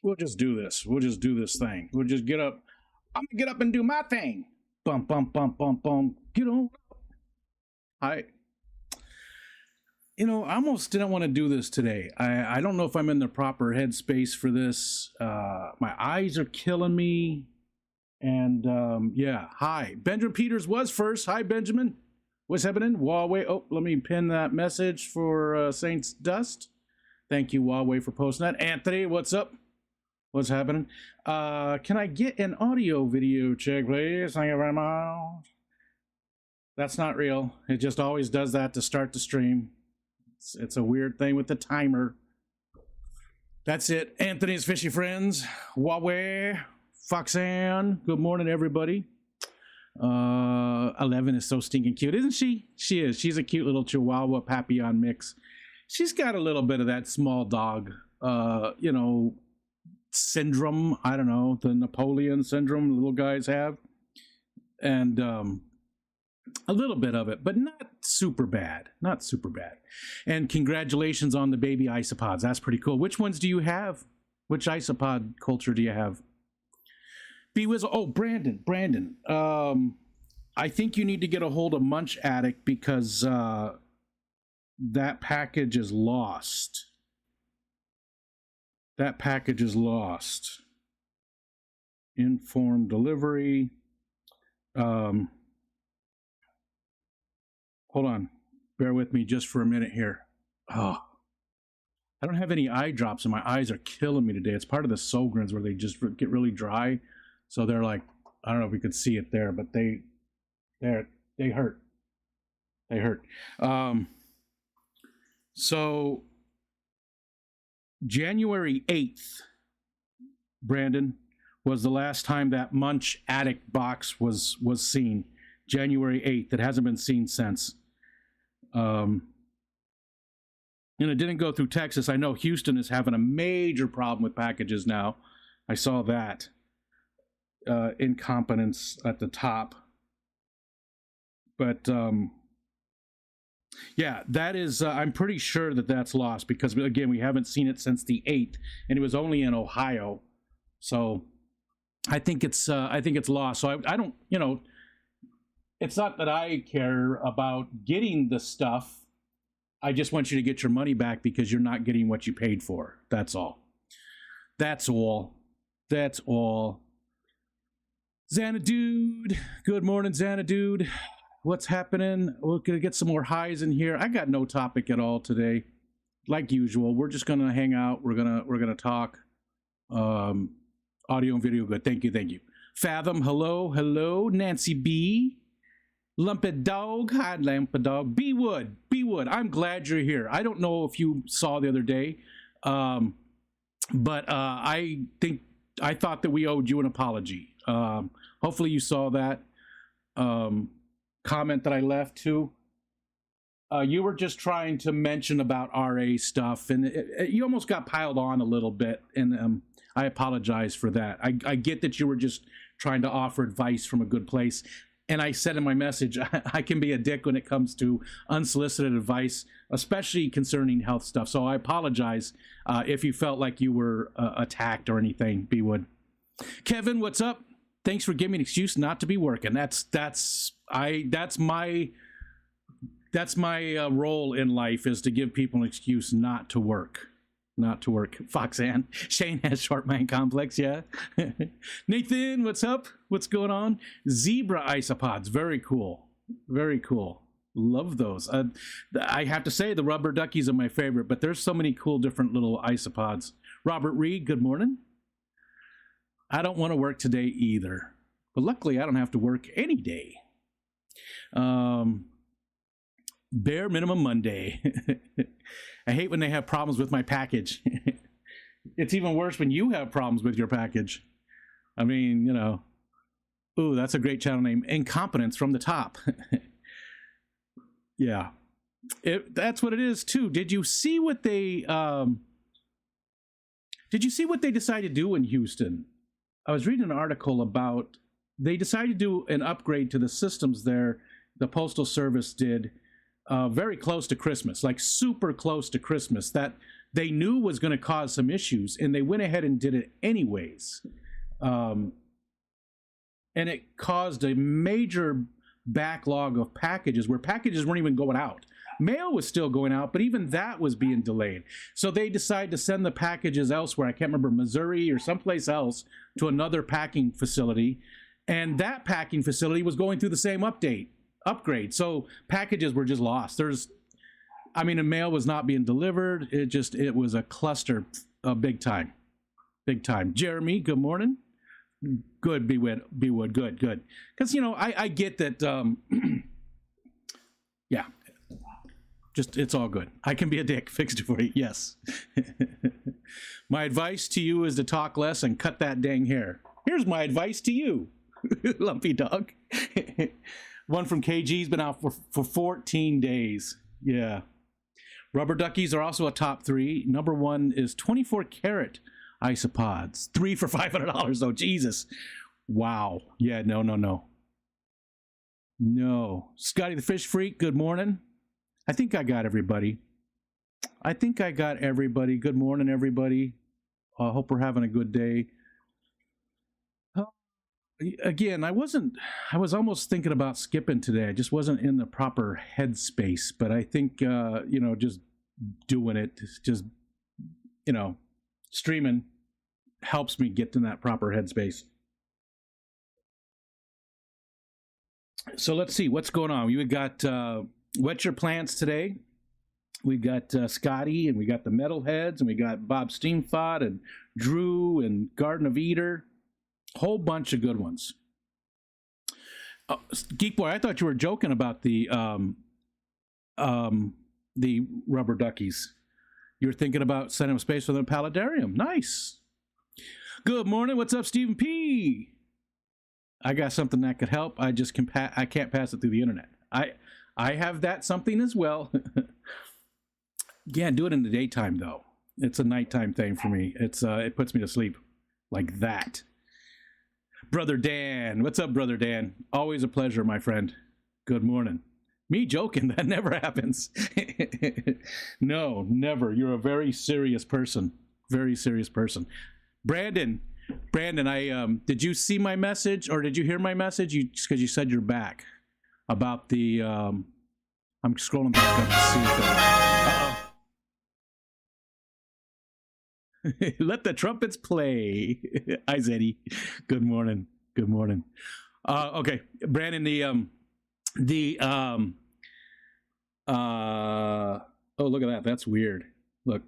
We'll just do this. We'll just do this thing. We'll just get up. I'm gonna get up and do my thing. Bump, bump, bump, bump, bump. Get on. I I almost didn't want to do this today. I don't know if I'm in the proper headspace for this. My eyes are killing me. And yeah, hi. Benjamin Peters was first. Hi, Benjamin. What's happening? Huawei. Oh, let me pin that message for Saints Dust. Thank you, Huawei, for posting that. Anthony, what's up? What's happening? Can I get an audio video check, please? Thank you very much. That's not real. It just always does that to start the stream. It's a weird thing with the timer. That's it. Anthony's Fishy Friends. Huawei. Foxanne. Good morning, everybody. 11 is so stinking cute, isn't she? She is. She's a cute little Chihuahua Papillon mix. She's got a little bit of that small dog, syndrome. I don't know, the Napoleon syndrome little guys have. And a little bit of it, but not super bad. Not super bad. And congratulations on the baby isopods. That's pretty cool. Which ones do you have? Which isopod culture do you have? B-Wizzle. Oh, Brandon. I think you need to get a hold of Munch Addict because that package is lost. That package is lost. Informed delivery. Hold on. Bear with me just for a minute here. Oh, I don't have any eye drops and my eyes are killing me today. It's part of the Sogrins where they just get really dry. So they're like, I don't know if we could see it there, but they hurt. They hurt. So January 8th, Brandon, was the last time that Munch Addict box was seen. January 8th. It hasn't been seen since. And it didn't go through Texas. I know Houston is having a major problem with packages now. I saw that. Incompetence at the top. But yeah, that is, I'm pretty sure that that's lost because, again, we haven't seen it since the 8th, and it was only in Ohio. So I think it's lost. So I don't, it's not that I care about getting the stuff. I just want you to get your money back because you're not getting what you paid for. That's all. That's all. That's all. Xanadude. Good morning, Xanadude. What's happening? We're going to get some more highs in here. I got no topic at all today. Like usual, we're just going to hang out. We're going to talk. Audio and video good. Thank you. Fathom, hello. Nancy B. Lumped Dog, hi Lumped Dog. B Wood, I'm glad you're here. I don't know if you saw the other day, but I thought that we owed you an apology. Hopefully you saw that comment that I left too. You were just trying to mention about RA stuff, and you almost got piled on a little bit, and I apologize for that. I get that you were just trying to offer advice from a good place. And I said in my message, I can be a dick when it comes to unsolicited advice, especially concerning health stuff. So I apologize if you felt like you were attacked or anything, B-Wood. Kevin, what's up? Thanks for giving me an excuse not to be working. That's my role in life, is to give people an excuse not to work. Foxanne. Shane has short man complex, yeah. Nathan, what's up? What's going on? Zebra isopods, very cool. Love those. I have to say the rubber duckies are my favorite, but there's so many cool different little isopods. Robert Reed, good morning. I don't want to work today either, but luckily I don't have to work any day. Bare minimum Monday. I hate when they have problems with my package. It's even worse when you have problems with your package. I mean, ooh, that's a great channel name. Incompetence from the top. Yeah. That's what it is too. Did you see what they decided to do in Houston? I was reading an article about, they decided to do an upgrade to the systems there. The Postal Service did, very close to Christmas, like super close to Christmas, that they knew was going to cause some issues, and they went ahead and did it anyways. And it caused a major backlog of packages where packages weren't even going out. Mail was still going out, but even that was being delayed. So they decided to send the packages elsewhere. I can't remember, Missouri or someplace else, to another packing facility. And that packing facility was going through the same upgrade. So packages were just lost. The mail was not being delivered. It was a cluster, big time. Jeremy, good morning. Good, Bewood, good. Because, I get that, yeah, it's all good. I can be a dick, fixed it for you, yes. My advice to you is to talk less and cut that dang hair. Here's my advice to you, lumpy dog. One from KG's been out for 14 days, yeah. Rubber duckies are also a top 3. Number 1 is 24 karat isopods. 3 for $500 though, Jesus. Wow. Yeah, no. Scotty the Fish Freak, good morning. I think I got everybody. Good morning, everybody. I hope we're having a good day. Again, I was almost thinking about skipping today. I just wasn't in the proper headspace, but I think, just doing it, streaming helps me get in that proper headspace. So let's see what's going on. We got Wet Your Plants today. We got Scotty, and we got the Metalheads, and we got Bob Steamthought and Drew and Garden of Eater. Whole bunch of good ones. Geek Boy, I thought you were joking about the rubber duckies. You were thinking about sending them space for the paludarium. Nice. Good morning. What's up, Stephen P? I got something that could help. I just I can't pass it through the internet. I have that something as well. Yeah, do it in the daytime though. It's a nighttime thing for me. It puts me to sleep like that. Brother Dan, what's up, Brother Dan? Always a pleasure, my friend. Good morning. Me joking, that never happens. No, never. You're a very serious person. Very serious person. Brandon, did you see my message, or did you hear my message? Because you said you're back about the. I'm scrolling back up to see if let the trumpets play. Hi, Zeddy. Good morning. Okay, Brandon. Oh, look at that. That's weird. Look.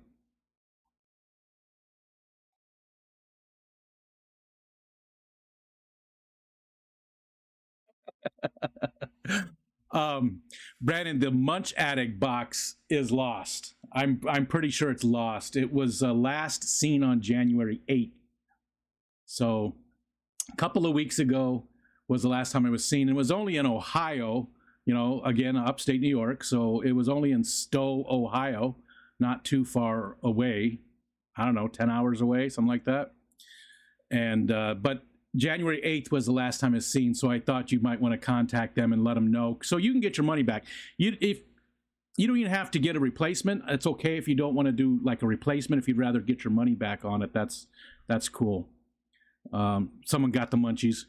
Brandon, the Munch Addict box is lost. I'm pretty sure it's lost. It was last seen on January 8th. So a couple of weeks ago was the last time it was seen. It was only in Ohio, again, upstate New York. So it was only in Stowe, Ohio, not too far away. I don't know, 10 hours away, something like that. And, but January 8th was the last time it's seen. So I thought you might want to contact them and let them know. So you can get your money back. If you don't even have to get a replacement. It's okay if you don't want to do like a replacement. If you'd rather get your money back on it, that's cool. Someone got the munchies.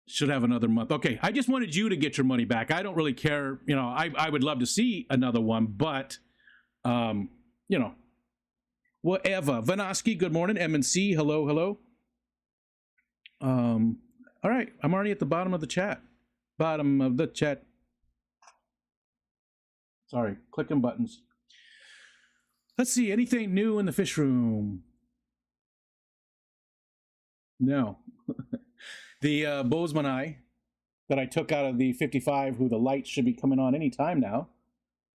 Should have another month. Okay, I just wanted you to get your money back. I don't really care. I would love to see another one, but whatever. Vanosky, good morning. MNC, hello. All right, I'm already at the bottom of the chat. Sorry, clicking buttons. Let's see, anything new in the fish room? No. The Bozeman eye that I took out of the 55, who the lights should be coming on any time now.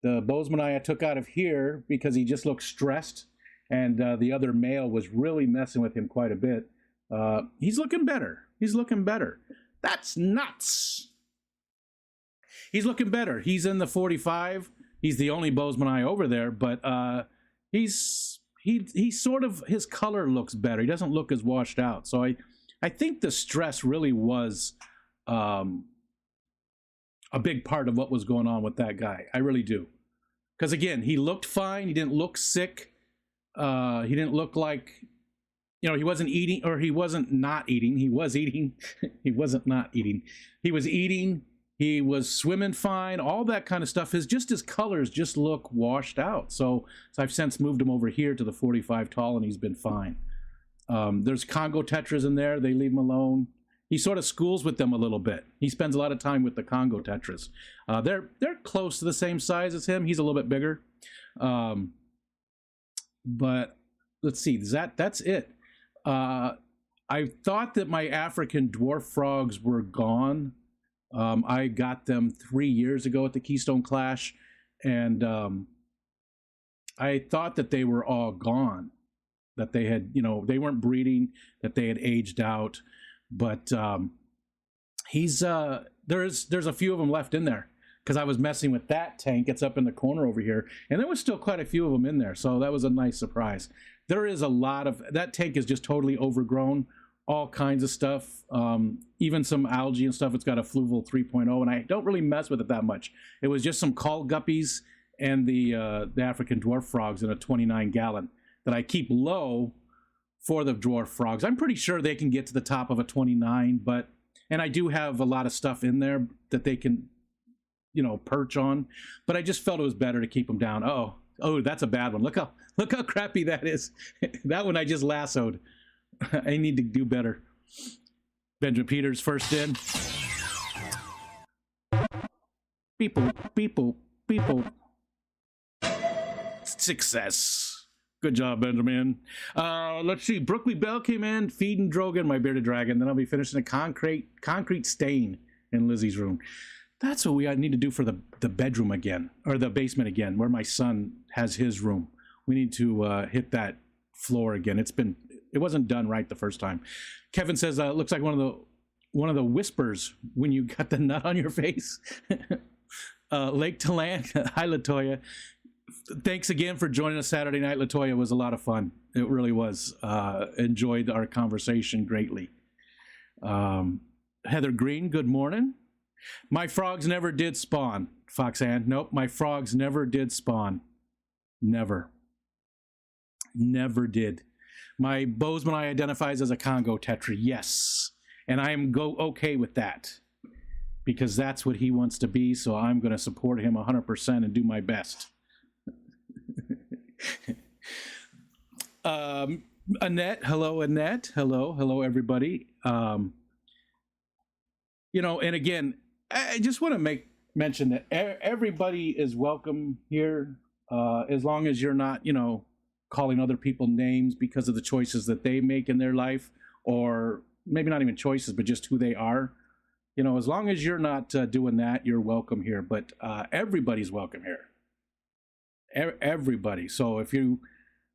The Bozeman eye I took out of here because he just looked stressed, and the other male was really messing with him quite a bit. He's looking better. That's nuts. He's looking better. He's in the 45. He's the only Bozeman eye over there, but he sort of, his color looks better. He doesn't look as washed out. So I think the stress really was a big part of what was going on with that guy. I really do. because again, he looked fine. He didn't look sick. He didn't look like, he wasn't eating, or he wasn't not eating. He was eating. He wasn't not eating. He was eating. He was swimming fine. All that kind of stuff. His colors just look washed out. So I've since moved him over here to the 45 tall, and he's been fine. There's Congo tetras in there. They leave him alone. He sort of schools with them a little bit. He spends a lot of time with the Congo tetras. They're close to the same size as him. He's a little bit bigger. But let's see. That's it. I thought that my African dwarf frogs were gone. I got them 3 years ago at the Keystone Clash, and I thought that they were all gone, that they had, they weren't breeding, that they had aged out. But there's a few of them left in there, because I was messing with that tank. It's up in the corner over here, and there was still quite a few of them in there, so that was a nice surprise. There is a lot of, that tank is just totally overgrown, all kinds of stuff, even some algae and stuff. It's got a Fluval 3.0, and I don't really mess with it that much. It was just some call guppies and the African dwarf frogs in a 29-gallon that I keep low for the dwarf frogs. I'm pretty sure they can get to the top of a 29, and I do have a lot of stuff in there that they can, perch on, but I just felt it was better to keep them down. Oh, that's a bad one. Look how crappy that is. That one I just lassoed. I need to do better. Benjamin Peters first in. People. Success. Good job, Benjamin. Let's see. Brooklyn Bell came in, feeding Drogon, my bearded dragon. Then I'll be finishing a concrete stain in Lizzie's room. That's what we need to do for the bedroom again, or the basement again, where my son has his room. We need to hit that floor again. It wasn't done right the first time. Kevin says it looks like one of the whispers when you got the nut on your face. Lake to Land. Hi, Latoya. Thanks again for joining us Saturday night, Latoya. It was a lot of fun. It really was. Enjoyed our conversation greatly. Heather Green, good morning. My frogs never did spawn, Foxanne. Nope, my frogs never did spawn. Never did. My Bozeman I identifies as a Congo tetra, yes. And I am okay with that, because that's what he wants to be, so I'm going to support him 100% and do my best. Annette, hello, Annette. Hello, everybody. And again, I just want to mention that everybody is welcome here, as long as you're not, calling other people names because of the choices that they make in their life, or maybe not even choices, but just who they are. As long as you're not doing that, you're welcome here. But everybody's welcome here. Everybody. So if you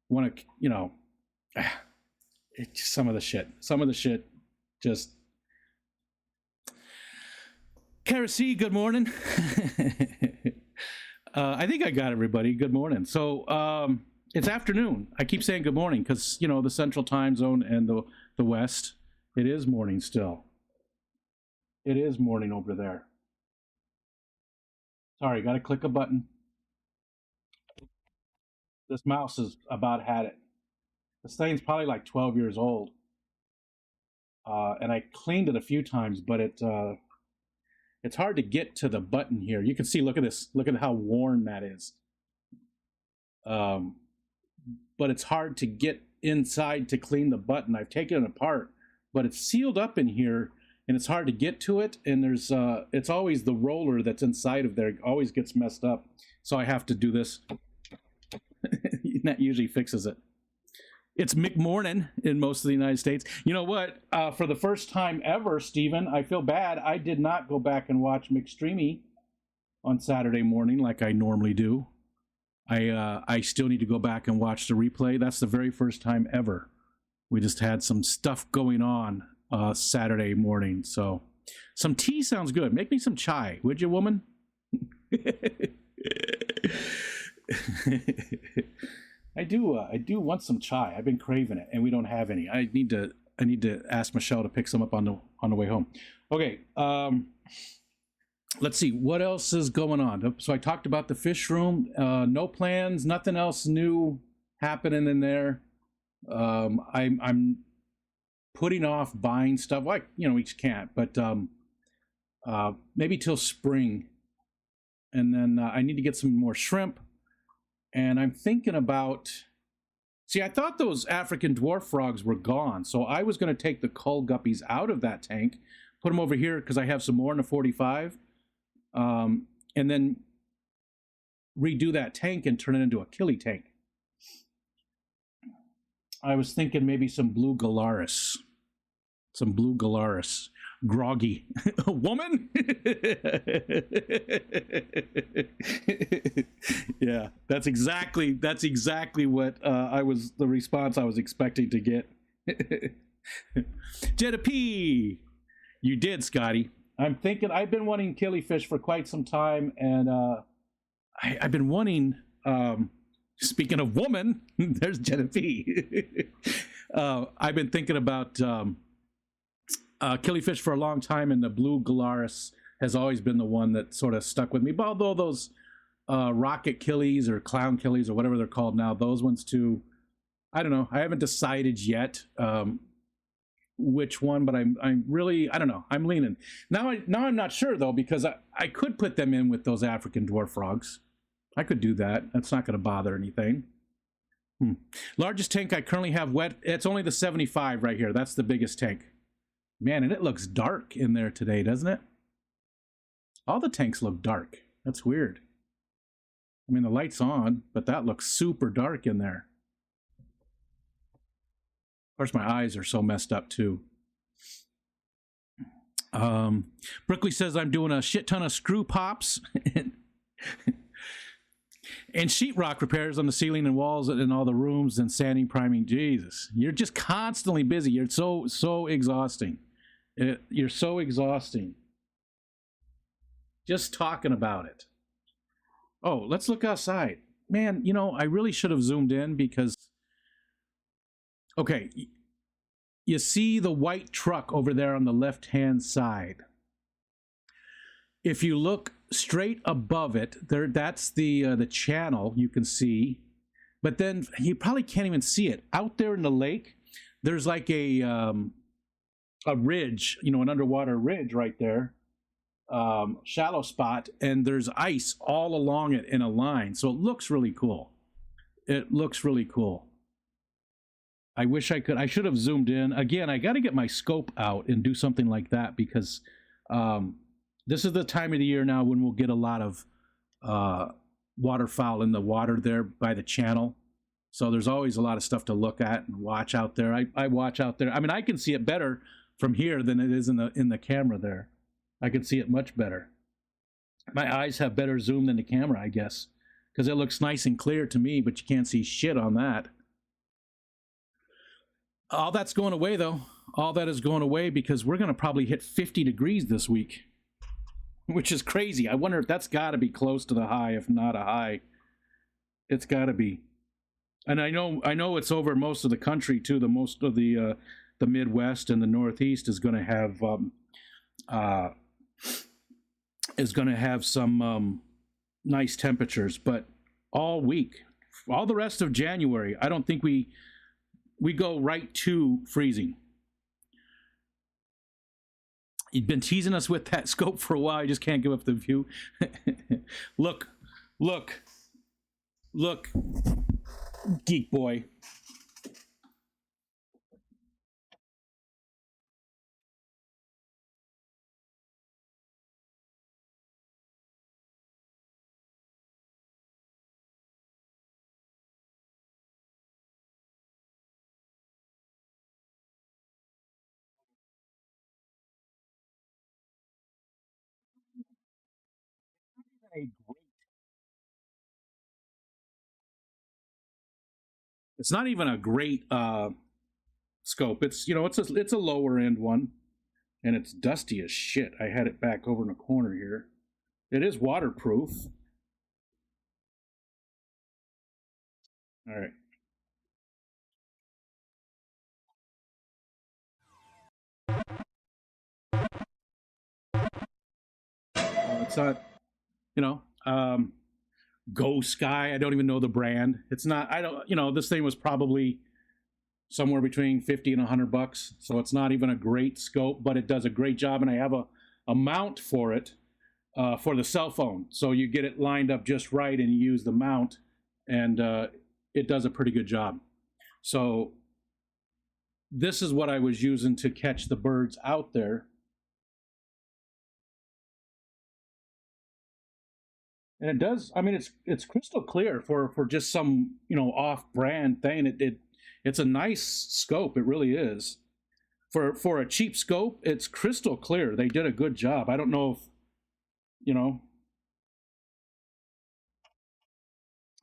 want to, some of the shit just. Kerosene, good morning. I think I got everybody. Good morning. So it's afternoon. I keep saying good morning because, the central time zone and the west, it is morning still. It is morning over there. Sorry, got to click a button. This mouse has about had it. This thing's probably like 12 years old. And I cleaned it a few times, but it's hard to get to the button here. You can see, look at this. Look at how worn that is. But it's hard to get inside to clean the button. I've taken it apart, but it's sealed up in here, and it's hard to get to it. And there's it's always the roller that's inside of there. It always gets messed up. So I have to do this. That usually fixes it. It's McMorning in most of the United States. You know what? For the first time ever, Stephen, I feel bad. I did not go back and watch McStreamy on Saturday morning like I normally do. I still need to go back and watch the replay. That's the very first time ever. We just had some stuff going on Saturday morning. So some tea sounds good. Make me some chai, would you, woman? I do want some chai. I've been craving it, and we don't have any. I need to ask Michelle to pick some up on the way home. Okay. let's see what else is going on. So I talked about the fish room. No plans, nothing else new happening in there. I'm putting off buying stuff. Like, we just can't. But maybe till spring, and then I need to get some more shrimp. And I'm thinking about. See, I thought those African dwarf frogs were gone, so I was going to take the cull guppies out of that tank, put them over here because I have some more in the 45, and then redo that tank and turn it into a killie tank. I was thinking maybe some blue Galaris. Some blue Galaris. Groggy. Woman? Yeah, that's exactly what the response I was expecting to get. Jetta P! You did, Scotty. I'm thinking, I've been wanting killifish for quite some time, and I've been wanting, speaking of woman, there's Jetta P. I've been thinking about killifish for a long time, and the blue Galaris has always been the one that sort of stuck with me. But although those rocket killies or clown killies or whatever they're called now, those ones too, I don't know. I haven't decided yet which one, but I'm really, I don't know. I'm leaning. Now I'm not sure though, because I could put them in with those African dwarf frogs. I could do that. That's not going to bother anything. Largest tank I currently have wet. It's only the 75 right here. That's the biggest tank. Man, and it looks dark in there today, doesn't it? All the tanks look dark. That's weird. I mean, the light's on, but that looks super dark in there. Of course, my eyes are so messed up, too. Brookley says I'm doing a shit ton of screw pops and sheetrock repairs on the ceiling and walls in all the rooms and sanding, priming. Jesus, you're just constantly busy. You're so exhausting. You're so exhausting. Just talking about it. Oh, let's look outside. Man, I really should have zoomed in because... Okay, you see the white truck over there on the left-hand side. If you look straight above it, that's the channel you can see. But then you probably can't even see it. Out there in the lake, there's like a ridge, an underwater ridge right there. Shallow spot, and there's ice all along it in a line, so it looks really cool. It looks really cool. I wish I should have zoomed in. Again, I got to get my scope out and do something like that, because this is the time of the year now when we'll get a lot of waterfowl in the water there by the channel. So there's always a lot of stuff to look at and watch out there. I watch out there. I mean, I can see it better from here than it is in the camera there. I can see it much better. My eyes have better zoom than the camera, I guess, because it looks nice and clear to me, but you can't see shit on that. All that's going away, though. All that is going away because we're going to probably hit 50 degrees this week, which is crazy. I wonder if that's got to be close to the high, if not a high. It's got to be. And I know it's over most of the country, too. Most of the Midwest and the Northeast is going to have some nice temperatures, but all week, all the rest of January, I don't think we go right to freezing. You've been teasing us with that scope for a while. I just can't give up the view. Look, geek boy. It's not even a great scope. It's it's a lower end one, and it's dusty as shit. I had it back over in the corner here. It is waterproof. All right. It's not, you know, Go Sky. I don't even know the brand. It's not. I don't. You know, this thing was probably somewhere between 50 and $100, so it's not even a great scope, but it does a great job, and I have a mount for it for the cell phone, so you get it lined up just right, and you use the mount, and it does a pretty good job. So this is what I was using to catch the birds out there. And it does. I mean, it's crystal clear for just some, you know, off-brand thing. It's a nice scope. It really is. For a cheap scope, it's crystal clear. They did a good job. I don't know if, you know,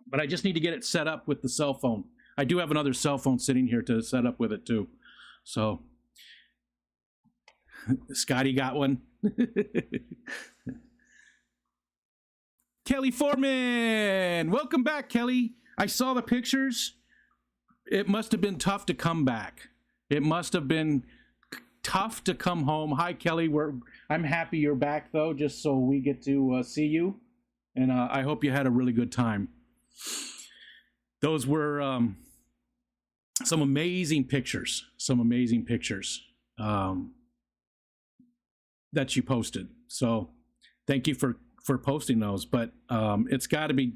but I just need to get it set up with the cell phone. I do have another cell phone sitting here to set up with it too. So Scotty got one. Kelly Foreman, welcome back, Kelly. I saw the pictures. It must have been tough to come back. It must have been tough to come home. Hi, Kelly. I'm happy you're back, though, just so we get to see you. And I hope you had a really good time. Those were some amazing pictures. Some amazing pictures that you posted. So thank you for posting those. But it's got to be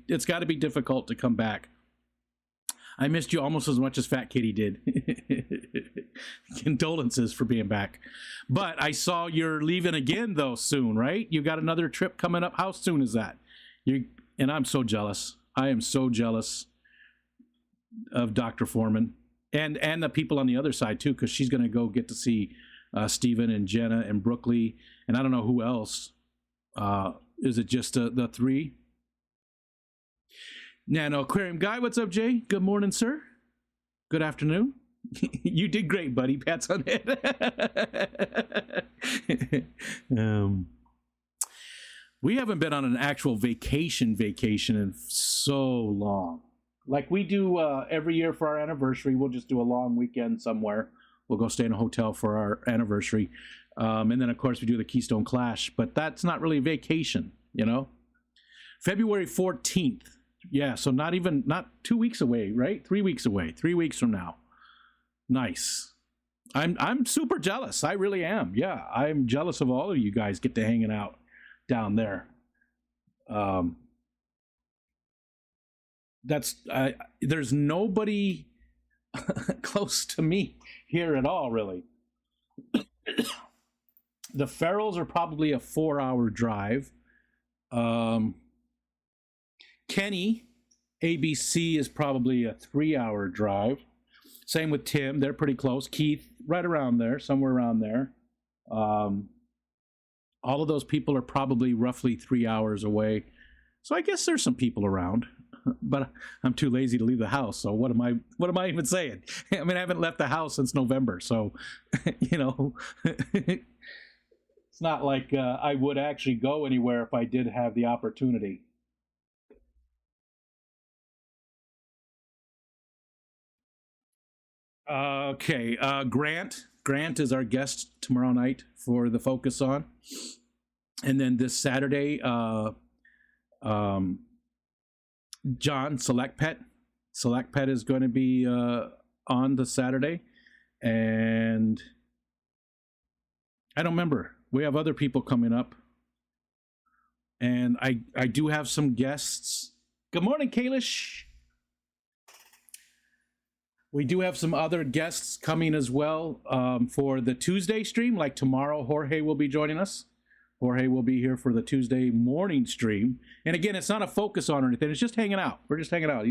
difficult to come back. I missed you almost as much as Fat Kitty did. Condolences for being back. But I saw you're leaving again, though, soon, right? You got another trip coming up. How soon is that? And I'm so jealous. I am so jealous of Dr. Foreman and the people on the other side, too, because she's going to go get to see Stephen and Jenna and Brookley. And I don't know who else. Is it just the three? Nano Aquarium Guy, what's up, Jay? Good morning, sir. Good afternoon. You did great, buddy. Pats on the head. We haven't been on an actual vacation in so long. Like we do every year for our anniversary. We'll just do a long weekend somewhere. We'll go stay in a hotel for our anniversary. And then, of course, we do the Keystone Clash. But that's not really vacation, you know? February 14th. Yeah, so not 2 weeks away, right? 3 weeks away. 3 weeks from now. Nice. I'm super jealous. I really am. Yeah, I'm jealous of all of you guys get to hanging out down there. There's nobody close to me here at all, really. The Farrells are probably a 4-hour drive. Kenny, ABC is probably a 3-hour drive. Same with Tim, they're pretty close. Keith, right around there, somewhere around there. All of those people are probably roughly 3 hours away. So I guess there's some people around, but I'm too lazy to leave the house. So what am I even saying? I mean, I haven't left the house since November, so you know, it's not like I would actually go anywhere if I did have the opportunity. Okay, Grant is our guest tomorrow night for the Focus On, and then this Saturday, John Select Pet is going to be on the Saturday, and I don't remember. We have other people coming up, and I do have some guests. Good morning, Kalish. We do have some other guests coming as well for the Tuesday stream. Like tomorrow, Jorge will be joining us. Jorge will be here for the Tuesday morning stream. And again, it's not a Focus On or anything. It's just hanging out. We're just hanging out.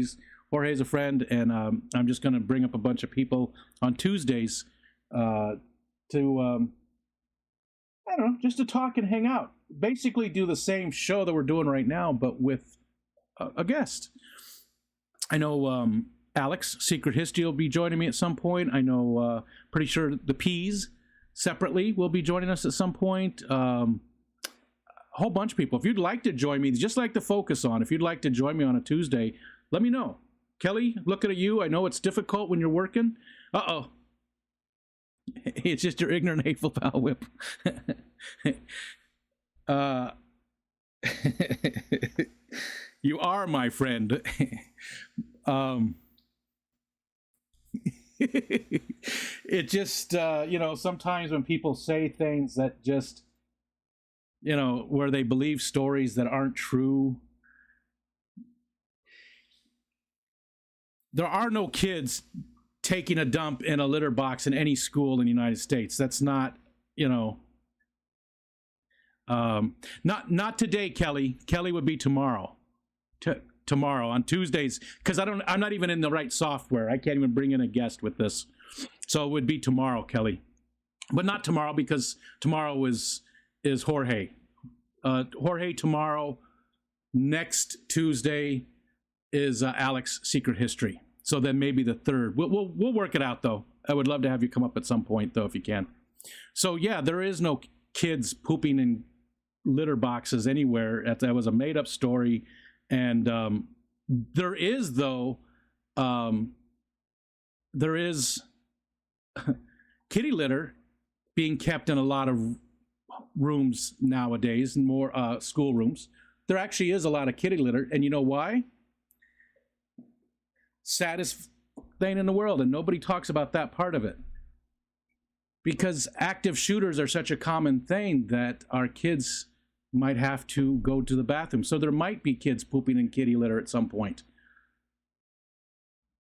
Jorge's a friend, and I'm just going to bring up a bunch of people on Tuesdays to, I don't know, just to talk and hang out. Basically do the same show that we're doing right now, but with a guest. I know Alex, Secret History, will be joining me at some point. I know, pretty sure the Peas separately will be joining us at some point. A whole bunch of people. If you'd like to join me, just like the Focus On, if you'd like to join me on a Tuesday, let me know. Kelly, looking at you, I know it's difficult when you're working. Uh-oh. It's just your ignorant, hateful pal whip. You are my friend. um, it just, sometimes when people say things that just, where they believe stories that aren't true, there are no kids taking a dump in a litter box in any school in the United States. That's not, not today, Kelly. Kelly would be tomorrow. Tomorrow on Tuesdays, because I'm not even in the right software. I can't even bring in a guest with this, so it would be tomorrow, Kelly, but not tomorrow because tomorrow is Jorge. Jorge tomorrow. Next Tuesday is Alex Secret History. So then maybe the third. We'll work it out though. I would love to have you come up at some point though if you can. So yeah, there is no kids pooping in litter boxes anywhere. That was a made up story. And there is, though, there is kitty litter being kept in a lot of rooms nowadays, more school rooms. There actually is a lot of kitty litter. And you know why? Saddest thing in the world. And nobody talks about that part of it. Because active shooters are such a common thing that our kids might have to go to the bathroom. So there might be kids pooping in kitty litter at some point.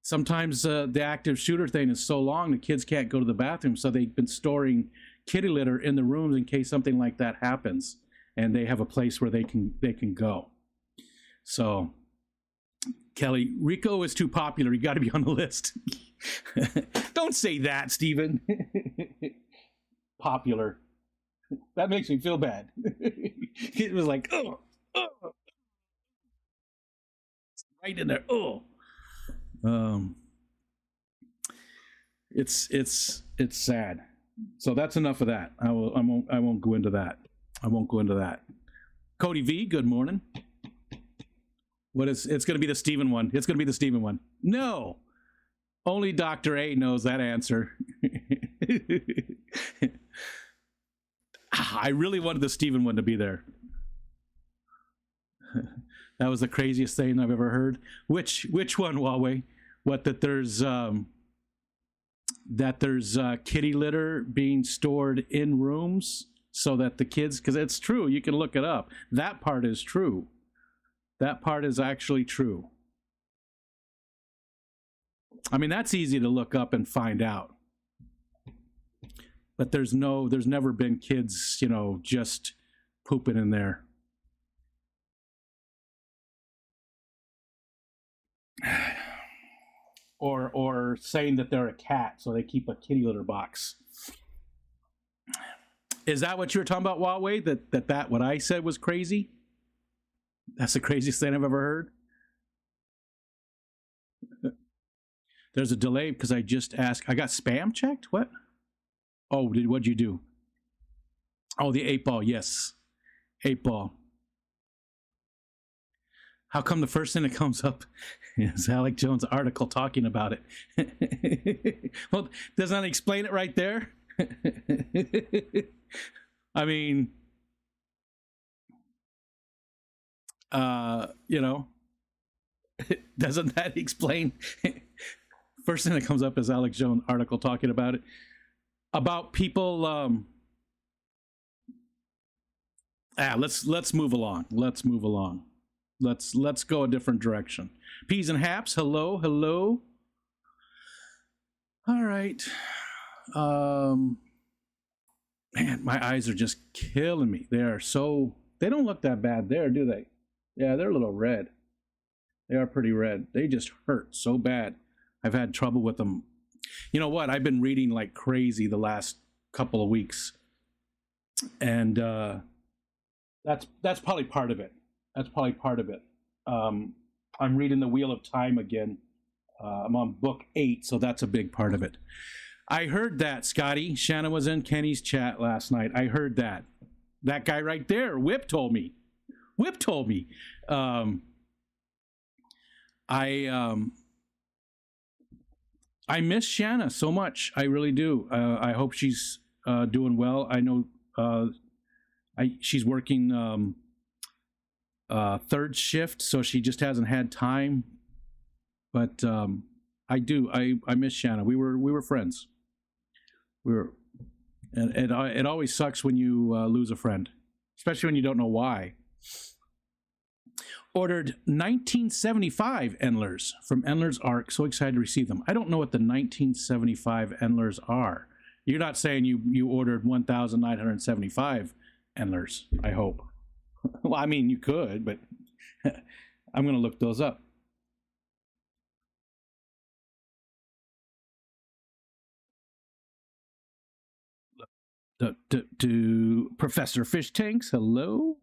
Sometimes the active shooter thing is so long the kids can't go to the bathroom, so they've been storing kitty litter in the rooms in case something like that happens, and they have a place where they can go. So, Kelly, Rico is too popular. You got to be on the list. Don't say that, Stephen. Popular. That makes me feel bad. It was like, oh, right in there. Oh, it's sad. So that's enough of that. I won't go into that. I won't go into that. Cody V, good morning. It's going to be the Stephen one. It's going to be the Stephen one. No, only Dr. A knows that answer. I really wanted the Stephen one to be there. That was the craziest thing I've ever heard. Which one, Huawei? What, that there's kitty litter being stored in rooms so that the kids, because it's true, you can look it up. That part is true. That part is actually true. I mean, that's easy to look up and find out. But there's never been kids, just pooping in there. Or saying that they're a cat, so they keep a kitty litter box. Is that what you were talking about, Huawei? That what I said was crazy? That's the craziest thing I've ever heard. There's a delay because I just asked. I got spam checked? What? Oh, what'd you do? Oh, the 8-ball, yes. 8-ball. How come the first thing that comes up is Alex Jones' article talking about it? Well, doesn't that explain it right there? I mean, doesn't that explain? First thing that comes up is Alex Jones' article talking about it. About people, let's move along. Let's move along. Let's go a different direction. Peas and Haps, hello. All right. Man, my eyes are just killing me. They don't look that bad there, do they? Yeah, they're a little red. They are pretty red. They just hurt so bad. I've had trouble with them. You know what? I've been reading like crazy the last couple of weeks. And that's probably part of it. I'm reading The Wheel of Time again. I'm on book 8, so that's a big part of it. I heard that, Scotty. Shannon was in Kenny's chat last night. I heard that. That guy right there, Whip told me. I miss Shanna so much. I really do. I hope she's doing well. I know she's working third shift, so she just hasn't had time. But I miss Shanna. We were friends. We were, and it always sucks when you lose a friend, especially when you don't know why. Ordered 1975 Endlers from Endlers Arc. So excited to receive them. I don't know what the 1975 Endlers are. You're not saying you ordered 1,975 Endlers, I hope. Well, I mean, you could, but I'm going to look those up. To Professor Fish Tanks, hello.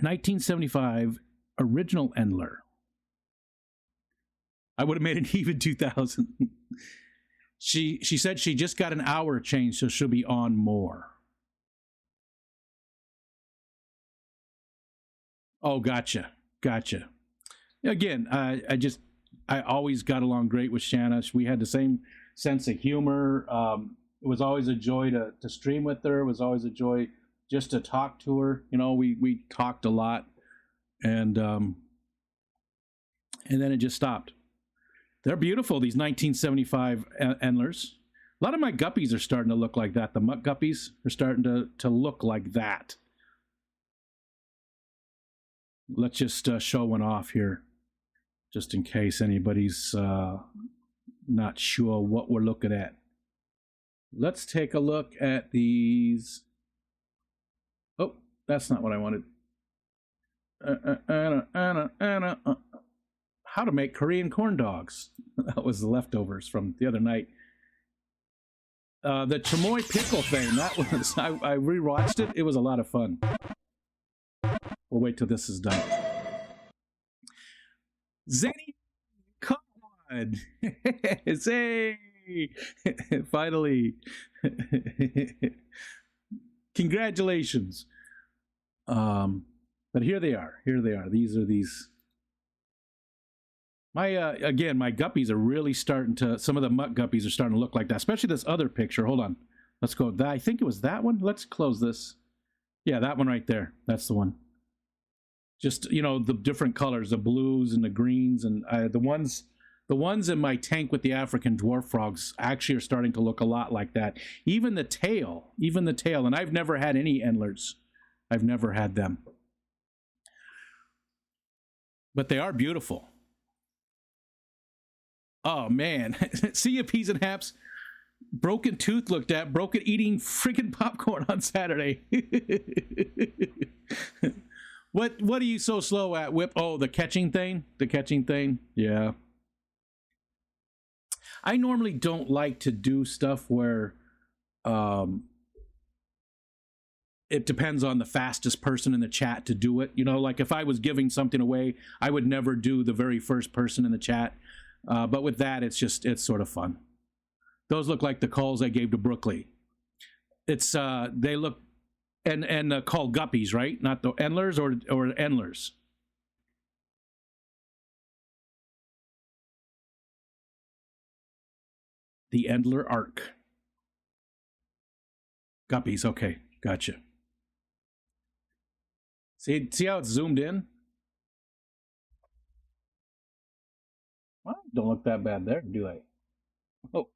1975 original Endler. I would have made an even 2,000. She said she just got an hour change, so she'll be on more. Oh, gotcha. Again, I always got along great with Shanna. We had the same sense of humor. It was always a joy to stream with her. It was always a joy just to talk to her. You know, we talked a lot, and then it just stopped. They're beautiful, these 1975 Endlers. A lot of my guppies are starting to look like that. The muck guppies are starting to look like that. Let's just show one off here, just in case anybody's not sure what we're looking at. Let's take a look at these. Oh, that's not what I wanted. How to make Korean corn dogs. That was the leftovers from the other night. The chamoy pickle thing, that was, I rewatched it. It was a lot of fun. We'll wait till this is done. Zany, come on. Say, finally. Congratulations. But here they are. These are these. My again, my guppies are really starting to. Some of the muck guppies are starting to look like that. Especially this other picture. Hold on. Let's go. I think it was that one. Let's close this. Yeah, that one right there. That's the one. Just, you know, the different colors, the blues and the greens, and the ones in my tank with the African dwarf frogs actually are starting to look a lot like that. Even the tail. And I've never had any Endlers. I've never had them. But they are beautiful. Oh, man. See you, peas and haps. Broken tooth looked at. Broken eating freaking popcorn on Saturday. What are you so slow at, Whip? Oh, the catching thing? Yeah. I normally don't like to do stuff where it depends on the fastest person in the chat to do it. You know, like if I was giving something away, I would never do the very first person in the chat. But with that, it's sort of fun. Those look like the calls I gave to Brookley. They look and called guppies, right? Not the Endlers or Endlers. The Endler Arc. Guppies, okay, gotcha. See how it's zoomed in? Well, don't look that bad there, do I? Oh,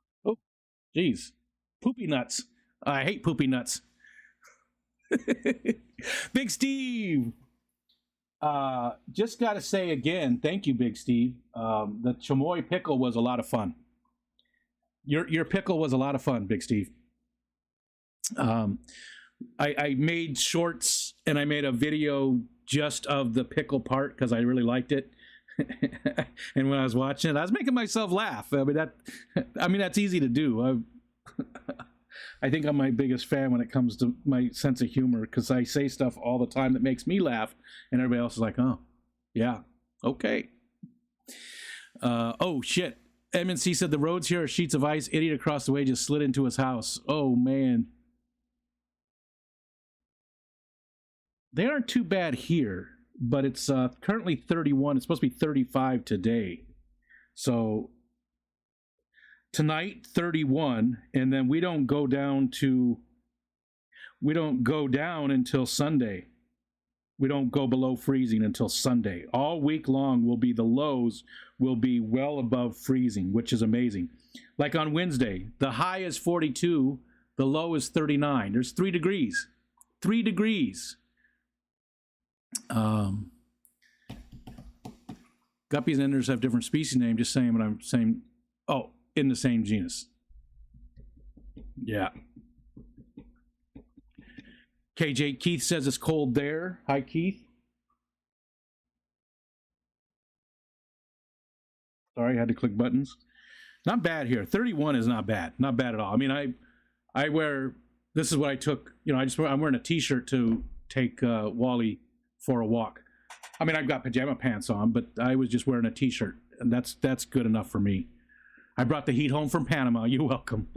geez. Poopy nuts. I hate poopy nuts. Big Steve. Just got to say again, thank you, Big Steve. The chamoy pickle was a lot of fun. Your pickle was a lot of fun, Big Steve. I made shorts and I made a video just of the pickle part because I really liked it. And when I was watching it, I was making myself laugh. I mean that's easy to do. I think I'm my biggest fan when it comes to my sense of humor because I say stuff all the time that makes me laugh, and everybody else is like, "Oh, yeah, okay." Oh shit! MNC said the roads here are sheets of ice. Idiot across the way just slid into his house. Oh man, they aren't too bad here, but it's currently 31. It's supposed to be 35 today, so. Tonight 31, and then we don't go down until Sunday. We don't go below freezing until Sunday. All week long will be the lows will be well above freezing, which is amazing. Like on Wednesday, the high is 42, the low is 39. There's 3 degrees. 3 degrees. Guppies and enders have different species names, just saying what I'm saying. Oh, in the same genus. Yeah. KJ Keith says it's cold there. Hi, Keith. Sorry, I had to click buttons. Not bad here. 31 is not bad. Not bad at all. I mean, I wear, this is what I took, you know, I'm wearing a t-shirt to take Wally for a walk. I mean, I've got pajama pants on, but I was just wearing a t-shirt, and that's good enough for me. I brought the heat home from Panama. You're welcome.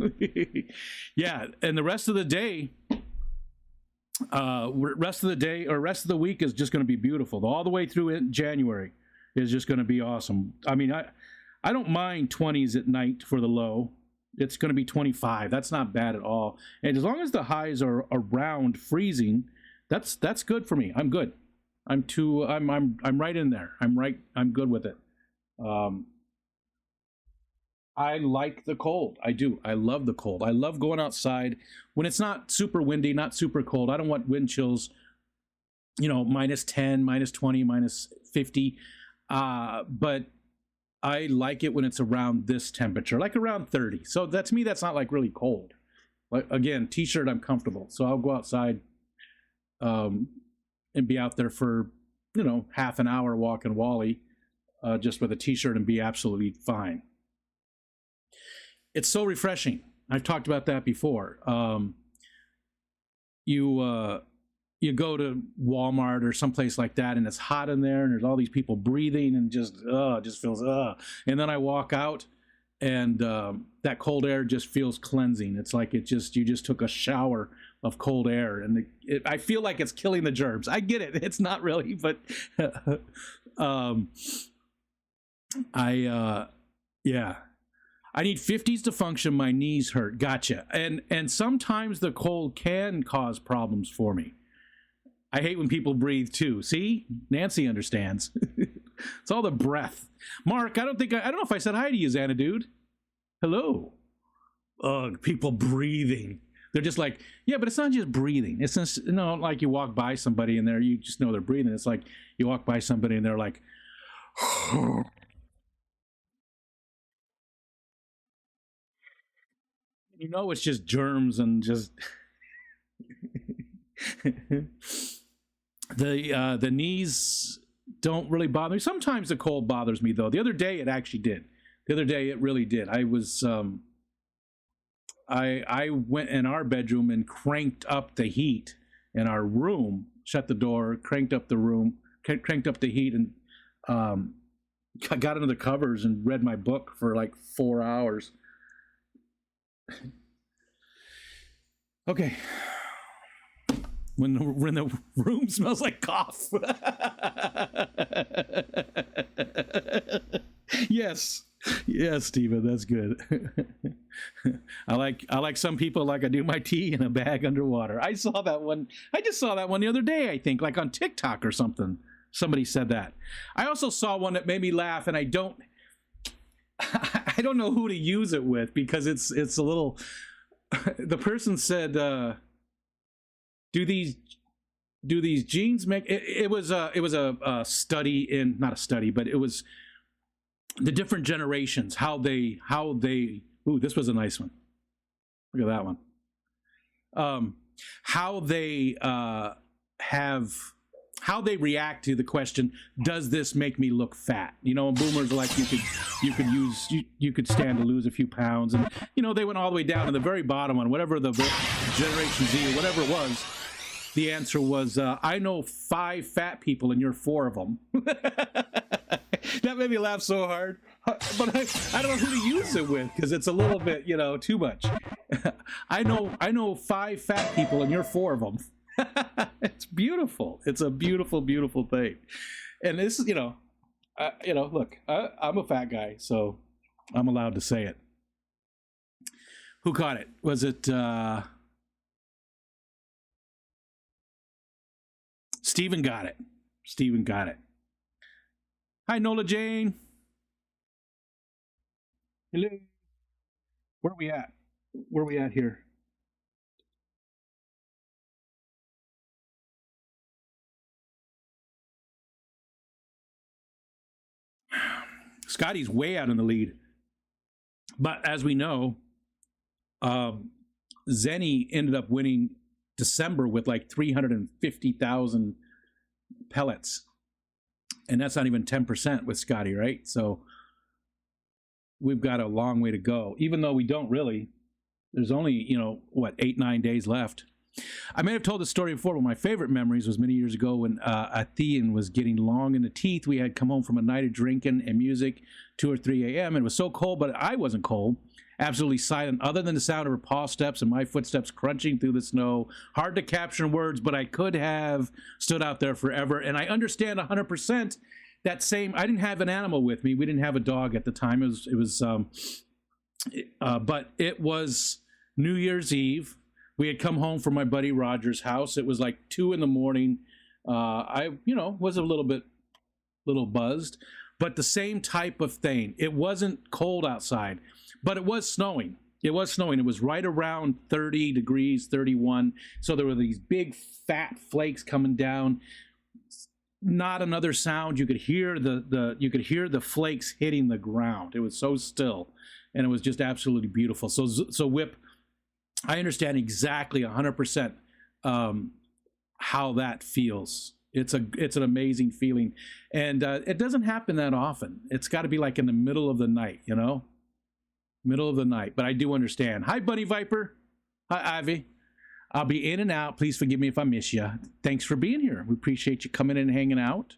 Yeah, and the rest of the day, rest of the week is just going to be beautiful. All the way through January is just going to be awesome. I mean, I don't mind 20s at night for the low. It's going to be 25. That's not bad at all. And as long as the highs are around freezing, that's good for me. I'm good. I'm right in there. I'm good with it. I like the cold. I do. I love the cold. I love going outside when it's not super windy, not super cold. I don't want wind chills, you know, minus 10, minus 20, minus 50. But I like it when it's around this temperature, like around 30. So that, to me, that's not like really cold. Like, again, t-shirt, I'm comfortable. So I'll go outside and be out there for, you know, half an hour walking Wally just with a t-shirt and be absolutely fine. It's so refreshing. I've talked about that before. You go to Walmart or someplace like that, and it's hot in there, and there's all these people breathing, and just feels. And then I walk out, and that cold air just feels cleansing. It's like you just took a shower of cold air, and I feel like it's killing the germs. I get it. It's not really, but yeah. I need 50s to function. My knees hurt. Gotcha. And sometimes the cold can cause problems for me. I hate when people breathe too. See, Nancy understands. It's all the breath. Mark, I don't know if I said hi to you, Xana dude. Hello. Ugh, people breathing. They're just like, yeah, but it's not just breathing. It's just, you know, like you walk by somebody and you just know they're breathing. It's like you walk by somebody and they're like, you know, it's just germs and just the knees don't really bother me. Sometimes the cold bothers me though. The other day it actually did. The other day it really did. I was I went in our bedroom and cranked up the heat in our room, shut the door, cranked up the heat, and got under the covers and read my book for like 4 hours. Okay. When the room smells like cough. Yes, Stephen, that's good. I like some people like I do my tea in a bag underwater. I saw that one. I just saw that one the other day, I think, like on TikTok or something. Somebody said that. I also saw one that made me laugh, and I don't know who to use it with because it's a little. The person said, "Do these genes make?" It was a study in, not a study, but it was the different generations, how they. Ooh, this was a nice one. Look at that one. How they how they react to the question, does this make me look fat? You know, and boomers are like, you could stand to lose a few pounds. And, you know, they went all the way down to the very bottom on whatever the Generation Z or whatever it was. The answer was, I know 5 fat people and you're 4 of them. That made me laugh so hard. But I don't know who to use it with because it's a little bit, you know, too much. I know 5 fat people and you're 4 of them. It's beautiful. It's a beautiful, beautiful thing. And this is, look, I'm a fat guy, so I'm allowed to say it. Who caught it? Was it Steven got it. Steven got it. Hi, Nola Jane. Hello. Where are we at? Where are we at here? Scotty's way out in the lead. But as we know, Zenny ended up winning December with like 350,000 pellets. And that's not even 10% with Scotty, right? So we've got a long way to go, even though we don't really. There's only, 8-9 days left. I may have told the story before, but my favorite memories was many years ago when Athene was getting long in the teeth. We had come home from a night of drinking and music, 2 or 3 a.m. It was so cold, but I wasn't cold. Absolutely silent, other than the sound of her paw steps and my footsteps crunching through the snow. Hard to capture in words, but I could have stood out there forever. And I understand 100% that same. I didn't have an animal with me. We didn't have a dog at the time. But it was New Year's Eve. We had come home from my buddy Roger's house. It was like 2 a.m. I was a little buzzed, but the same type of thing. It wasn't cold outside, but it was snowing. It was right around 30 degrees, 31. So there were these big fat flakes coming down. Not another sound. You could hear the flakes hitting the ground. It was so still, and it was just absolutely beautiful. So Whip, I understand exactly 100% how that feels. It's an amazing feeling, and it doesn't happen that often. It's got to be like in the middle of the night, middle of the night. But I do understand. Hi, Bunny Viper. Hi, Ivy. I'll be in and out. Please forgive me if I miss you. Thanks for being here. We appreciate you coming in and hanging out.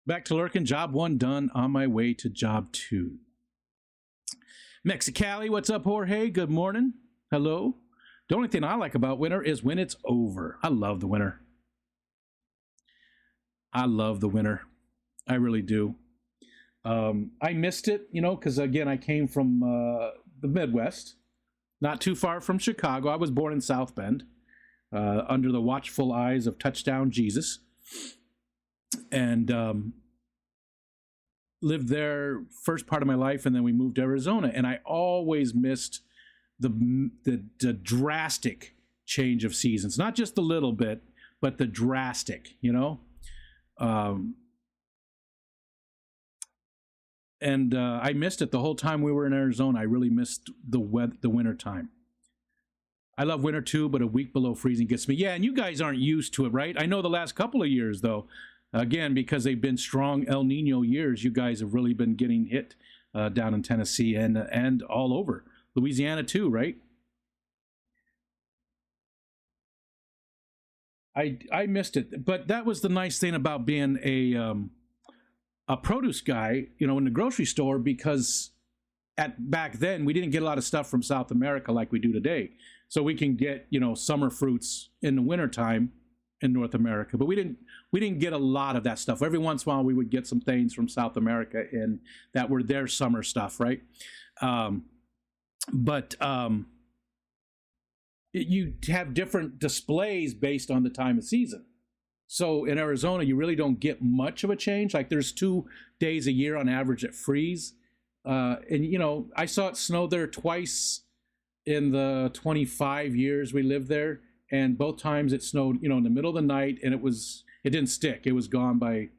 Back to lurking. Job 1 done. On my way to job 2. Mexicali, what's up, Jorge? Good morning. Hello. The only thing I like about winter is when it's over. I love the winter. I love the winter. I really do. I missed it, because again, I came from the Midwest, not too far from Chicago. I was born in South Bend, under the watchful eyes of Touchdown Jesus, and lived there first part of my life, and then we moved to Arizona. And I always missed the drastic change of seasons, not just a little bit, but the drastic, and I missed it the whole time we were in Arizona. I really missed the winter time. I love winter too, but a week below freezing gets me. Yeah, and you guys aren't used to it, right? I know the last couple of years, though, again, because they've been strong El Nino years, you guys have really been getting hit down in Tennessee and all over. Louisiana too, right? I missed it, but that was the nice thing about being a produce guy, in the grocery store, because back then we didn't get a lot of stuff from South America like we do today. So we can get, summer fruits in the wintertime in North America, but we didn't get a lot of that stuff. Every once in a while we would get some things from South America and that were their summer stuff, right? But you have different displays based on the time of season. So in Arizona, you really don't get much of a change. Like there's 2 days a year on average that freeze. And, I saw it snow there twice in the 25 years we lived there. And both times it snowed, in the middle of the night, and it didn't stick. It was gone by,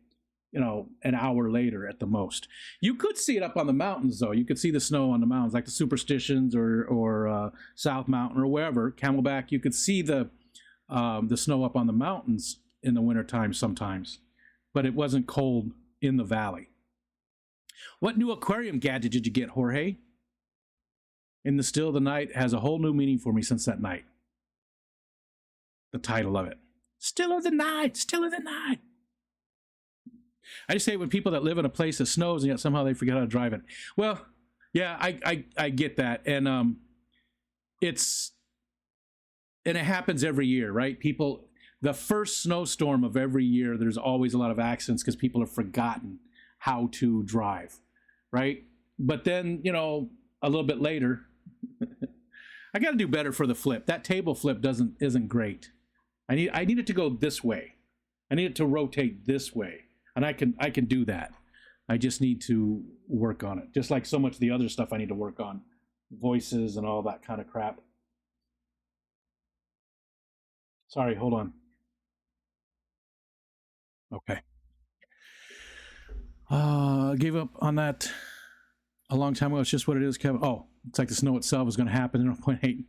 an hour later at the most. You could see it up on the mountains, though. You could see the snow on the mountains, like the Superstitions or South Mountain or wherever, Camelback. You could see the snow up on the mountains in the wintertime sometimes, but it wasn't cold in the valley. What new aquarium gadget did you get, Jorge? In the Still of the Night has a whole new meaning for me since that night. The title of it. Still of the Night, Still of the Night. I just say when people that live in a place that snows and yet somehow they forget how to drive it. Well, yeah, I get that. And it happens every year, right? The first snowstorm of every year, there's always a lot of accidents because people have forgotten how to drive, right? But then, a little bit later, I got to do better for the flip. That table flip isn't great. I need it to go this way. I need it to rotate this way, and I can do that. I just need to work on it. Just like so much of the other stuff I need to work on, voices and all that kind of crap. Sorry, hold on. Okay. Gave up on that a long time ago. It's just what it is, Kevin. Oh, it's like the snow itself is going to happen in 0.8.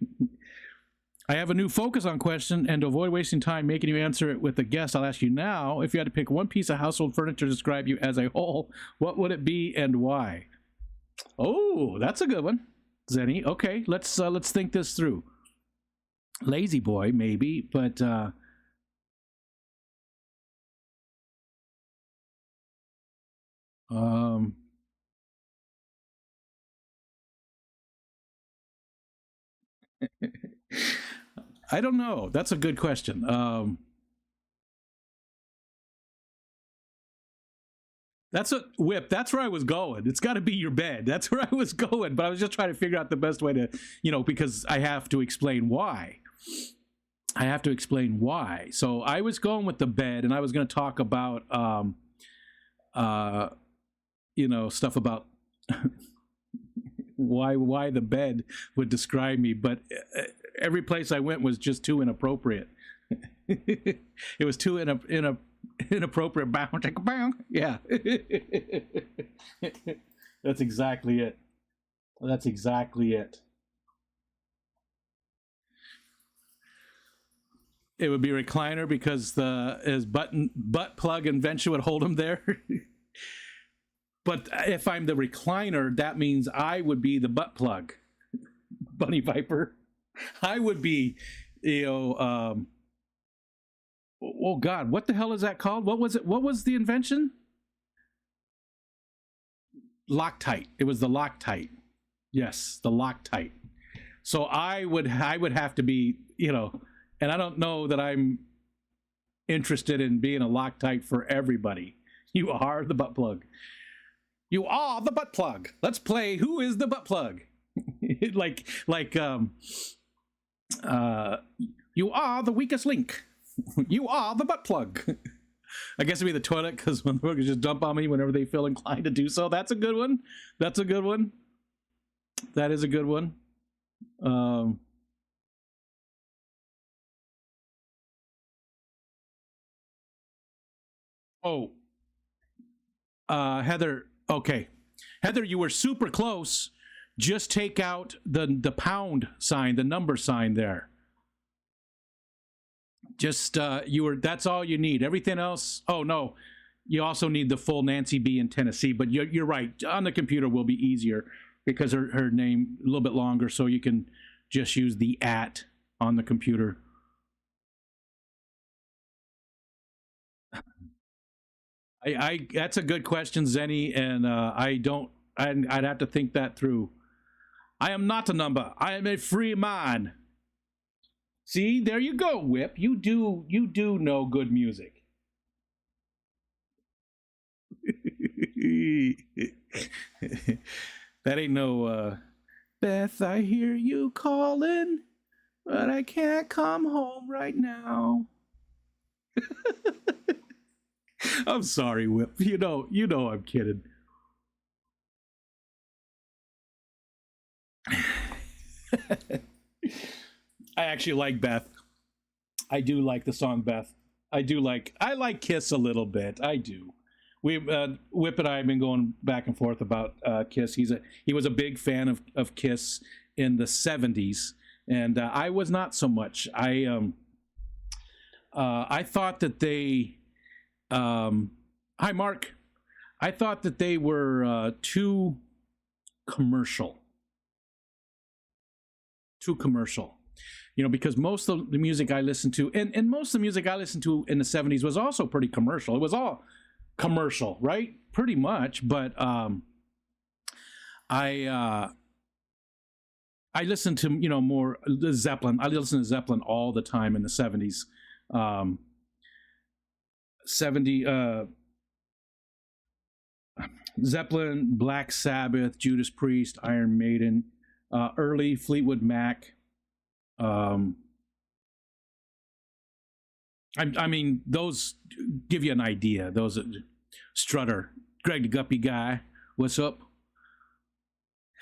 I have a new focus on question, and to avoid wasting time making you answer it with a guess, I'll ask you now, if you had to pick one piece of household furniture to describe you as a whole, what would it be and why? Oh, that's a good one, Zenny. Okay, let's think this through. Lazy boy, maybe, but I don't know. That's a good question. That's a whip. That's where I was going. It's got to be your bed. That's where I was going. But I was just trying to figure out the best way to, because I have to explain why. So I was going with the bed, and I was going to talk about, stuff about why the bed would describe me. But every place I went was just too inappropriate. It was too inappropriate. Yeah. That's exactly it. It would be recliner because his butt plug invention would hold him there. But if I'm the recliner, that means I would be the butt plug, Bunny Viper. I would be, oh God, what the hell is that called? What was it? What was the invention? Loctite. It was the Loctite. Yes, the Loctite. So I would have to be, and I don't know that I'm interested in being a Loctite for everybody. You are the butt plug. You are the butt plug. Let's play Who is the Butt Plug? You are the weakest link. You are the butt plug. I guess it'd be the toilet because when the workers just dump on me whenever they feel inclined to do so. That's a good one. That is a good one. Heather. Okay, Heather, you were super close. Just take out the pound sign, the number sign there. Just that's all you need. Everything else. Oh no, you also need the full Nancy B in Tennessee. But you're right. On the computer will be easier because her name a little bit longer, so you can just use the @ on the computer. That's a good question, Zenny, and I'd have to think that through. I am not a number. I am a free man. See, there you go, Whip. You do know good music. That ain't no Beth, I hear you calling, but I can't come home right now. I'm sorry, Whip. You know I'm kidding. I actually like Beth. I do like the song Beth. I like Kiss a little bit. I do. Whip and I have been going back and forth about Kiss. He was a big fan of Kiss in the 70s, and I was not so much. I thought that they hi Mark. I thought that they were too commercial. Because most of the music I listened to, and most of the music I listened to in the 70s was also pretty commercial. It was all commercial, right? Pretty much. But I listened to, more Zeppelin. I listened to Zeppelin all the time in the 70s. 70 Zeppelin, Black Sabbath, Judas Priest, Iron Maiden, early Fleetwood Mac. I mean, those give you an idea. Those Strutter, Greg the Guppy guy. What's up?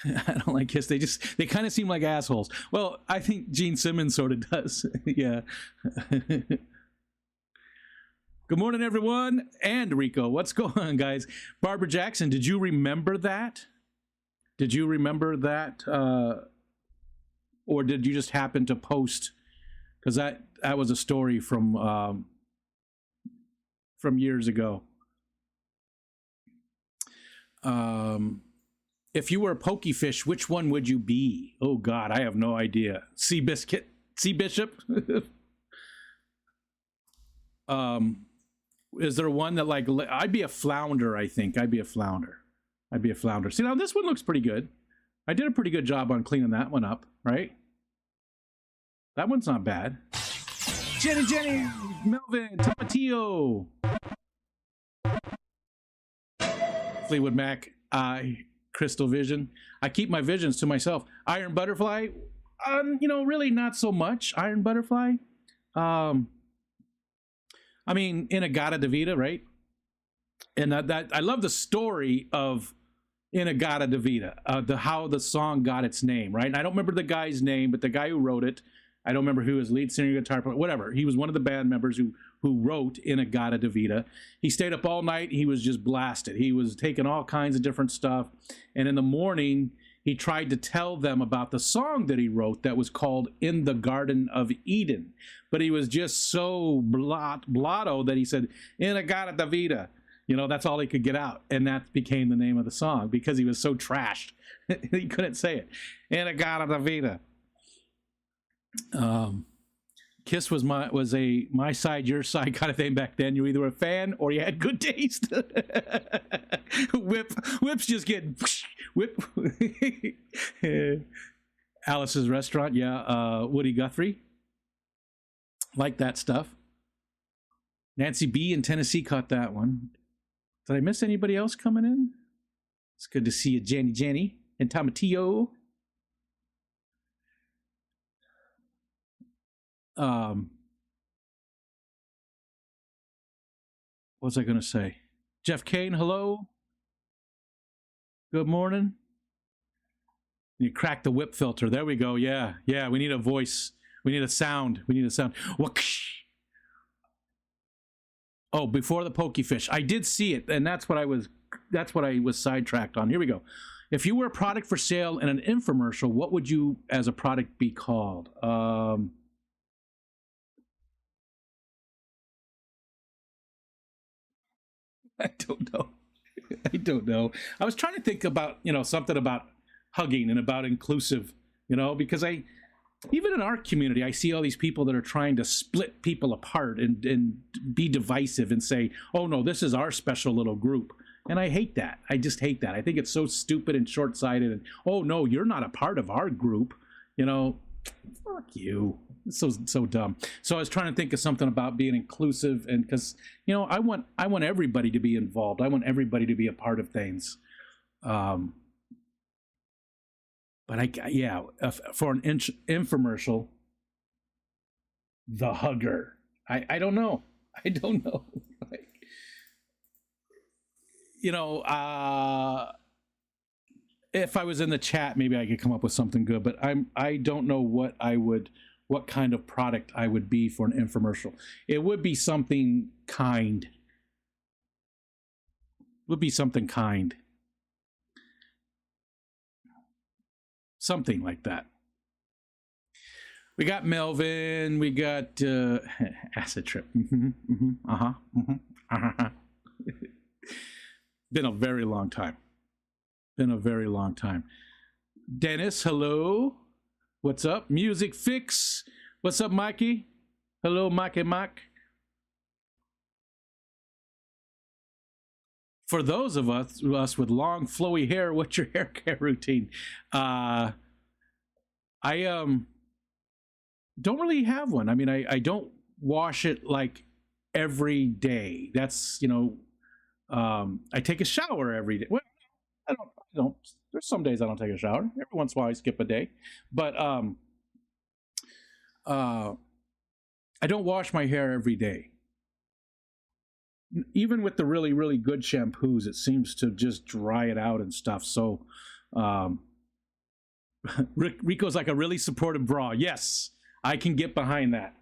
I don't like Kiss. They kind of seem like assholes. Well, I think Gene Simmons sort of does. Yeah. Good morning, everyone. And Rico, what's going on, guys? Barbara Jackson, did you remember that? Did you remember that? Or did you just happen to post? Because that was a story from years ago. If you were a pokey fish, which one would you be? Oh God, I have no idea. Sea Bishop. Is there one that like I'd be a flounder? I think I'd be a flounder. See, now this one looks pretty good. I did a pretty good job on cleaning that one up, right? That one's not bad. Jenny, Melvin, Tapatio, Fleetwood Mac, Crystal Vision. I keep my visions to myself. Iron Butterfly, really not so much. Iron Butterfly. I mean, In-A-Gadda-Da-Vida, right? And that I love the story of In-A-Gadda-Da-Vida, how the song got its name, right? And I don't remember the guy's name, but the guy who wrote it, I don't remember who his lead singer, guitar player, whatever. He was one of the band members who wrote In-A-Gadda-Da-Vida. He stayed up all night. He was just blasted. He was taking all kinds of different stuff. And in the morning, he tried to tell them about the song that he wrote that was called In the Garden of Eden. But he was just so blotto that he said, In-A-Gadda-Da-Vida. That's all he could get out. And that became the name of the song because he was so trashed. He couldn't say it. In-A-Gadda-Da-Vida. Kiss was my side, your side kind of thing back then. You were either a fan or you had good taste. Whips just get whip. Alice's Restaurant, yeah. Woody Guthrie, like that stuff. Nancy B in Tennessee caught that one. Did I miss anybody else coming in? It's good to see you, Jenny and Tomatillo. What was I going to say? Jeff Kane, hello. Good morning. You crack the whip filter. There we go. Yeah. We need a voice. We need a sound. Whoosh. Oh, before the pokey fish. I did see it, and that's what I was sidetracked on. Here we go. If you were a product for sale in an infomercial, what would you as a product be called? I don't know. I was trying to think about, something about hugging and about inclusive, because even in our community, I see all these people that are trying to split people apart and be divisive and say, oh no, this is our special little group. And I hate that. I just hate that. I think it's so stupid and short-sighted. And, oh no, you're not a part of our group. Fuck you. It's so dumb. So I was trying to think of something about being inclusive, and because I want everybody to be involved. I want everybody to be a part of things. But for an infomercial, the hugger. I don't know. If I was in the chat, maybe I could come up with something good. But I don't know what kind of product I would be for an infomercial. It would be something kind. Something like that. We got Melvin. We got Acid Trip. Been a very long time. Dennis, hello. What's up? Music Fix. What's up, Mikey? Hello, Mikey Mike. For those of us with long, flowy hair, what's your hair care routine? I don't really have one. I mean, I don't wash it like every day. That's, I take a shower every day. Well, I don't. There's some days I don't take a shower. Every once in a while, I skip a day. But uh, I don't wash my hair every day. Even with the really, really good shampoos, it seems to just dry it out and stuff. So, Rico's like a really supportive bra. Yes, I can get behind that.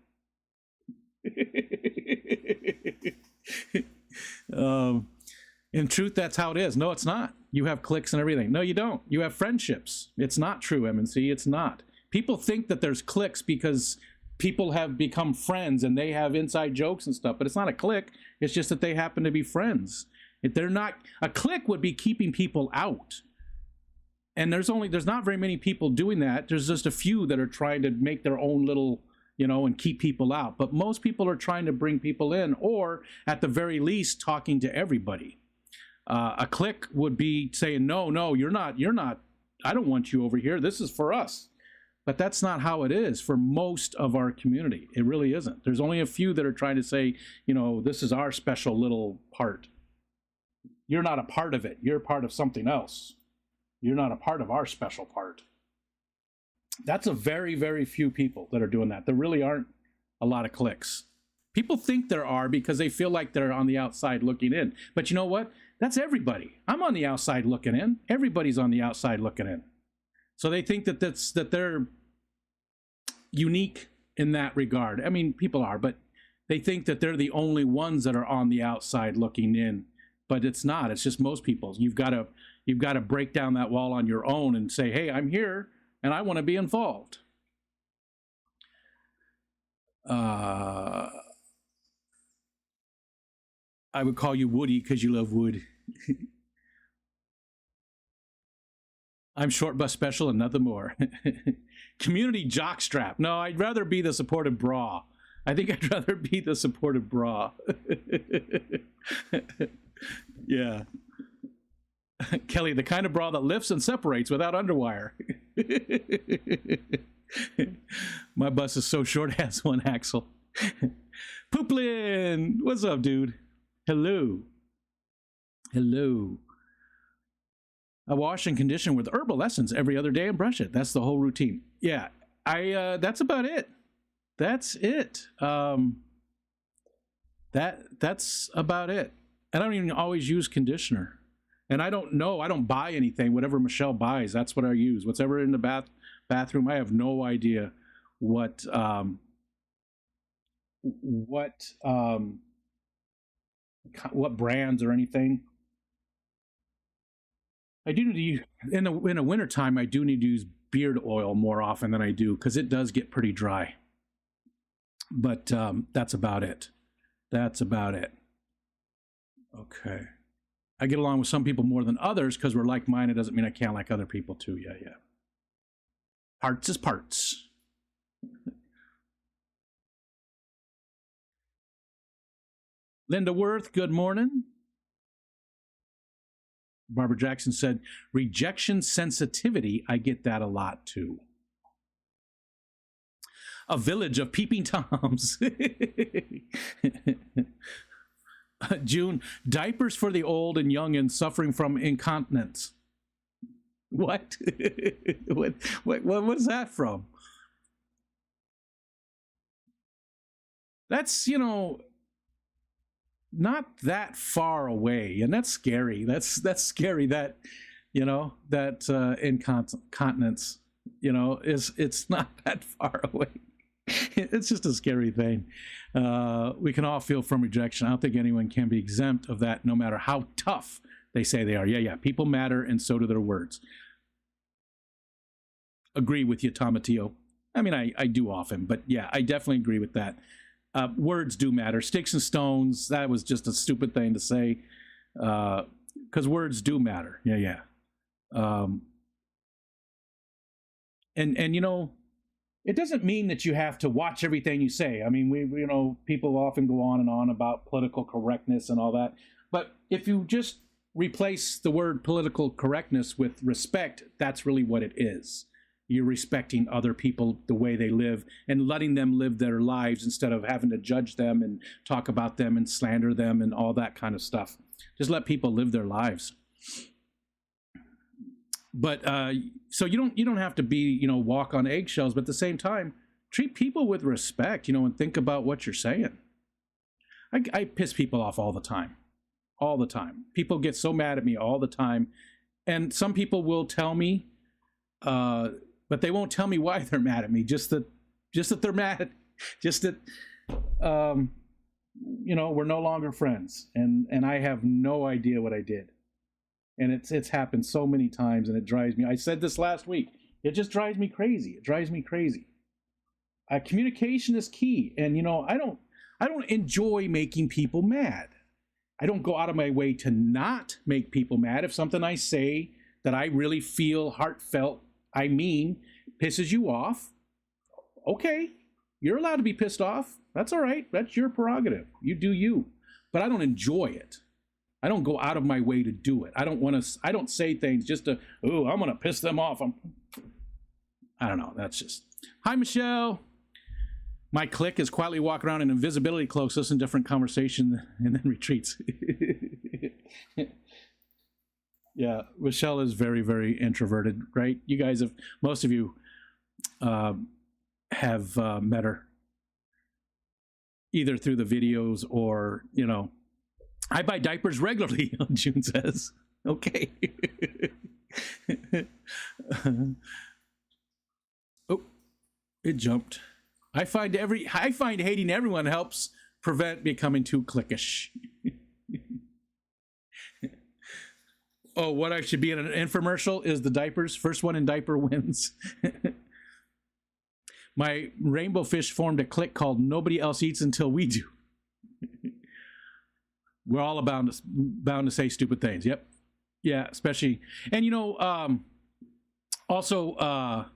In truth, that's how it is. No, it's not. You have cliques and everything. No, you don't. You have friendships. It's not true, MNC. It's not. People think that there's cliques because people have become friends and they have inside jokes and stuff, but it's not a clique. It's just that they happen to be friends. If they're not, a clique would be keeping people out. And there's not very many people doing that. There's just a few that are trying to make their own little, and keep people out. But most people are trying to bring people in, or at the very least, talking to everybody. A clique would be saying, no, you're not, I don't want you over here. This is for us. But that's not how it is for most of our community. It really isn't. There's only a few that are trying to say, this is our special little part. You're not a part of it. You're a part of something else. You're not a part of our special part. That's a very, very few people that are doing that. There really aren't a lot of cliques. People think there are because they feel like they're on the outside looking in. But you know what? That's everybody. I'm on the outside looking in. Everybody's on the outside looking in. So they think that they're unique in that regard. I mean, people are, but they think that they're the only ones that are on the outside looking in. But it's not. It's just most people. You've got to break down that wall on your own and say, hey, I'm here and I want to be involved. I would call you Woody because you love wood. I'm short bus special and nothing more. Community jockstrap. No, I'd rather be the supportive bra. I think I'd rather be the supportive bra. Yeah. Kelly, the kind of bra that lifts and separates without underwire. My bus is so short it has one axle. Pooplin, what's up, dude? Hello. Hello. I wash and condition with herbal essence every other day and brush it. That's the whole routine. Yeah, that's about it. That's it. That's about it. I don't even always use conditioner. And I don't know. I don't buy anything. Whatever Michelle buys, that's what I use. Whatever in the bathroom, I have no idea what brands or anything. I do need to use, in the wintertime, I do need to use beard oil more often than I do because it does get pretty dry. But that's about it. That's about it. Okay. I get along with some people more than others because we're like-minded. Doesn't mean I can't like other people too. Yeah. Parts is parts. Linda Worth, good morning. Barbara Jackson said, rejection sensitivity, I get that a lot too. A village of peeping Toms. June, diapers for the old and young and suffering from incontinence. What? What's that from? That's, not that far away, and that's scary. That's scary that, that incontinence, it's not that far away. It's just a scary thing. We can all feel from rejection. I don't think anyone can be exempt of that, no matter how tough they say they are. Yeah. People matter, and so do their words. Agree with you, Tomatillo. I mean, I do often, but yeah, I definitely agree with that. Words do matter. Sticks and stones, that was just a stupid thing to say, because words do matter. Yeah. And it doesn't mean that you have to watch everything you say. I mean, we people often go on and on about political correctness and all that. But if you just replace the word political correctness with respect, that's really what it is. you're respecting other people, the way they live, and letting them live their lives instead of having to judge them and talk about them and slander them and all that kind of stuff. Just let people live their lives. But so you don't have to be, walk on eggshells, but at the same time, treat people with respect, and think about what you're saying. I piss people off all the time. All the time. People get so mad at me all the time. And some people will tell me, but they won't tell me why they're mad at me. Just that they're mad. Just that, we're no longer friends. And I have no idea what I did. And it's happened so many times, and it drives me. I said this last week. It just drives me crazy. It drives me crazy. Communication is key. And, I don't enjoy making people mad. I don't go out of my way to not make people mad. If something I say that I really feel heartfelt, pisses you off, okay, you're allowed to be pissed off. That's all right. That's your prerogative. You do you. But I don't enjoy it. I don't go out of my way to do it. I don't say things just to, I'm going to piss them off. I don't know. That's just, hi, Michelle. My clique is quietly walking around in invisibility cloaks, listen to different conversation, and then retreats. Yeah, Michelle is very, very introverted, right? You guys have, most of you have met her either through the videos or, I buy diapers regularly, June says. Okay. Oh, it jumped. I find hating everyone helps prevent becoming too cliquish. Oh, what I should be in an infomercial is the diapers. First one in diaper wins. My rainbow fish formed a clique called Nobody Else Eats Until We Do. We're all bound to say stupid things. Yep. Yeah, especially. And, also,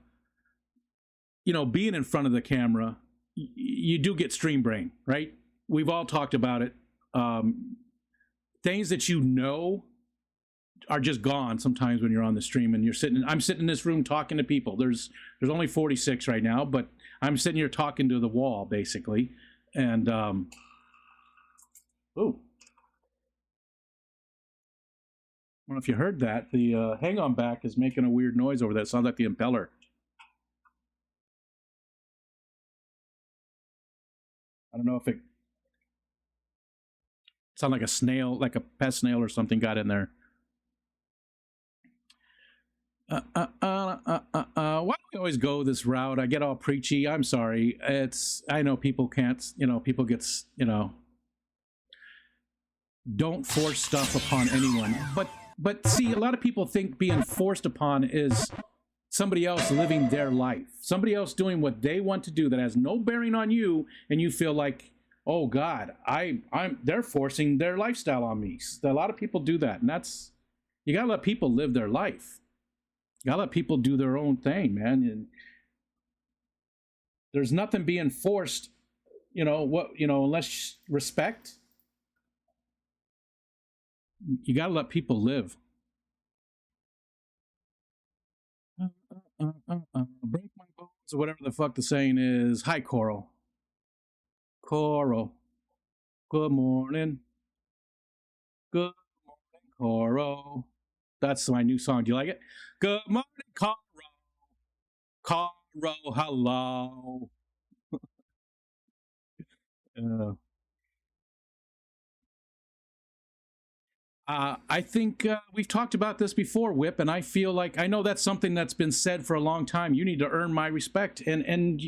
being in front of the camera, you do get stream brain, right? We've all talked about it. Things that are just gone sometimes when you're on the stream and I'm sitting in this room talking to people. There's only 46 right now, but I'm sitting here talking to the wall basically. And I don't know if you heard that. The hang on back is making a weird noise over there. It sounds like the impeller. I don't know if it sounded like a snail, like a pest snail or something got in there. Why do we always go this route? I get all preachy. I'm sorry. I know people can't, people gets, don't force stuff upon anyone. But see, a lot of people think being forced upon is somebody else living their life, somebody else doing what they want to do that has no bearing on you, and you feel like, oh God, they're forcing their lifestyle on me. A lot of people do that, and you gotta let people live their life. You gotta let people do their own thing, man. And there's nothing being forced, unless respect. You gotta let people live. Break my bones, or whatever the fuck the saying is. Hi, Coral. Coral. Good morning. Good morning, Coral. That's my new song. Do you like it? Good morning, Coral. Coral, hello. I think we've talked about this before, Whip, and I feel like I know that's something that's been said for a long time. You need to earn my respect, and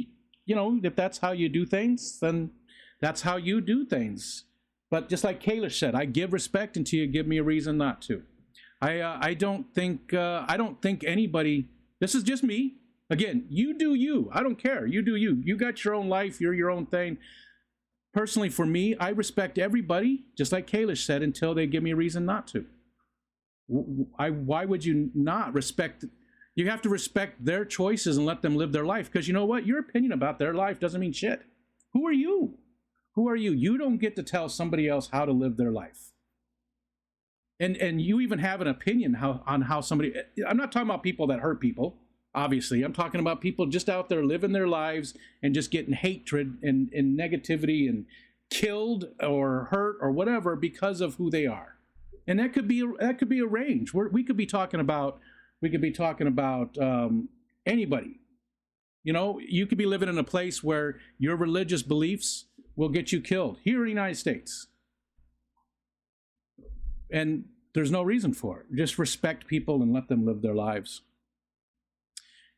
if that's how you do things, then that's how you do things. But just like Kalish said, I give respect until you give me a reason not to. I don't think anybody. This is just me. Again, you do you. I don't care. You do you. You got your own life. You're your own thing. Personally, for me, I respect everybody, just like Kalish said, until they give me a reason not to. Why would you not respect? You have to respect their choices and let them live their life, because you know what? Your opinion about their life doesn't mean shit. Who are you? Who are you? You don't get to tell somebody else how to live their life. And you even have an opinion on how somebody. I'm not talking about people that hurt people. obviously. I'm talking about people just out there living their lives and just getting hatred and negativity and killed or hurt or whatever because of who they are. And that could be a range. We could be talking about anybody. You know, you could be living in a place where your religious beliefs will get you killed here in the United States. And there's no reason for it. Just respect people and let them live their lives.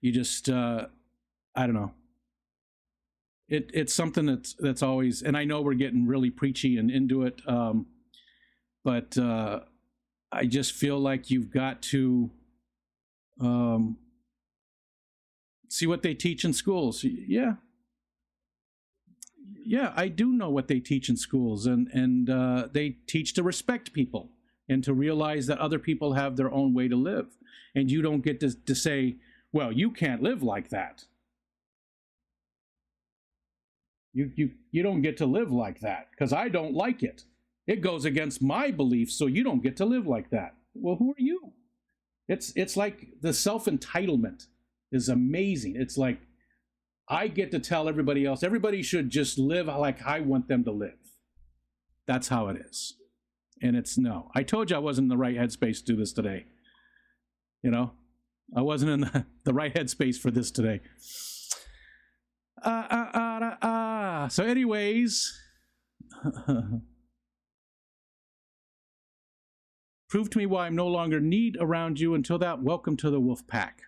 You just, I don't know. It's something that's always, and I know we're getting really preachy and into it, but I just feel like you've got to see what they teach in schools. Yeah, I do know what they teach in schools, and they teach to respect people and to realize that other people have their own way to live, and you don't get to say, well, you can't live like that. You don't get to live like that because I don't like it. It goes against my beliefs, so you don't get to live like that. Well, who are you? It's like the self-entitlement is amazing. It's like I get to tell everybody else, everybody should just live like I want them to live. That's how it is. And it's no. I told you I wasn't in the right headspace to do this today. You know, I wasn't in the right headspace for this today. So anyways, prove to me why I'm no longer need around you. Until that, welcome to the wolf pack.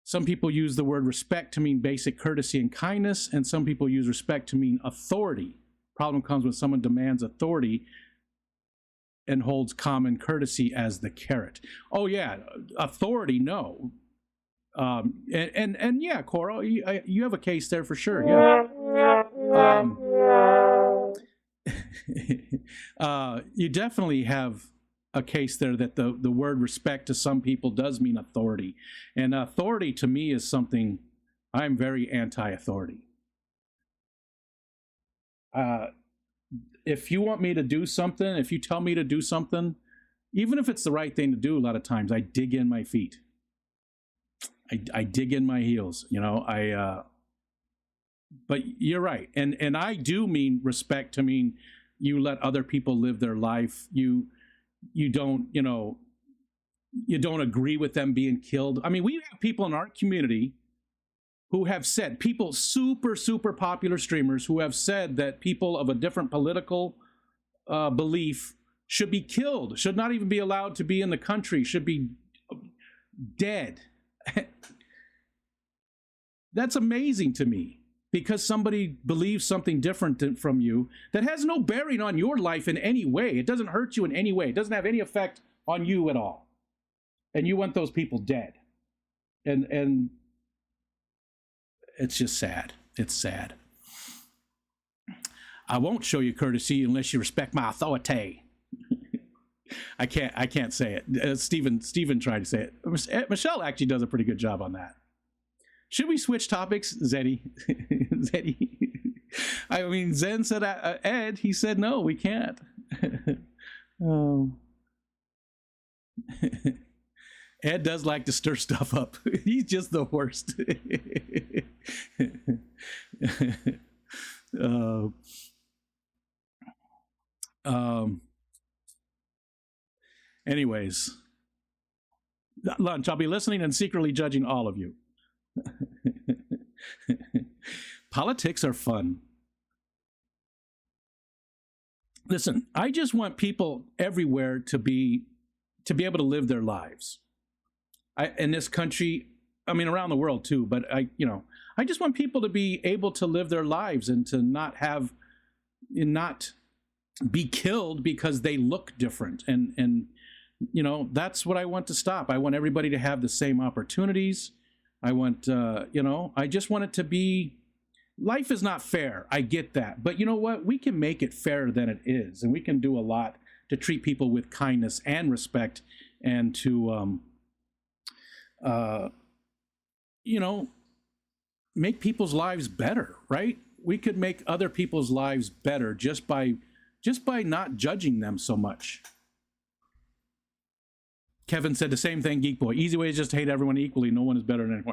Some people use the word respect to mean basic courtesy and kindness, and some people use respect to mean authority. Problem comes when someone demands authority and holds common courtesy as the carrot. Oh yeah, authority, no. And yeah, Coral, you have a case there for sure. Yeah. You definitely have a case there that the word respect to some people does mean authority. And authority to me is something, I'm very anti-authority. If you want me to do something, if you tell me to do something, even if it's the right thing to do, a lot of times I dig in my feet. I dig in my heels, you know, but you're right. And I do mean respect to mean you let other people live their life. You don't, you know, you don't agree with them being killed. I mean, we have people in our community who have said, people, super popular streamers who have said that people of a different political belief should be killed, should not even be allowed to be in the country, should be dead. That's amazing to me, because somebody believes something different from you that has no bearing on your life in any way. It doesn't hurt you in any way. It doesn't have any effect on you at all. And you want those people dead. And it's just sad. It's sad. I won't show you courtesy unless you respect my authority. I can't say it. Stephen tried to say it. Michelle actually does a pretty good job on that. Should we switch topics, Zeddy? Zeddy. I mean, Zen said Ed. He said no, we can't. Oh. Ed does like to stir stuff up. He's just the worst. Anyways, lunch. I'll be listening and secretly judging all of you. Politics are fun. Listen, I just want people everywhere to be able to live their lives. In this country, I mean, around the world too, but I just want people to be able to live their lives and to not be killed because they look different. And you know, that's what I want to stop. I want everybody to have the same opportunities. I want, I just want it to be, life is not fair. I get that. But you know what? We can make it fairer than it is. And we can do a lot to treat people with kindness and respect and to, make people's lives better, right? We could make other people's lives better just by not judging them so much. Kevin said the same thing, Geek Boy. Easy way is just to hate everyone equally. No one is better than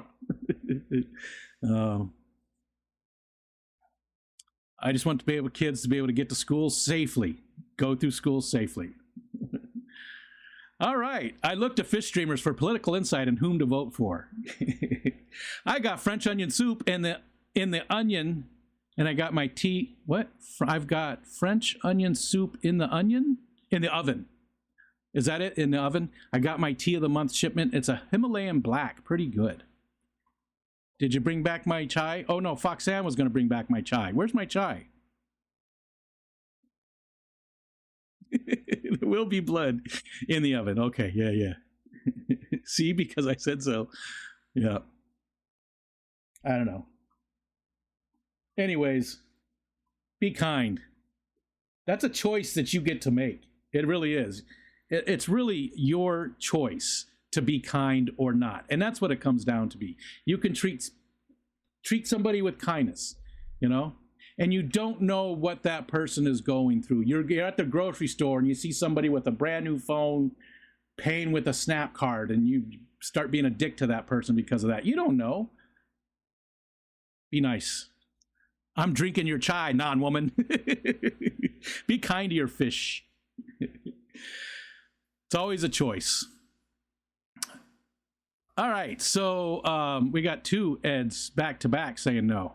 anyone. I just want to be able kids to be able to get to school safely, go through school safely. All right. I looked to fish streamers for political insight and whom to vote for. I got French onion soup in the onion, and I got my tea. What? I've got French onion soup in the onion? In the oven. Is that it? In the oven? I got my tea of the month shipment. It's a Himalayan black. Pretty good. Did you bring back my chai? Oh, no. Foxanne was going to bring back my chai. Where's my chai? There will be blood in the oven. Okay. Yeah. See, because I said so. Yeah. I don't know. Anyways, be kind. That's a choice that you get to make. It really is. It's really your choice to be kind or not. And that's what it comes down to be. You can treat somebody with kindness, you know? And you don't know what that person is going through. You're at the grocery store and you see somebody with a brand new phone paying with a Snap card, and you start being a dick to that person because of that. You don't know. Be nice. I'm drinking your chai, non-woman. Be kind to your fish. It's always a choice. All right, so we got two Eds back to back saying no.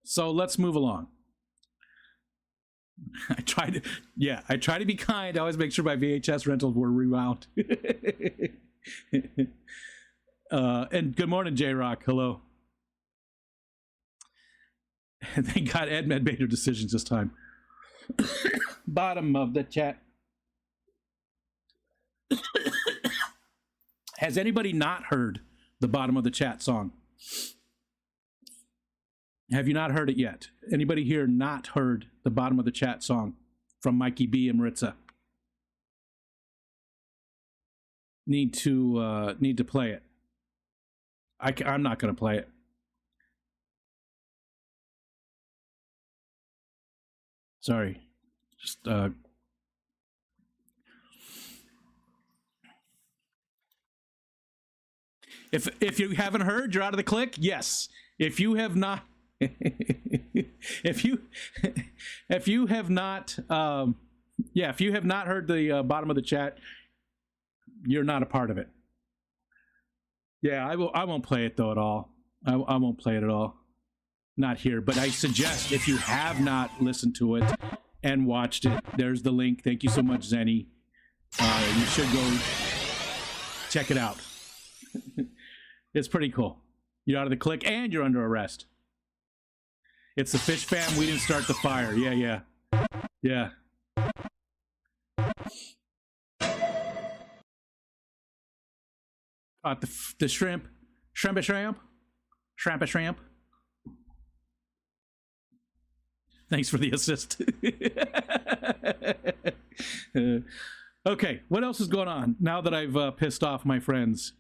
So let's move along. I try to be kind. I always make sure my VHS rentals were rewound. And good morning, J-Rock. Hello. Thank God Edmed made her decisions this time. Bottom of the chat. Has anybody not heard the bottom of the chat song? Have you not heard it yet? Anybody here not heard the bottom of the chat song from Mikey B and Maritza? Need to play it. I'm not going to play it. Sorry. Just if you haven't heard, you're out of the click. Yes. If you have not if you have not heard the bottom of the chat, you're not a part of it. Yeah, I won't play it though at all. I won't play it at all. Not here, but I suggest if you have not listened to it and watched it, there's the link. Thank you so much, Zenny. You should go check it out. It's pretty cool. You're out of the click and you're under arrest. It's the Fish Fam. We didn't start the fire. Yeah. The shrimp. Shrimp. Thanks for the assist. Okay, what else is going on now that I've pissed off my friends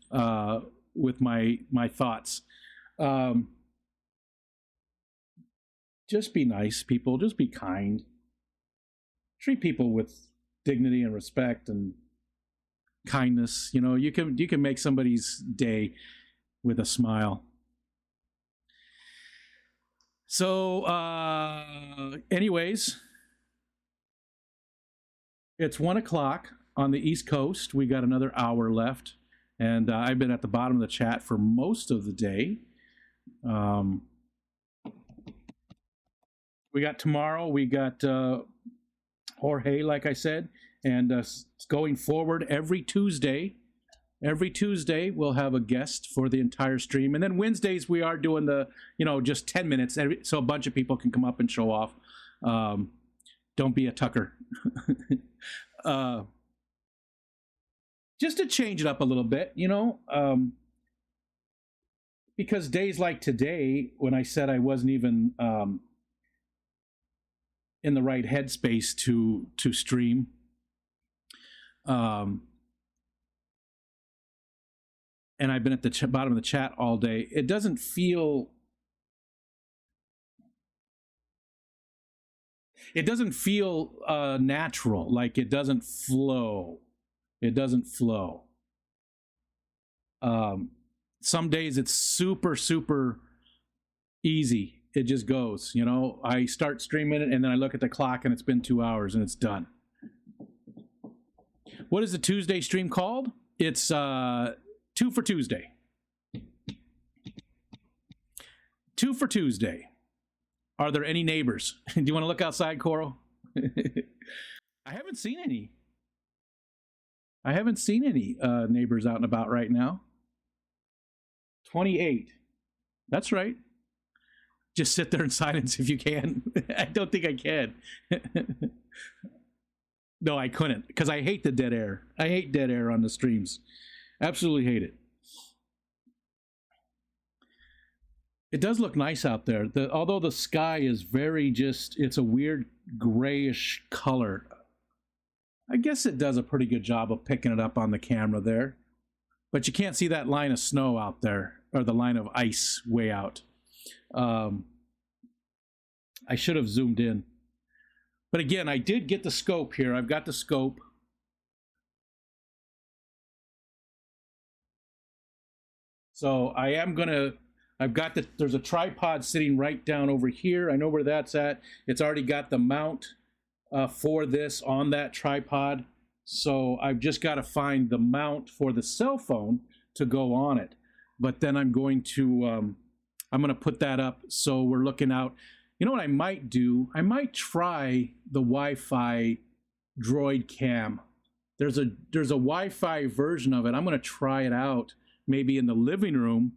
with my thoughts? Just be nice, people. Just be kind. Treat people with dignity and respect and kindness. You know, you can make somebody's day with a smile. So, anyways, it's 1 o'clock on the East Coast. We got another hour left, and I've been at the bottom of the chat for most of the day. We got tomorrow. We got Jorge, like I said, and going forward every Tuesday. Every Tuesday, we'll have a guest for the entire stream. And then Wednesdays, we are doing the, just 10 minutes, so a bunch of people can come up and show off. Don't be a Tucker. Just to change it up a little bit, because days like today, when I said I wasn't even in the right headspace to stream, and I've been at the bottom of the chat all day, it doesn't feel natural. Like it doesn't flow. It doesn't flow. Some days it's super, super easy. It just goes, you know. I start streaming it and then I look at the clock and it's been 2 hours and it's done. What is the Tuesday stream called? It's 2 for Tuesday. 2 for Tuesday. Are there any neighbors? Do you want to look outside, Coral? I haven't seen any. I haven't seen any neighbors out and about right now. 28. That's right. Just sit there in silence if you can. I don't think I can. No, I couldn't, because I hate the dead air. I hate dead air on the streams. Absolutely hate it. It does look nice out there. Although the sky is very it's a weird grayish color. I guess it does a pretty good job of picking it up on the camera there. But you can't see that line of snow out there, or the line of ice way out. I should have zoomed in. But again, I did get the scope here. I've got the scope. So I am gonna, there's a tripod sitting right down over here. I know where that's at. It's already got the mount for this on that tripod. So I've just got to find the mount for the cell phone to go on it. But then I'm going to put that up so we're looking out. You know what I might do? I might try the Wi-Fi Droid Cam. There's a Wi-Fi version of it. I'm going to try it out maybe in the living room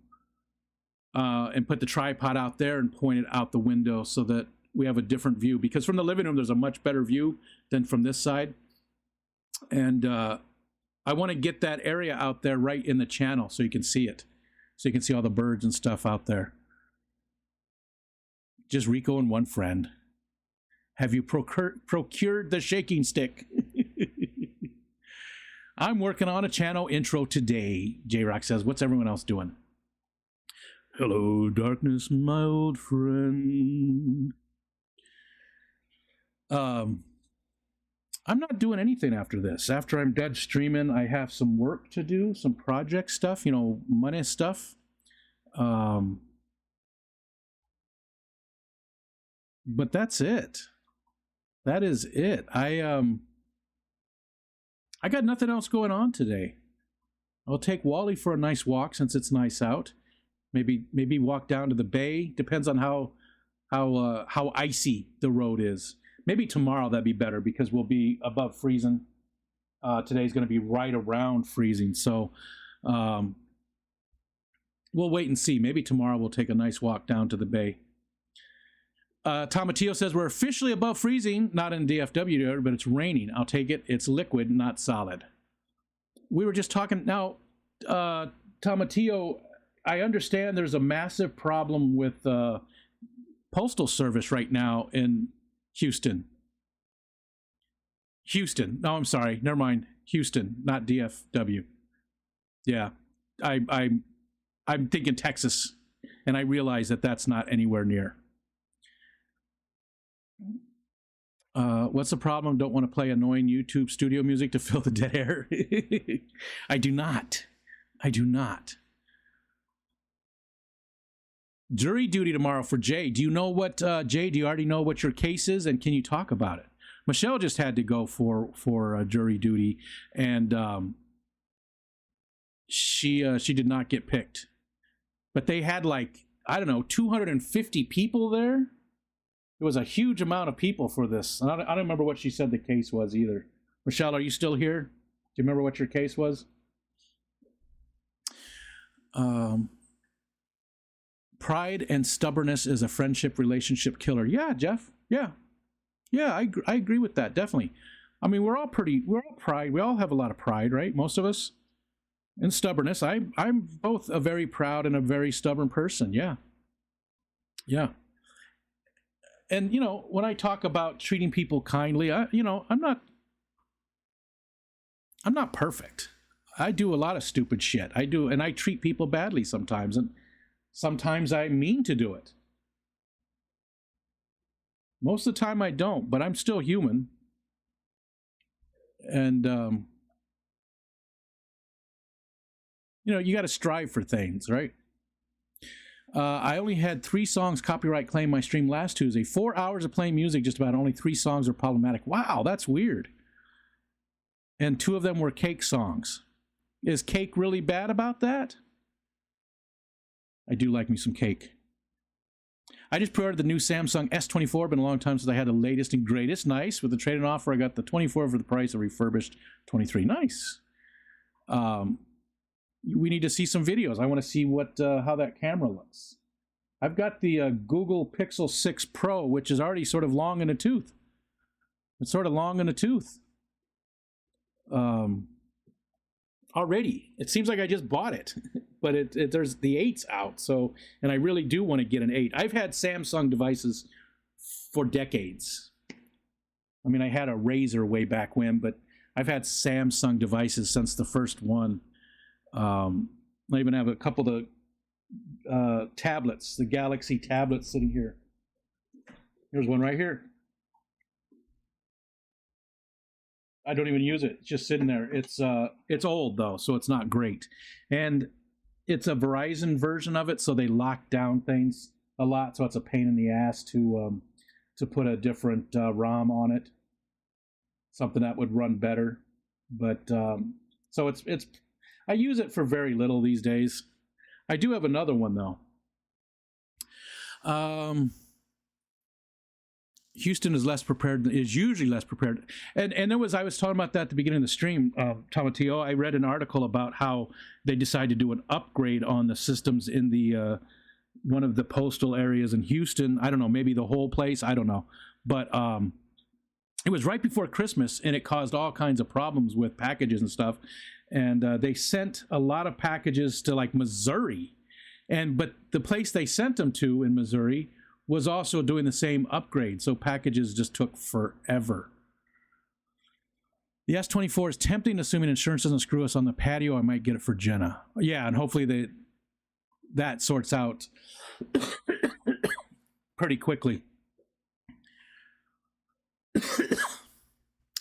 and put the tripod out there and point it out the window so that we have a different view. Because from the living room, there's a much better view than from this side. And I want to get that area out there right in the channel so you can see it. So you can see all the birds and stuff out there. Just Rico and one friend. Have you procured the shaking stick? I'm working on a channel intro today, J-Rock says. What's everyone else doing? Hello, darkness, my old friend. I'm not doing anything after this. After I'm done streaming, I have some work to do, some project stuff, you know, money stuff. But that's it. That is it. I got nothing else going on today. I'll take Wally for a nice walk since it's nice out. Maybe walk down to the bay. Depends on how icy the road is. Maybe tomorrow that'd be better because we'll be above freezing. Today's going to be right around freezing, so we'll wait and see. Maybe tomorrow we'll take a nice walk down to the bay. Tomatillo says we're officially above freezing, not in DFW, but it's raining. I'll take it. It's liquid, not solid. We were just talking now, Tomatillo. I understand there's a massive problem with postal service right now in Houston. No, I'm sorry. Never mind. Houston, not DFW. Yeah, I'm thinking Texas, and I realize that that's not anywhere near. What's the problem? Don't want to play annoying YouTube studio music to fill the dead air. I do not. Jury duty tomorrow for Jay. Do you know what, Jay, do you already know what your case is, and can you talk about it? Michelle just had to go for jury duty, and she did not get picked. But they had, like, I don't know, 250 people there. It was a huge amount of people for this. And I don't remember what she said the case was either. Michelle, are you still here? Do you remember what your case was? Pride and stubbornness is a friendship relationship killer. Yeah, Jeff. Yeah, I agree with that, definitely. I mean, we're all pride. We all have a lot of pride, right? Most of us. And stubbornness. I'm both a very proud and a very stubborn person. Yeah. And, you know, when I talk about treating people kindly, I'm not perfect. I do a lot of stupid shit. I do, and I treat people badly sometimes, and sometimes I mean to do it. Most of the time I don't, but I'm still human. And You got to strive for things, right? I only had 3 songs copyright claim my stream last Tuesday. 4 hours of playing music, just about. Only 3 songs are problematic. Wow, that's weird. And 2 of them were Cake songs. Is Cake really bad about that? I do like me some Cake. I just pre-ordered the new Samsung S24. Been a long time since I had the latest and greatest. Nice. With the trade-in offer, I got the 24 for the price of refurbished 23. Nice. We need to see some videos. I want to see how that camera looks. I've got the Google Pixel 6 Pro, which is already sort of long in the tooth. It's sort of long in the tooth. Already. It seems like I just bought it, but there's the 8's out. So, and I really do want to get an 8. I've had Samsung devices for decades. I mean, I had a Razr way back when, but I've had Samsung devices since the first one. I even have a couple of tablets, the Galaxy tablets sitting here. Here's one right here. I don't even use it. It's just sitting there. It's old though, so it's not great. And it's a Verizon version of it, so they lock down things a lot, so it's a pain in the ass to put a different ROM on it. Something that would run better. But so it's I use it for very little these days. I do have another one though. Houston is usually less prepared. And I was talking about that at the beginning of the stream, Tomatillo. I read an article about how they decided to do an upgrade on the systems in the one of the postal areas in Houston. I don't know, maybe the whole place. I don't know. But it was right before Christmas, and it caused all kinds of problems with packages and stuff. And they sent a lot of packages to like Missouri. But the place they sent them to in Missouri was also doing the same upgrade, so packages just took forever. The S24 is tempting, assuming insurance doesn't screw us on the patio. I might get it for Jenna. Yeah, and hopefully that sorts out pretty quickly.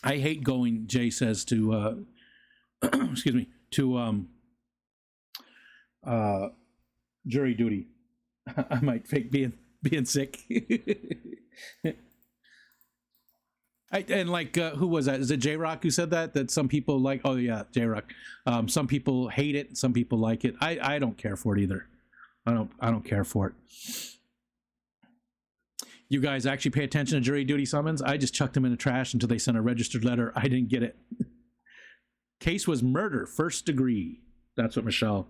I hate going, Jay says, to excuse me, to jury duty. I might fake being sick. And like, who was that? Is it J-Rock who said that? That some people like, oh yeah, J-Rock. Some people hate it, some people like it. I don't care for it either. I don't care for it. You guys actually pay attention to jury duty summons? I just chucked them in the trash until they sent a registered letter. I didn't get it. Case was murder, first degree. That's what Michelle.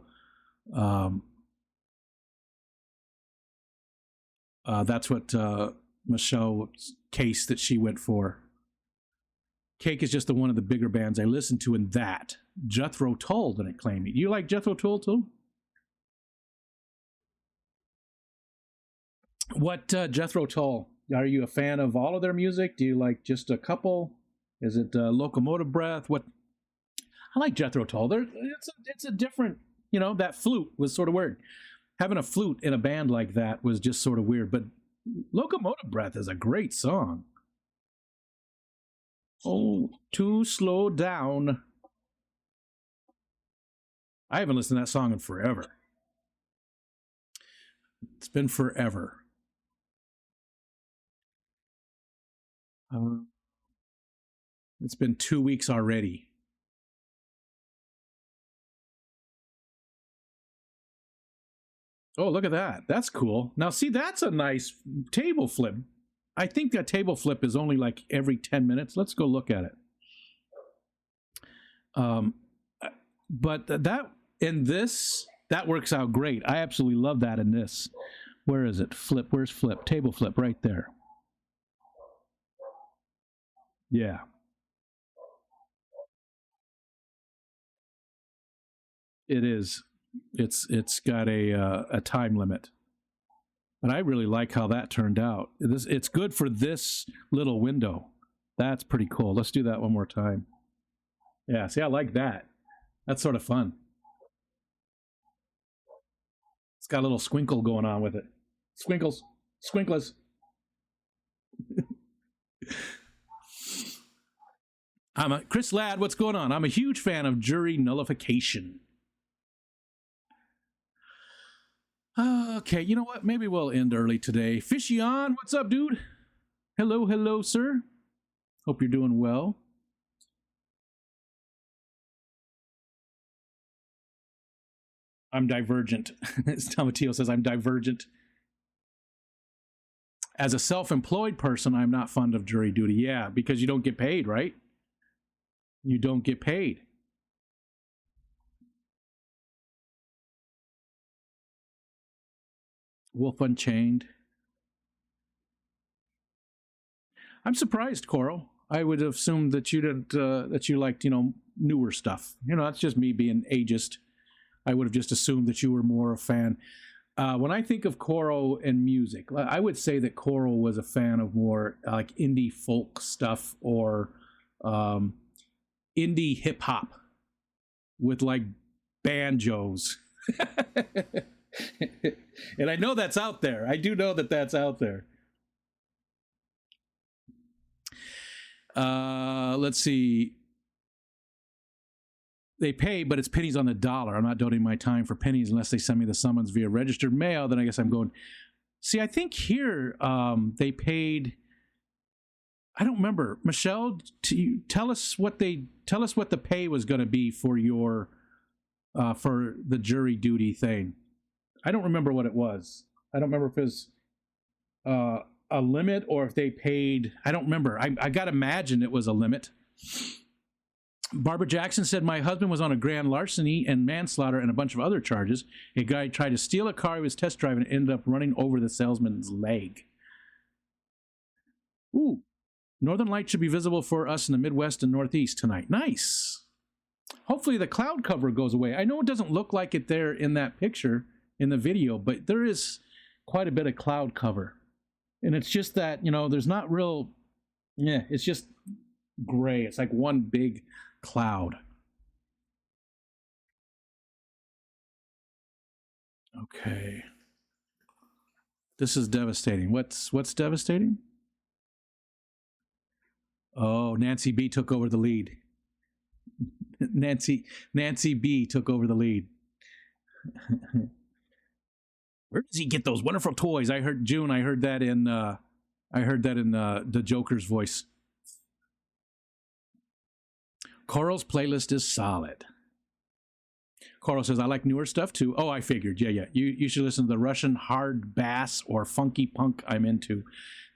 That's what Michelle's case that she went for. Cake is just one of the bigger bands I listen to, and that Jethro Tull didn't claim it. You like Jethro Tull too? What Jethro Tull? Are you a fan of all of their music? Do you like just a couple? Is it Locomotive Breath? What? I like Jethro Tull. It's a different, that flute was sort of weird. Having a flute in a band like that was just sort of weird, but Locomotive Breath is a great song. Oh, to slow down. I haven't listened to that song in forever. It's been forever. It's been 2 weeks already. Oh, look at that. That's cool. Now, see, that's a nice table flip. I think that table flip is only like every 10 minutes. Let's go look at it. But that in this, that works out great. I absolutely love that in this. Where is it? Flip. Where's flip? Table flip right there. Yeah. It is. It's got a time limit, but I really like how that turned out. It's good for this little window. That's pretty cool. Let's do that one more time. Yeah, see, I like that. That's sort of fun. It's got a little squinkle going on with it. Squinkles, squinkles. Chris Ladd, what's going on? I'm a huge fan of jury nullification. Okay, you know what? Maybe we'll end early today. Fishy on, what's up, dude? Hello, hello, sir. Hope you're doing well. I'm divergent. As Tomatillo says, I'm divergent. As a self-employed person, I'm not fond of jury duty. Yeah, because you don't get paid, right? You don't get paid. Wolf Unchained. I'm surprised, Coral. I would have assumed that you did that you liked, newer stuff. That's just me being ageist. I would have just assumed that you were more a fan. When I think of Coral and music, I would say that Coral was a fan of more like indie folk stuff or indie hip hop with like banjos. And I know that's out there. I do know that that's out there. Let's see. They pay, but it's pennies on the dollar. I'm not donating my time for pennies unless they send me the summons via registered mail. Then I guess I'm going. See, I think here they paid. I don't remember. Michelle, tell us what the pay was going to be for your for the jury duty thing. I don't remember what it was. I don't remember if it was a limit or if they paid. I don't remember. I got to imagine it was a limit. Barbara Jackson said, my husband was on a grand larceny and manslaughter and a bunch of other charges. A guy tried to steal a car he was test driving and ended up running over the salesman's leg. Ooh. Northern Lights should be visible for us in the Midwest and Northeast tonight. Nice. Hopefully the cloud cover goes away. I know it doesn't look like it there in that picture in the video, but there is quite a bit of cloud cover. And it's just that, there's not real, it's just gray. It's like one big cloud. Okay. This is devastating. What's devastating? Oh, Nancy B took over the lead. Nancy B took over the lead. Where does he get those wonderful toys? I heard that in the Joker's voice. Coral's playlist is solid. Coral says, I like newer stuff too. Oh, I figured. Yeah. You should listen to the Russian hard bass or funky punk I'm into.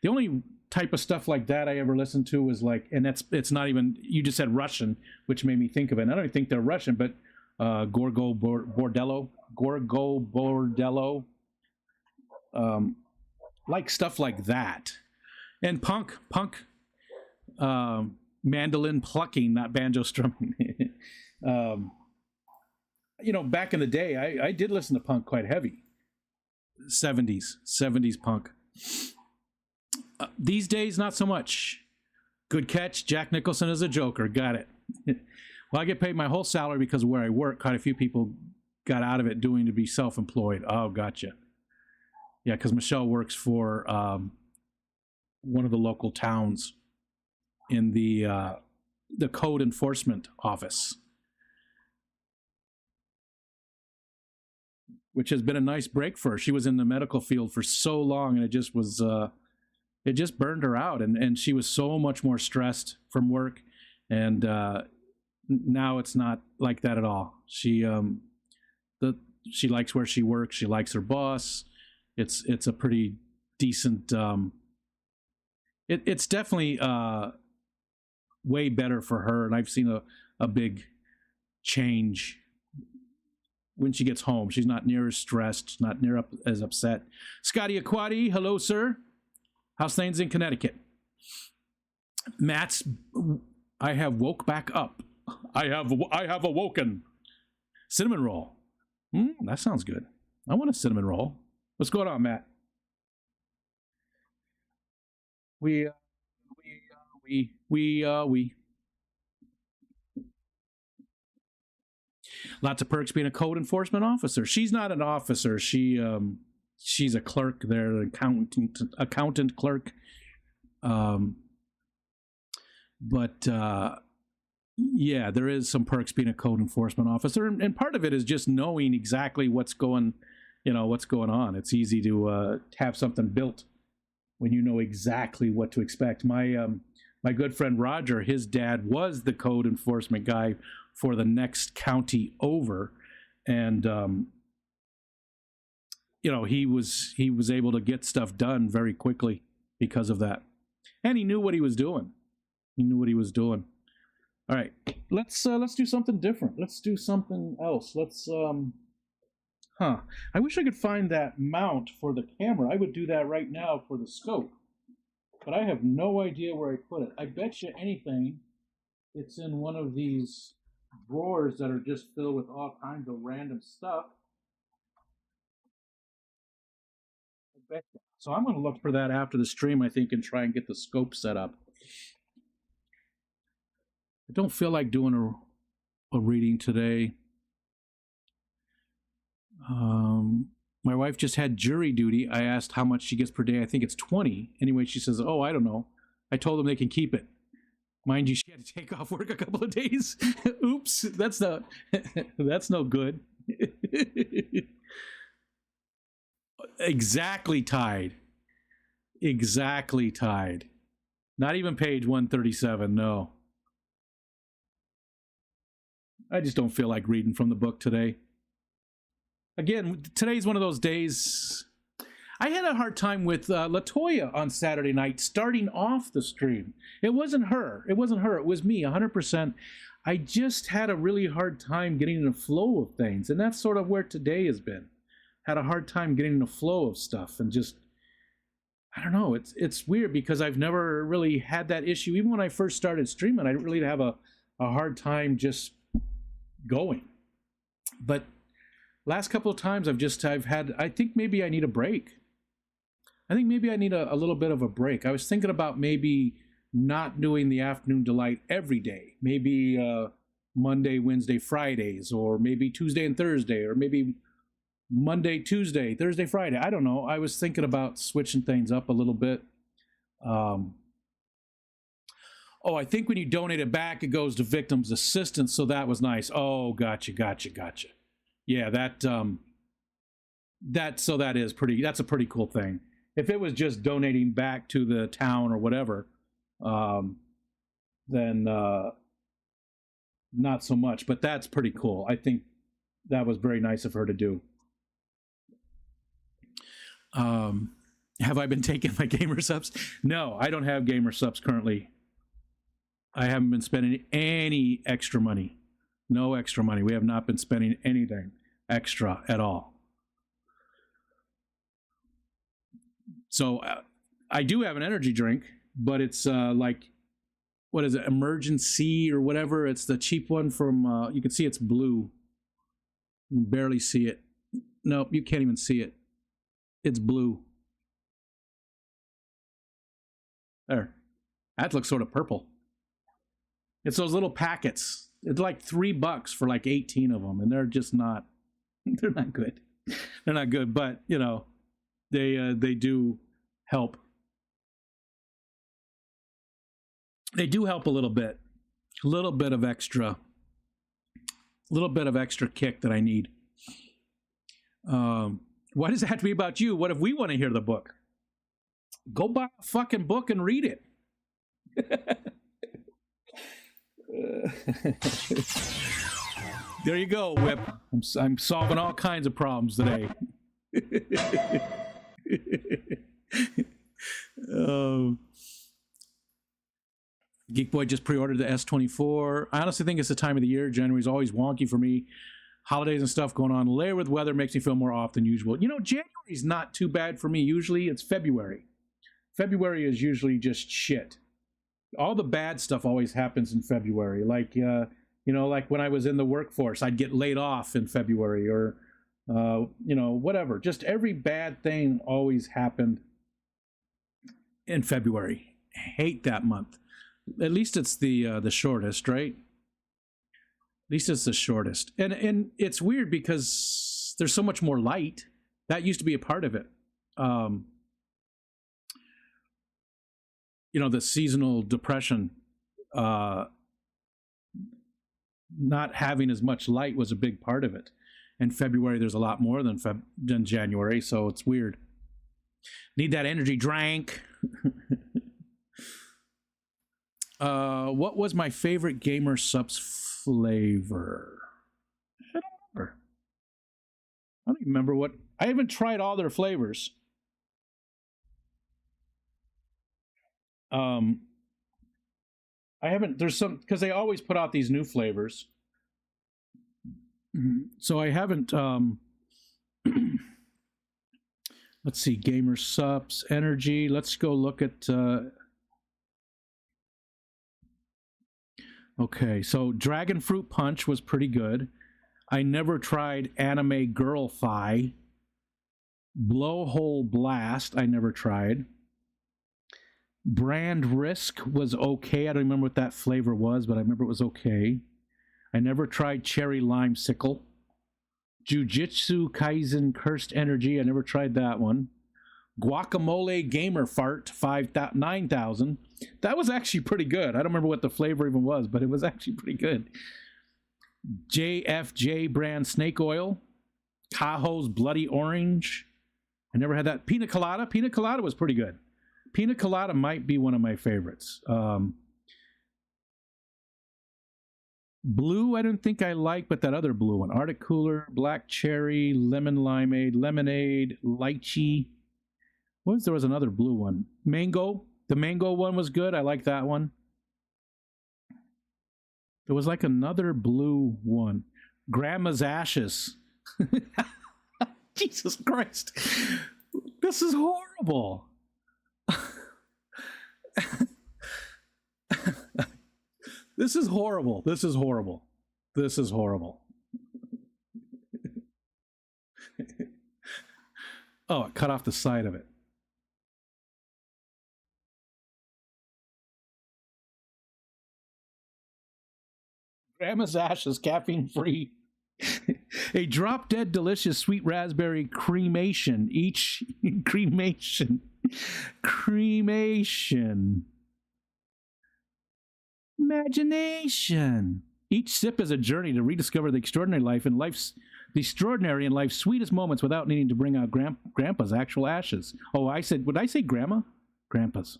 The only type of stuff like that I ever listened to was like, and it's not even, you just said Russian, which made me think of it. And I don't even think they're Russian, but Gorgo Bordello, like stuff like that. And punk, mandolin plucking, not banjo strumming. Back in the day, I did listen to punk quite heavy. 70s punk. These days, not so much. Good catch. Jack Nicholson is a Joker. Got it. Well, I get paid my whole salary because of where I work. Quite a few people got out of it doing to be self-employed. Oh, gotcha. Yeah, because Michelle works for one of the local towns in the code enforcement office, which has been a nice break for her. She was in the medical field for so long, and it just was it just burned her out, and she was so much more stressed from work, and now it's not like that at all. She likes where she works. She likes her boss. It's a pretty decent. It's definitely way better for her, and I've seen a big change when she gets home. She's not near as stressed, not near as upset. Scotty Aquati, hello, sir. How's things in Connecticut? Matt's, I have woke back up. I have awoken. Cinnamon roll. That sounds good. I want a cinnamon roll. What's going on, Matt? We. Lots of perks being a code enforcement officer. She's not an officer. She's a clerk there, an accountant clerk. But yeah, there is some perks being a code enforcement officer, and part of it is just knowing exactly what's going what's going on. It's easy to have something built when you know exactly what to expect. My good friend Roger, his dad was the code enforcement guy for the next county over, and he was able to get stuff done very quickly because of that, and he knew what he was doing. All right, let's do something different. Let's do something else. I wish I could find that mount for the camera. I would do that right now for the scope, but I have no idea where I put it. I bet you anything it's in one of these drawers that are just filled with all kinds of random stuff. I bet you. So I'm going to look for that after the stream, I think, and try and get the scope set up. I don't feel like doing a reading today. My wife just had jury duty. I asked how much she gets per day. I think it's 20. Anyway, she says, oh, I don't know. I told them they can keep it. Mind you, she had to take off work a couple of days. Oops, that's no good. Exactly tied. Not even page 137, no. I just don't feel like reading from the book today. Again, today's one of those days. I had a hard time with Latoya on Saturday night starting off the stream. It wasn't her. It was me, 100%. I just had a really hard time getting in the flow of things. And that's sort of where today has been. Had a hard time getting in the flow of stuff and just, I don't know. It's weird because I've never really had that issue. Even when I first started streaming, I didn't really have a hard time just going. But last couple of times I think maybe I need a break. I think maybe I need a little bit of a break. I was thinking about maybe not doing the Afternoon Delight every day. Maybe Monday, Wednesday, Fridays, or maybe Tuesday and Thursday, or maybe Monday, Tuesday, Thursday, Friday. I don't know. I was thinking about switching things up a little bit. I think when you donate it back, it goes to victims' assistance. So that was nice. Oh, gotcha. Yeah, that's a pretty cool thing. If it was just donating back to the town or whatever, then not so much. But that's pretty cool. I think that was very nice of her to do. Have I been taking my gamer subs? No, I don't have gamer subs currently. I haven't been spending any extra money. No extra money. We have not been spending anything extra at all. So I do have an energy drink, but it's like, what is it, Emergency or whatever. It's the cheap one from, you can see it's blue. You can barely see it. Nope, you can't even see it. It's blue. There. That looks sort of purple. It's those little packets. It's like $3 for like 18 of them, and they're just not. They're not good. They're not good, but they do help. They do help a little bit. A little bit of extra kick that I need. Why does it have to be about you? What if we want to hear the book? Go buy a fucking book and read it. There you go, Whip. I'm solving all kinds of problems today. Geek Boy just pre-ordered the S24. I honestly think it's the time of the year. January's always wonky for me. Holidays and stuff going on. Layer with weather makes me feel more off than usual. January's not too bad for me. Usually it's February. February is usually just shit. All the bad stuff always happens in February. Like, like when I was in the workforce, I'd get laid off in February or, whatever. Just every bad thing always happened in February. I hate that month. At least it's the shortest, right? At least it's the shortest. And it's weird because there's so much more light. That used to be a part of it. The seasonal depression, not having as much light was a big part of it. In February, there's a lot more than January, so it's weird. Need that energy drink. What was my favorite Gamer Supps flavor? I don't remember. I don't even remember what. I haven't tried all their flavors. I haven't. There's some because they always put out these new flavors. So I haven't. Let's see, Gamer Supps, Energy. Let's go look at. Okay, so Dragon Fruit Punch was pretty good. I never tried Anime Girl Fi. Blowhole Blast, I never tried. Brand Risk was okay. I don't remember what that flavor was, but I remember it was okay. I never tried Cherry Limesicle. Jujutsu Kaisen Cursed Energy, I never tried that one. Guacamole Gamer Fart 9,000. That was actually pretty good. I don't remember what the flavor even was, but it was actually pretty good. JFJ brand Snake Oil. Tahoe's Bloody Orange. I never had that. Pina Colada. Pina Colada was pretty good. Pina Colada might be one of my favorites. Blue, I don't think I like, but that other blue one. Arctic Cooler, Black Cherry, Lemon Limeade, Lemonade, Lychee. There was another blue one. Mango. The mango one was good. I like that one. There was like another blue one. Grandma's Ashes. Jesus Christ. This is horrible. This is horrible. This is horrible. This is horrible. Oh, it cut off the side of it. Grandma's Ashes, caffeine free. A drop dead delicious sweet raspberry cremation. Each cremation. Imagination. Each sip is a journey to rediscover the extraordinary the extraordinary in life's sweetest moments without needing to bring out Grandpa's actual ashes. Oh, would I say Grandma? Grandpa's.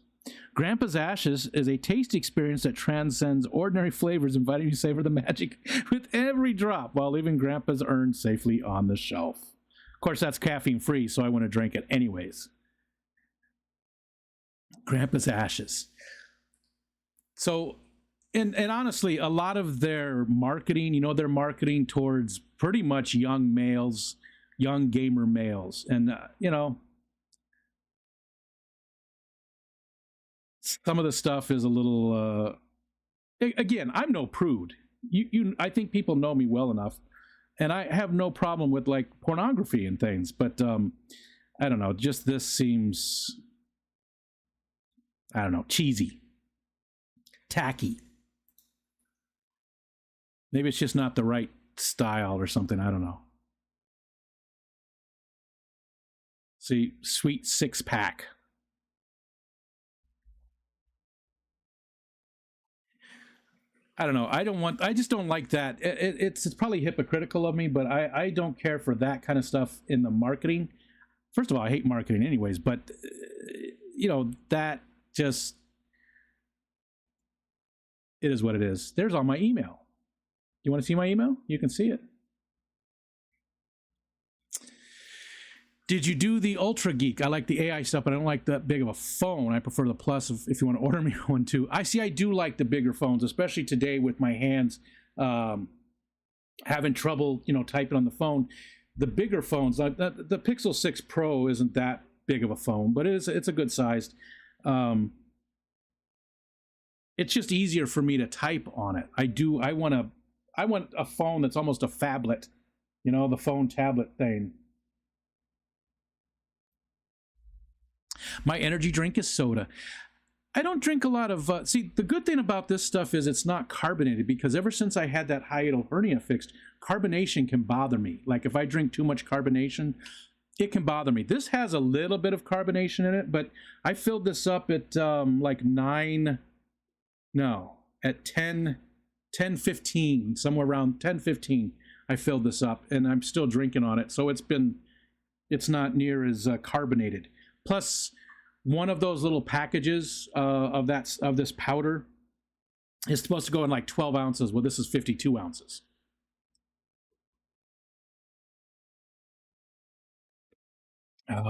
Grandpa's Ashes is a tasty experience that transcends ordinary flavors, inviting you to savor the magic with every drop while leaving Grandpa's urn safely on the shelf. Of course, that's caffeine free, so I want to drink it anyways. Grandpa's Ashes. So, and honestly, a lot of their marketing, they're marketing towards pretty much young males, young gamer males. And, some of the stuff is a little, again, I'm no prude. I think people know me well enough, and I have no problem with like pornography and things, but I don't know, just this seems, I don't know, cheesy, tacky. Maybe it's just not the right style or something, I don't know. See, sweet 6-pack. I don't know. I just don't like that. It's probably hypocritical of me, but I don't care for that kind of stuff in the marketing. First of all, I hate marketing anyways, but, that just, it is what it is. There's all my email. You want to see my email? You can see it. Did you do the Ultra Geek? I like the AI stuff, but I don't like that big of a phone. I prefer the Plus if you want to order me one too. I do like the bigger phones, especially today with my hands having trouble, typing on the phone. The bigger phones, the Pixel 6 Pro isn't that big of a phone, but it's a good sized. It's just easier for me to type on it. I want a phone that's almost a phablet, the phone tablet thing. My energy drink is soda. I don't drink a lot of, see, the good thing about this stuff is it's not carbonated, because ever since I had that hiatal hernia fixed, carbonation can bother me. Like if I drink too much carbonation, it can bother me. This has a little bit of carbonation in it, but I filled this up at like 10:15, somewhere around 10:15. I filled this up, and I'm still drinking on it. So it's not near as carbonated. Plus, one of those little packages of this powder is supposed to go in like 12 ounces. Well, this is 52 ounces. Okay.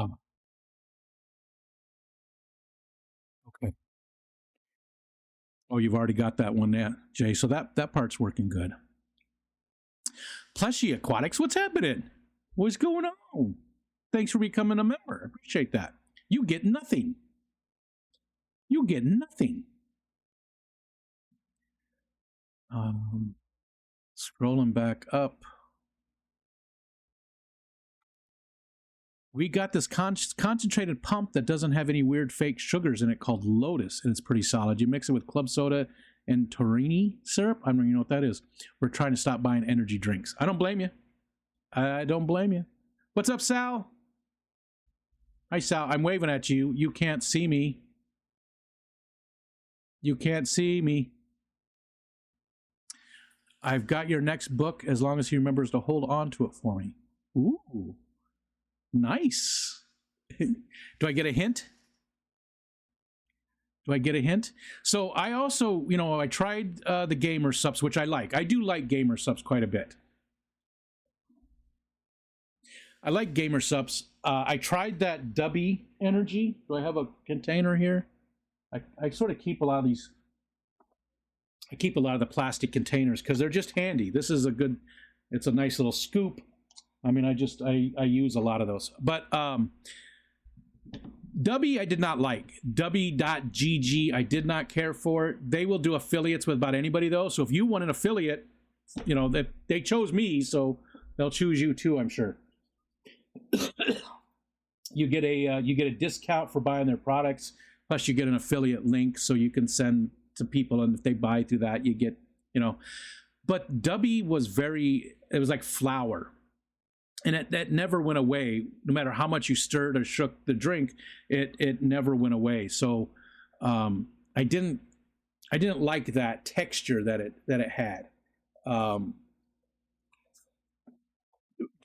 Oh, you've already got that one there, Jay. So that part's working good. Plushy Aquatics, what's happening? What's going on? Thanks for becoming a member. I appreciate that. You get nothing. You get nothing. Scrolling back up. We got this concentrated pump that doesn't have any weird fake sugars in it called Lotus, and it's pretty solid. You mix it with club soda and Torini syrup. I don't even know what that is. We're trying to stop buying energy drinks. I don't blame you. I don't blame you. What's up, Sal? Hi, Sal. I'm waving at you. You can't see me. You can't see me. I've got your next book as long as he remembers to hold on to it for me. Ooh. Nice. Do I get a hint? Do I get a hint? So I also, I tried the Gamer Supps, which I like. I do like Gamer Supps quite a bit. I like Gamer Supps. I tried that Dubby Energy. Do I have a container here? I sort of keep a lot of these. I keep a lot of the plastic containers because they're just handy. This is it's a nice little scoop. I mean, I use a lot of those. But Dubby I did not like. Dubby.gg, I did not care for it. They will do affiliates with about anybody, though. So if you want an affiliate, they chose me, so they'll choose you too, I'm sure. You get a discount for buying their products, plus you get an affiliate link so you can send to people, and if they buy through that, you get, But Dubby was it was like flour. And that never went away. No matter how much you stirred or shook the drink, it never went away. So I didn't like that texture that it had.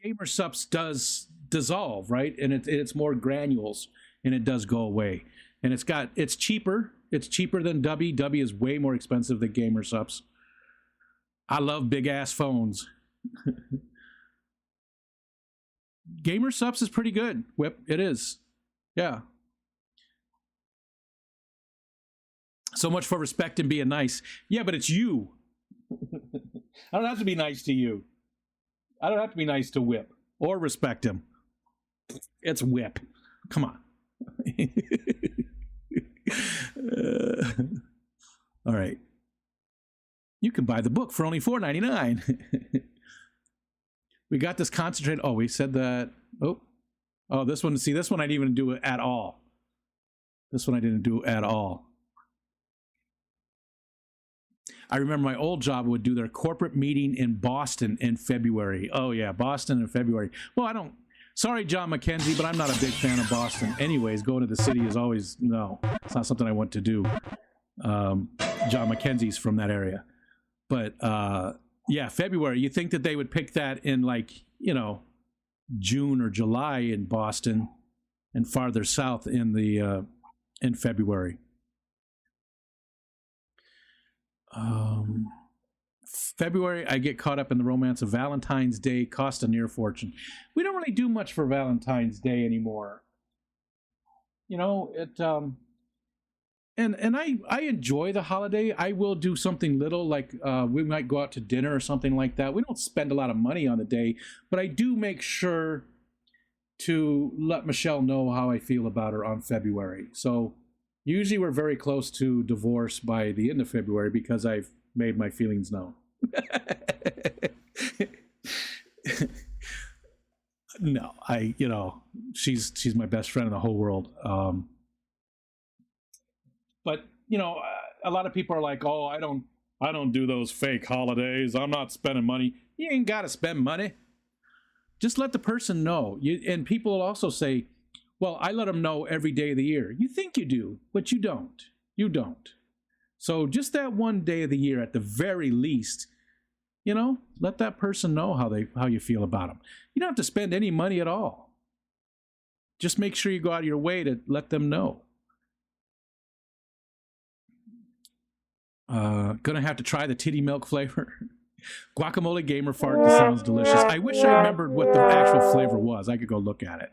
Gamer Supps does dissolve, right? And it's more granules, and it does go away. And it's cheaper. It's cheaper than Dubby. Dubby is way more expensive than Gamer Supps. I love big ass phones. Gamer Supps is pretty good. Whip, it is. Yeah. So much for respect and being nice. Yeah, but it's you. I don't have to be nice to you. I don't have to be nice to Whip or respect him. It's Whip. Come on. All right. You can buy the book for only $4.99. We got this concentrate. Oh, we said that. Oh, this one. See, this one I didn't even do at all. This one I didn't do at all. I remember my old job would do their corporate meeting in Boston in February. Oh, yeah, Boston in February. Well, sorry, John McKenzie, but I'm not a big fan of Boston. Anyways, going to the city is always, no, it's not something I want to do. John McKenzie's from that area. But, yeah, February. You think that they would pick that in June or July in Boston, and farther south in February. February, I get caught up in the romance of Valentine's Day, cost a near fortune. We don't really do much for Valentine's Day anymore. And I enjoy the holiday. I will do something little, like we might go out to dinner or something like that. We don't spend a lot of money on the day, but I do make sure to let Michelle know how I feel about her on February. So usually we're very close to divorce by the end of February because I've made my feelings known. No, she's my best friend in the whole world. But a lot of people are like, "Oh, I don't do those fake holidays. I'm not spending money." You ain't got to spend money. Just let the person know. And people will also say, "Well, I let them know every day of the year." You think you do, but you don't. You don't. So just that one day of the year, at the very least, You know, let that person know how you feel about them. You don't have to spend any money at all. Just make sure you go out of your way to let them know. Gonna have to try the titty milk flavor. Guacamole gamer fart sounds delicious. I wish I remembered what the actual flavor was. I could go look at it.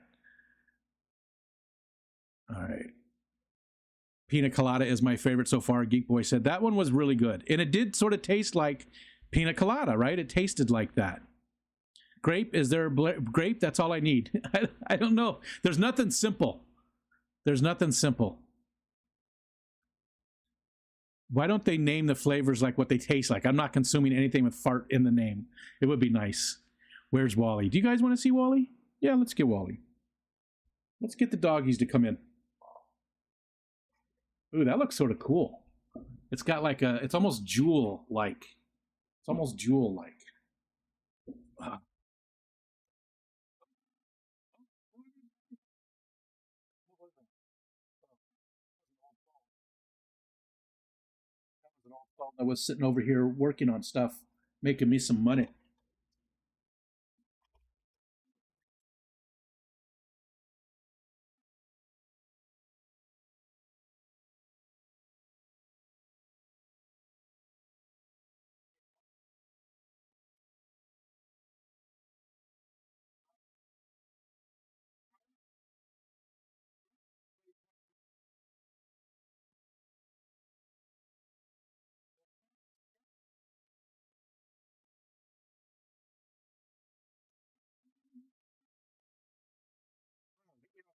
All right. Pina colada is my favorite so far. Geek Boy said that one was really good. And it did sort of taste like pina colada, right? It tasted like that. Grape, is there a grape? That's all I need. I don't know. There's nothing simple. There's nothing simple. Why don't they name the flavors like what they taste like? I'm not consuming anything with fart in the name. It would be nice. Where's Wally? Do you guys want to see Wally? Yeah, let's get Wally. Let's get the doggies to come in. Ooh, that looks sort of cool. It's got like a, it's almost jewel-like. It's almost jewel-like. I was sitting over here working on stuff, making me some money.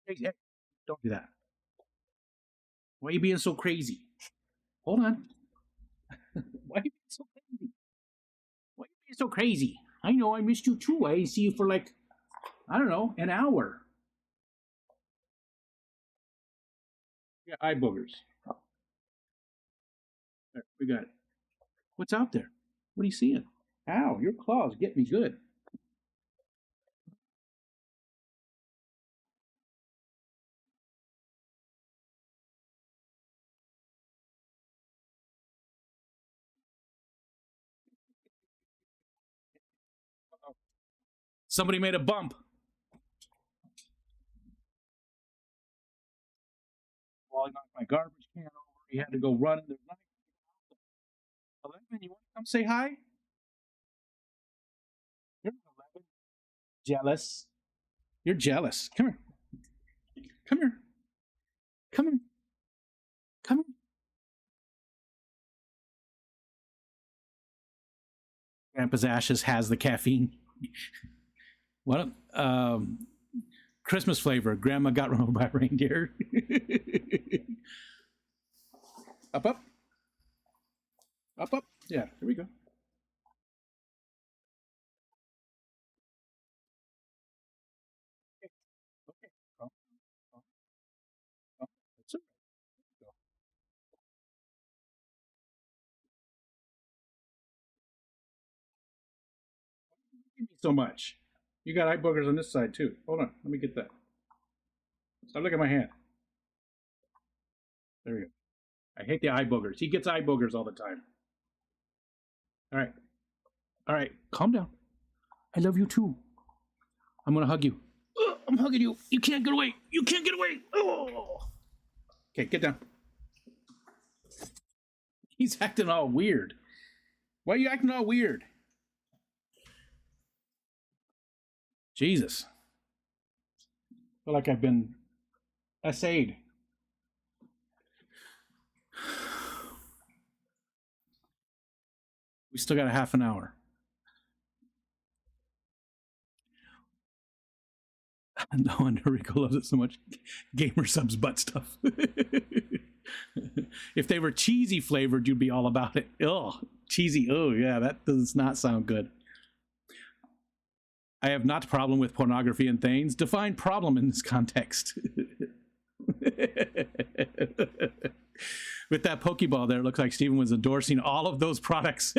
Hey, don't do that. Why are you being so crazy? Hold on. Why are you being so crazy? Why are you being so crazy? I know I missed you too. I didn't see you for like, I don't know, an hour. Yeah, eye boogers. There, we got it. What's out there? What are you seeing? Ow, your claws get me good. Somebody made a bump. Well, I knocked my garbage can over. He had to go running. There's nothing. 11, you want to come say hi? You're 11. Jealous. You're jealous. Come here. Come here. Come here. Come here. Grandpa's ashes has the caffeine. What? Christmas flavor. Grandma got run over by a reindeer. Up, up. Up, up. Yeah, here we go. Okay. Oh, oh, oh. That's it. Go. Give me so much. You got eye boogers on this side too. Hold on. Let me get that. Stop looking at my hand. There we go. I hate the eye boogers. He gets eye boogers all the time. All right. All right. Calm down. I love you too. I'm going to hug you. I'm hugging you. You can't get away. You can't get away. Oh. Okay, get down. He's acting all weird. Why are you acting all weird? Jesus. I feel like I've been essayed. We still got a half an hour. No wonder Rico loves it so much. Gamer subs butt stuff. If they were cheesy flavored, you'd be all about it. Oh, cheesy. Oh, yeah, that does not sound good. I have not a problem with pornography and things. Define problem in this context. With that Pokeball there, it looks like Steven was endorsing all of those products.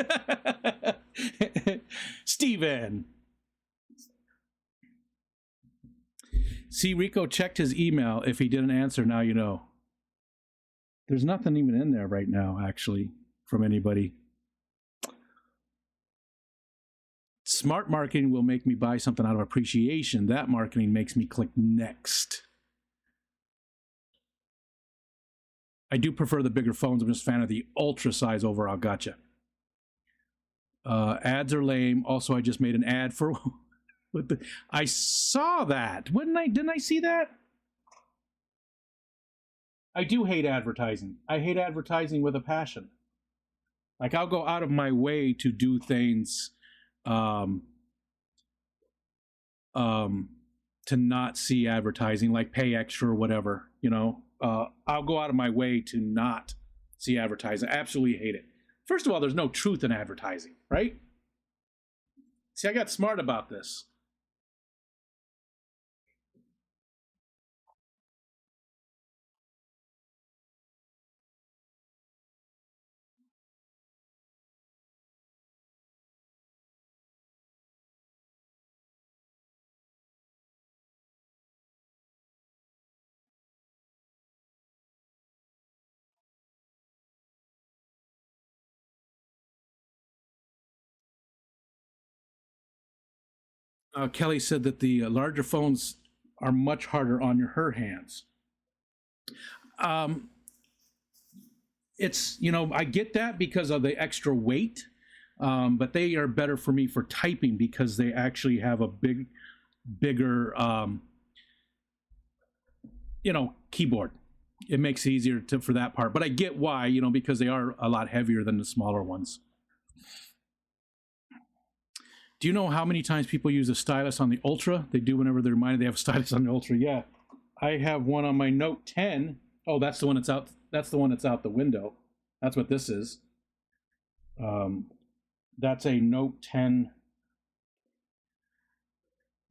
Steven. See, Rico checked his email. If he didn't answer, now you know. There's nothing even in there right now, actually, from anybody. Smart marketing will make me buy something out of appreciation. That marketing makes me click next. I do prefer the bigger phones. I'm just a fan of the ultra size overall. Gotcha. Ads are lame. Also, I just made an ad for. I saw that. Didn't I see that? I do hate advertising. I hate advertising with a passion. Like, I'll go out of my way to do things to not see advertising, like pay extra or whatever, you know. I'll go out of my way to not see advertising. I absolutely hate it. First of all, there's no truth in advertising, right? See, I got smart about this. Kelly said that the larger phones are much harder on her hands. It's, you know, I get that because of the extra weight, but they are better for me for typing because they actually have a bigger, you know, keyboard. It makes it easier for that part. But I get why, you know, because they are a lot heavier than the smaller ones. Do you know how many times people use a stylus on the Ultra? They do whenever they're reminded they have a stylus on the Ultra. Yeah, I have one on my Note 10. Oh, that's the one that's out. That's the one that's out the window. That's what this is. That's a Note 10.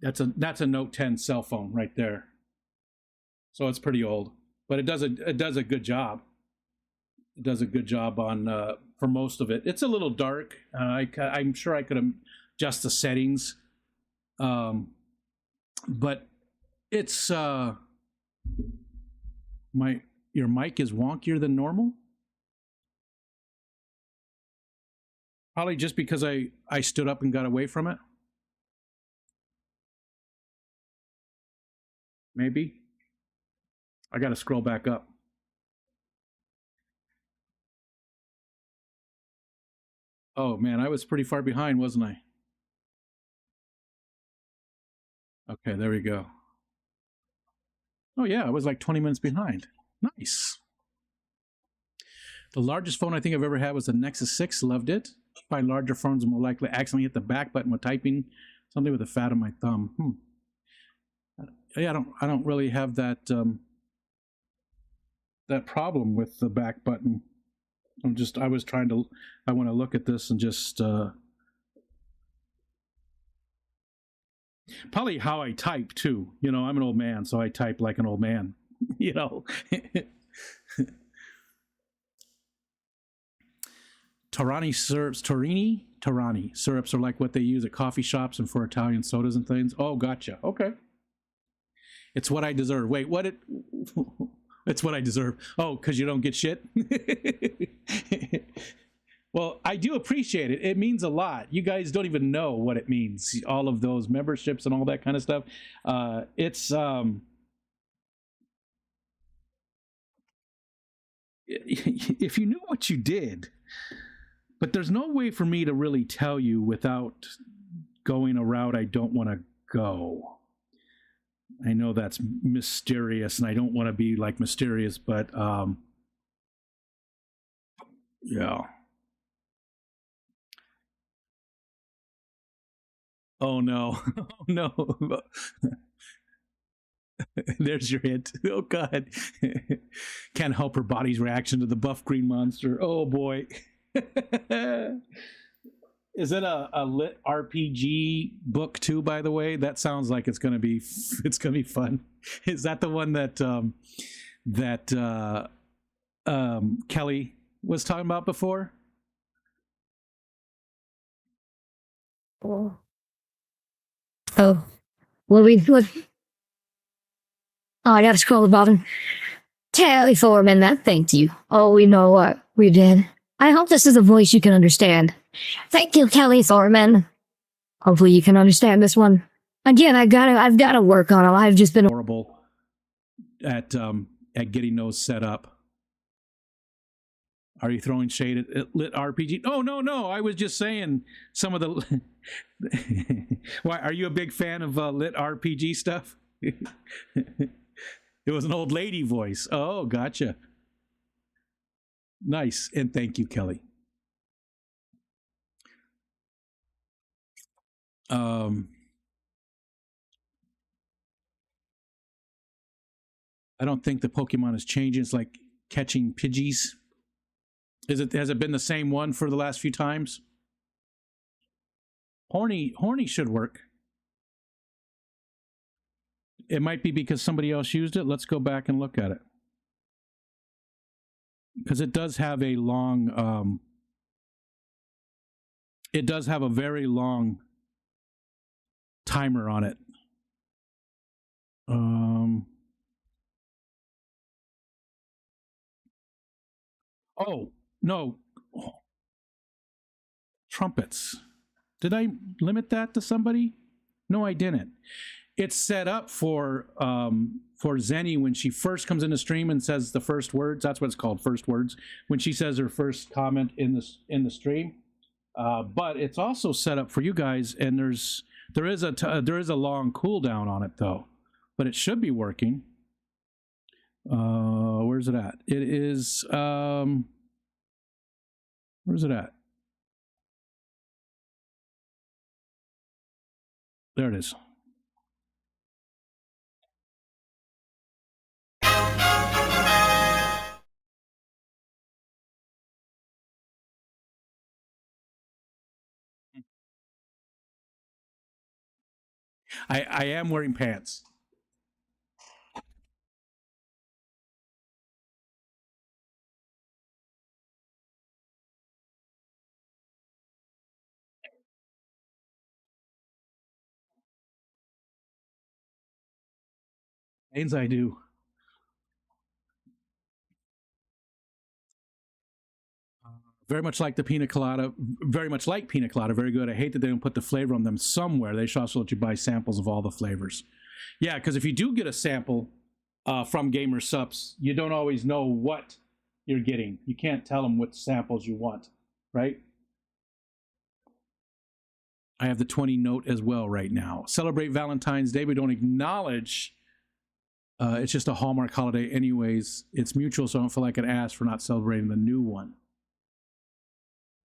That's a Note 10 cell phone right there. So it's pretty old, but it does a good job. It does a good job on for most of it. It's a little dark. I'm sure I could adjust the settings, but it's your mic is wonkier than normal. Probably just because I stood up and got away from it. Maybe. I got to scroll back up. Oh man, I was pretty far behind, wasn't I? Okay, there we go. Oh yeah, I was like 20 minutes behind. Nice. The largest phone I think I've ever had was the Nexus 6. Loved it. Find larger phones more likely to accidentally hit the back button when typing. Something with the fat on my thumb. Yeah, I don't really have that that problem with the back button. I want to look at this and just probably how I type too. You know, I'm an old man, so I type like an old man. You know. Torani syrups are like what they use at coffee shops and for Italian sodas and things. Oh, gotcha. Okay. It's what I deserve. Wait, it's what I deserve. Oh, because you don't get shit? Well, I do appreciate it. It means a lot. You guys don't even know what it means. All of those memberships and all that kind of stuff. If you knew what you did, but there's no way for me to really tell you without going a route I don't want to go. I know that's mysterious, and I don't want to be like mysterious, but yeah. Oh no, oh no. There's your hint. Oh God, can't help her body's reaction to the buff green monster. Oh boy. Is it a lit RPG book too? By the way, that sounds like it's gonna be fun. Is that the one that Kelly was talking about before? Oh, well, what? Oh, I gotta scroll the bottom. Kelly Foreman, that thanked you. Oh, we know what we did. I hope this is a voice you can understand. Thank you, Kelly Foreman. Hopefully you can understand this one. Again, I've got to work on it. I've just been horrible at getting those set up. Are you throwing shade at Lit RPG? Oh, no. I was just saying some of the. Why are you a big fan of Lit RPG stuff? It was an old lady voice. Oh, gotcha. Nice, and thank you, Kelly. I don't think the Pokemon is changing. It's like catching Pidgeys. Has it been the same one for the last few times? Horny should work. It might be because somebody else used it. Let's go back and look at it. Because it does have a long it does have a very long timer on it. Oh, no. Trumpets. Did I limit that to somebody? No, I didn't. It's set up for Zenny when she first comes in the stream and says the first words. That's what it's called, first words. When she says her first comment in the stream. But it's also set up for you guys, and there is a long cooldown on it though. But it should be working. Where's it at? It is where's it at? There it is. I am wearing pants. Things I do. Very much like the pina colada. Very much like pina colada. Very good. I hate that they don't put the flavor on them somewhere. They should also let you buy samples of all the flavors. Yeah, because if you do get a sample from Gamer Sups, you don't always know what you're getting. You can't tell them what samples you want, right? I have the 20 note as well right now. Celebrate Valentine's Day, but don't acknowledge it's just a Hallmark holiday anyways. It's mutual, so I don't feel like an ass for not celebrating the new one.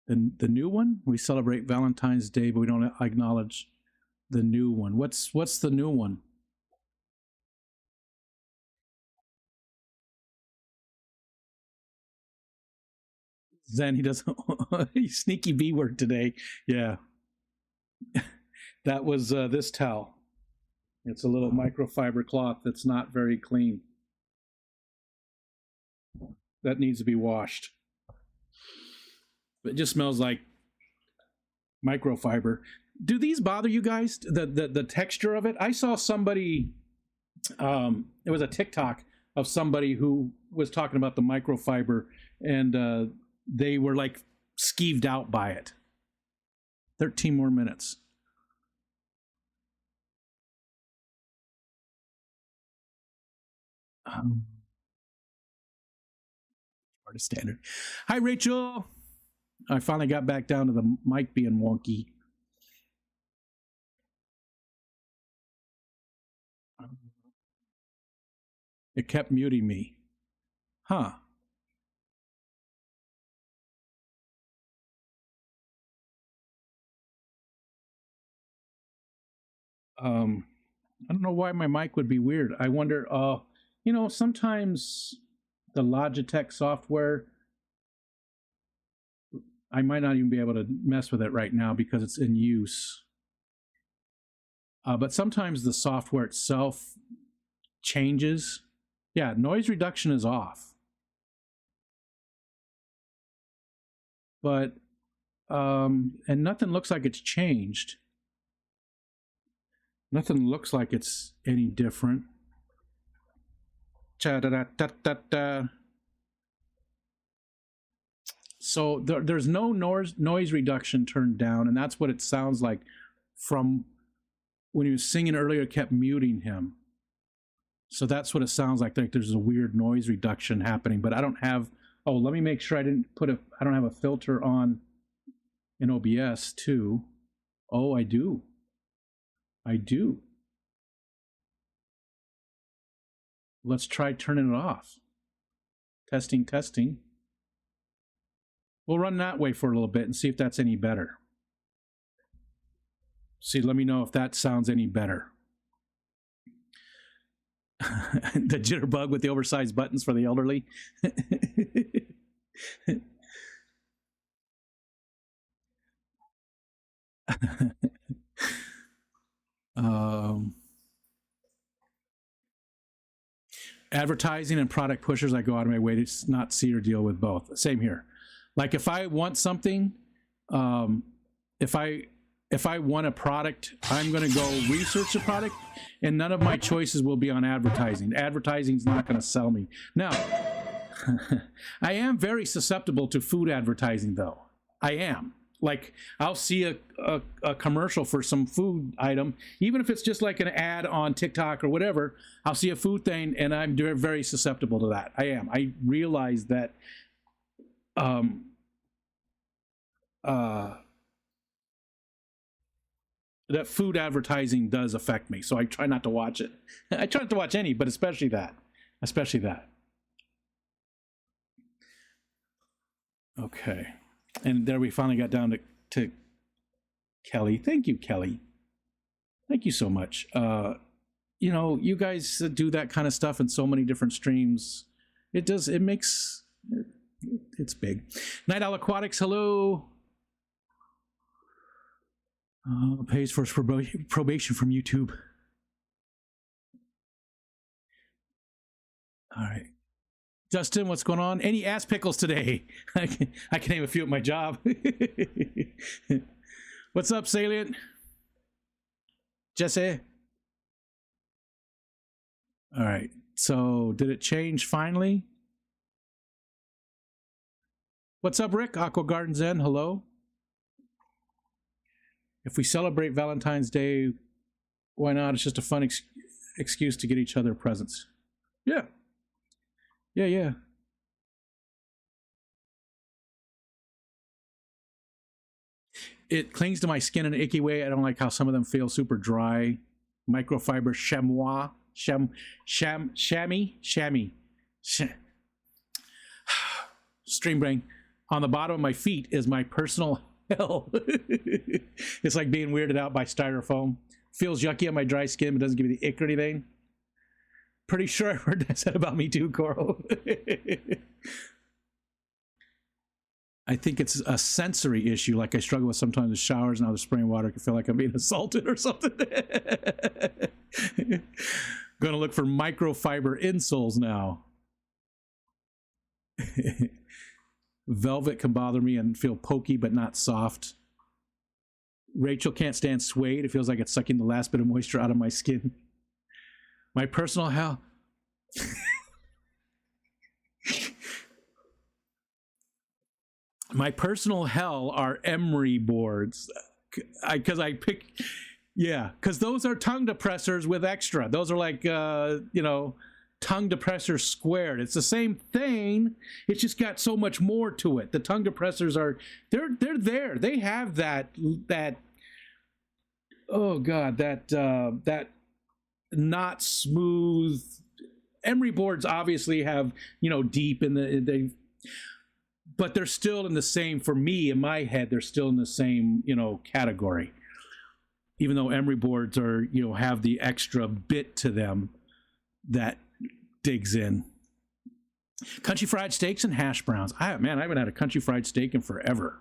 The new one? We celebrate Valentine's Day, but we don't acknowledge the new one. What's the new one? Zen, he doesn't. Sneaky B word today. Yeah. That was this towel. It's a little microfiber cloth that's not very clean. That needs to be washed. It just smells like microfiber. Do these bother you guys? The texture of it? I saw somebody. It was a TikTok of somebody who was talking about the microfiber, and they were like skeeved out by it. 13 more minutes. Artist standard. Hi, Rachel. I finally got back down to the mic being wonky. It kept muting me. Huh. I don't know why my mic would be weird. I wonder, sometimes the Logitech software, I might not even be able to mess with it right now because it's in use. But sometimes the software itself changes. Yeah, noise reduction is off. But, and nothing looks like it's changed. Nothing looks like it's any different. So there's no noise reduction turned down, and that's what it sounds like from when he was singing earlier, it kept muting him. So that's what it sounds like there's a weird noise reduction happening, but I don't have, oh, let me make sure I don't have a filter on in OBS too. Oh, I do. Let's try turning it off. Testing. We'll run that way for a little bit and see if that's any better. See, let me know if that sounds any better. The jitterbug with the oversized buttons for the elderly. Advertising and product pushers, I go out of my way to not see or deal with both. Same here. Like if I want something, if I want a product, I'm going to go research the product, and none of my choices will be on advertising. Advertising's not going to sell me. Now, I am very susceptible to food advertising, though. I am. Like, I'll see a commercial for some food item, even if it's just like an ad on TikTok or whatever. I'll see a food thing, and I'm very susceptible to that. I am. I realize that that food advertising does affect me, so I try not to watch it. I try not to watch any, but especially that. Okay, and there we finally got down to Kelly. Thank you, Kelly. Thank you so much. You know, you guys do that kind of stuff in so many different streams. It's big. Night Owl Aquatics, hello. Pays for probation from YouTube. All right. Justin, what's going on? Any ass pickles today? I can name a few at my job. What's up, Salient? Jesse? All right. So, did it change finally? What's up, Rick? Aqua Garden Zen, hello. If we celebrate Valentine's Day, why not? It's just a fun excuse to get each other presents. Yeah. Yeah. It clings to my skin in an icky way. I don't like how some of them feel super dry. Microfiber chamois. Chamois. Stream brain. On the bottom of my feet is my personal hell. It's like being weirded out by styrofoam. Feels yucky on my dry skin, but doesn't give me the ick or anything. Pretty sure I heard that said about me too, Coral. I think it's a sensory issue. Like I struggle with sometimes with showers, and now the spraying water can feel like I'm being assaulted or something. Gonna look for microfiber insoles now. Velvet can bother me and feel pokey but not soft. Rachel can't stand suede. It feels like it's sucking the last bit of moisture out of my skin. My personal hell. My personal hell are emery boards. Because I pick, yeah, because those are tongue depressors with extra. Those are like, you know, tongue depressors squared. It's the same thing. It's just got so much more to it. The tongue depressors are, they're there. They have that oh God, that not smooth. Emery boards obviously have, you know, deep in the, but they're still in the same, for me, in my head, they're still in the same, you know, category. Even though emery boards are, you know, have the extra bit to them that digs in. Country fried steaks and hash browns. Man, I haven't had a country fried steak in forever.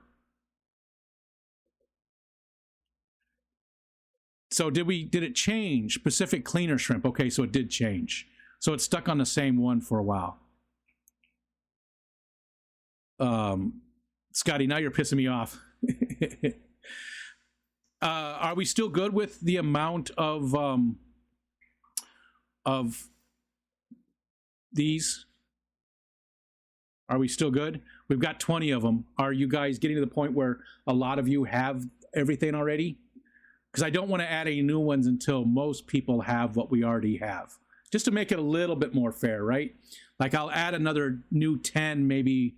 So did it change? Pacific Cleaner Shrimp. Okay, so it did change. So it's stuck on the same one for a while. Scotty, now you're pissing me off. Are we still good with the amount of these? Are we still good? We've got 20 of them. Are you guys getting to the point where a lot of you have everything already? because I don't want to add any new ones until most people have what we already have, just to make it a little bit more fair, right? Like I'll add another new 10 maybe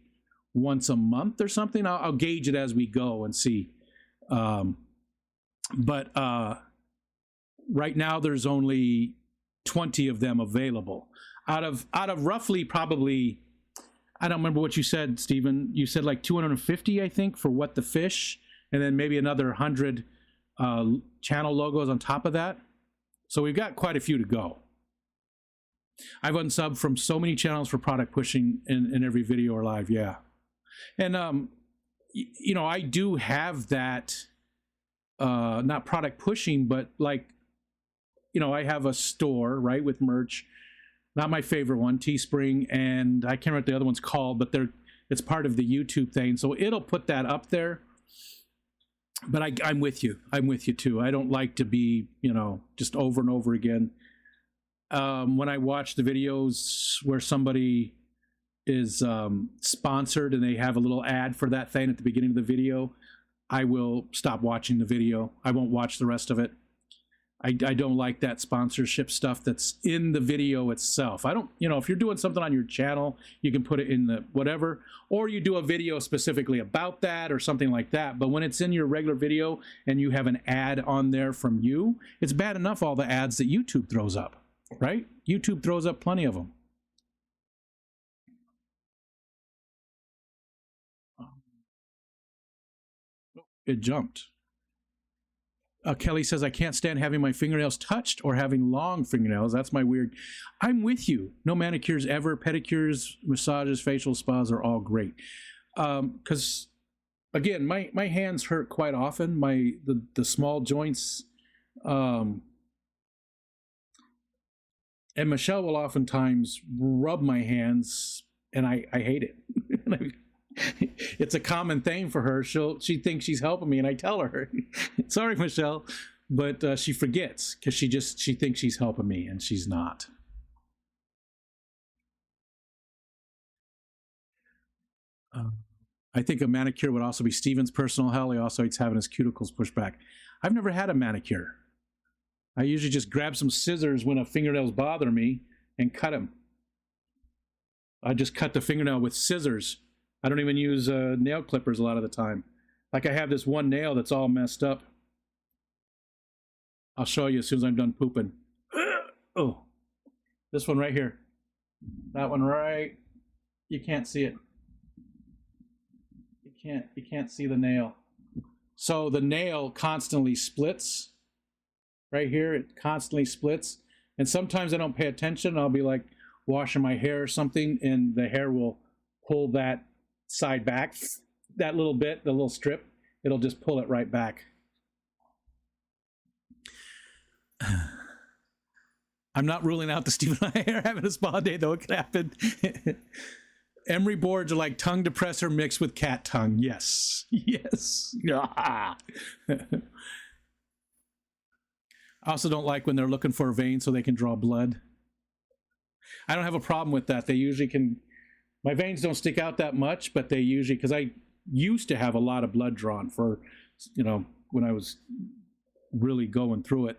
once a month or something. I'll gauge it as we go and see. But right now there's only 20 of them available out of roughly, probably, I don't remember what you said, Stephen. You said like 250, I think, for What the Fish, and then maybe another 100 channel logos on top of that. So we've got quite a few to go. I've unsubbed from so many channels for product pushing in every video or live, yeah. And you know, I do have that, not product pushing, but like, you know, I have a store, right, with merch. Not my favorite one, Teespring, and I can't remember what the other one's called, but it's part of the YouTube thing, so it'll put that up there. But I'm with you. I'm with you too. I don't like to be, you know, just over and over again. When I watch the videos where somebody is sponsored and they have a little ad for that thing at the beginning of the video, I will stop watching the video. I won't watch the rest of it. I don't like that sponsorship stuff that's in the video itself. I don't, you know, if you're doing something on your channel, you can put it in the whatever, or you do a video specifically about that or something like that. But when it's in your regular video and you have an ad on there from you, it's bad enough all the ads that YouTube throws up, right? YouTube throws up plenty of them. It jumped. Kelly says, I can't stand having my fingernails touched or having long fingernails. That's my weird. I'm with you. No manicures ever. Pedicures, massages, facial spas are all great. Because, again, my hands hurt quite often. The small joints. And Michelle will oftentimes rub my hands, and I hate it. It's a common thing for her. She thinks she's helping me, and I tell her, sorry, Michelle, but she forgets because she thinks she's helping me, and she's not. I think a manicure would also be Steven's personal hell. He also hates having his cuticles pushed back. I've never had a manicure. I usually just grab some scissors when a fingernails bother me and cut them. I just cut the fingernail with scissors. I don't even use nail clippers a lot of the time. Like I have this one nail that's all messed up. I'll show you as soon as I'm done pooping. Oh, this one right here. That one right. You can't see it. You can't see the nail. So the nail constantly splits. Right here, it constantly splits. And sometimes I don't pay attention. I'll be like washing my hair or something, and the hair will pull that side back, that little bit, the little strip, it'll just pull it right back. I'm not ruling out the Stephen and I are having a spa day, though. It could happen. Emery boards are like tongue depressor mixed with cat tongue. Yes. Yes. I also don't like when they're looking for a vein so they can draw blood. I don't have a problem with that. They usually can. My veins don't stick out that much, but they usually, because I used to have a lot of blood drawn for, you know, when I was really going through it,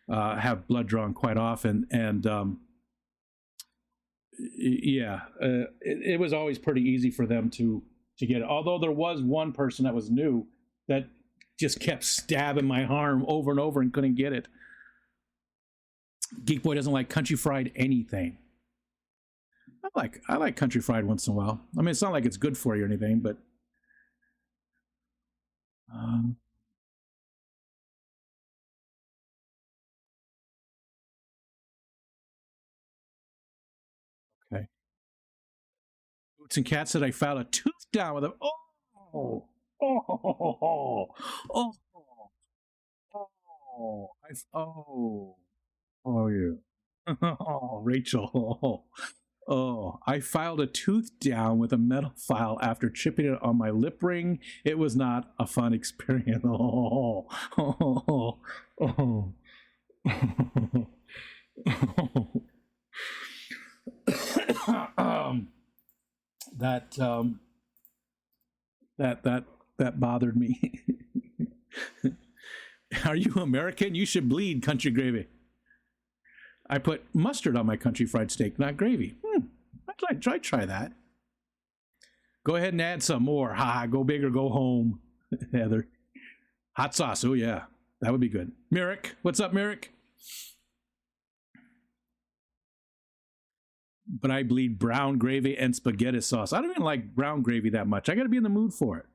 have blood drawn quite often. And yeah, it was always pretty easy for them to get it. Although there was one person that was new that just kept stabbing my arm over and over and couldn't get it. Geek Boy doesn't like country fried anything. I like country fried once in a while. I mean, it's not like it's good for you or anything, but okay. Boots and Cat said I filed a tooth down with a yeah. Oh, Rachel. Oh, I filed a tooth down with a metal file after chipping it on my lip ring. It was not a fun experience. Oh, oh, oh, oh. That bothered me. Are you American? You should bleed country gravy. I put mustard on my country fried steak, not gravy. I'd try that. Go ahead and add some more. Ha, go big or go home, Heather. Hot sauce. Oh, yeah. That would be good. Merrick. What's up, Merrick? But I bleed brown gravy and spaghetti sauce. I don't even like brown gravy that much. I got to be in the mood for it.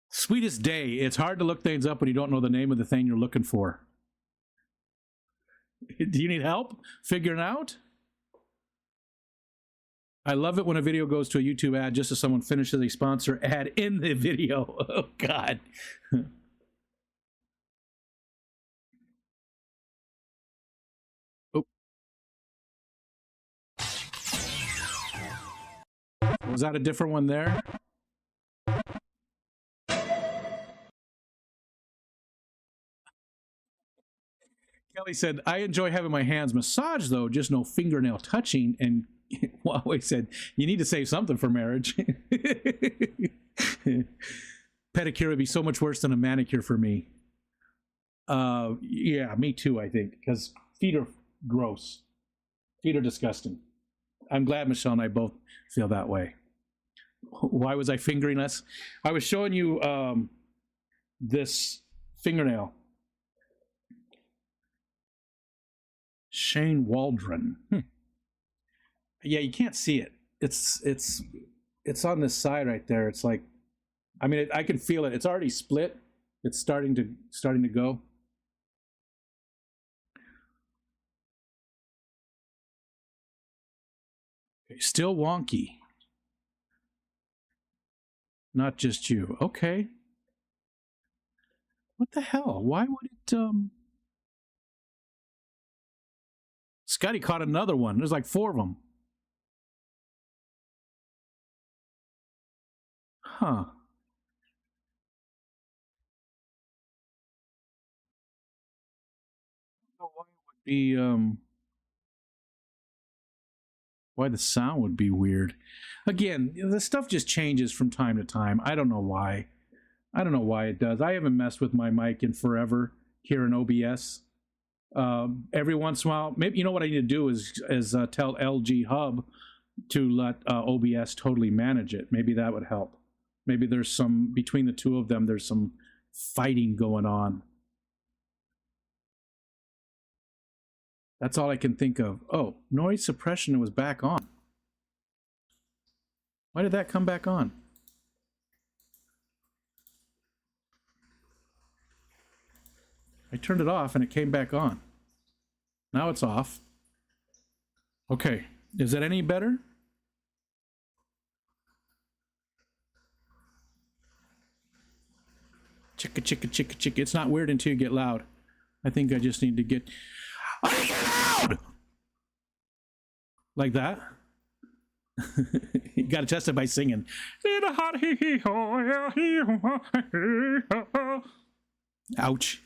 Sweetest day. It's hard to look things up when you don't know the name of the thing you're looking for. Do you need help figuring it out? I love it when a video goes to a YouTube ad just as someone finishes a sponsor ad in the video. Oh, God. Oh. Was that a different one there? Kelly said, I enjoy having my hands massaged, though, just no fingernail touching. And Huawei said, you need to save something for marriage. Pedicure would be so much worse than a manicure for me. Yeah, me too, I think, because feet are gross. Feet are disgusting. I'm glad Michelle and I both feel that way. Why was I fingering us? I was showing you this fingernail. Shane Waldron. Yeah, you can't see it. It's on this side right there. It's like, I mean, I can feel it. It's already split. It's starting to go. Okay, still wonky. Not just you. Okay. What the hell? Why would it Scotty caught another one. There's like 4 of them. Huh. Why it would be why the sound would be weird. Again, the stuff just changes from time to time. I don't know why. I don't know why it does. I haven't messed with my mic in forever here in OBS. Every once in a while, maybe, you know what I need to do is tell LG Hub to let OBS totally manage it. Maybe that would help. Maybe there's some, between the two of them, there's some fighting going on. That's all I can think of. Oh, noise suppression was back on. Why did that come back on? I turned it off and it came back on. Now it's off. Okay, is that any better? Chicka, chicka, chicka, chicka. It's not weird until you get loud. I think I just need to get loud! Like that. You gotta test it by singing. Ouch.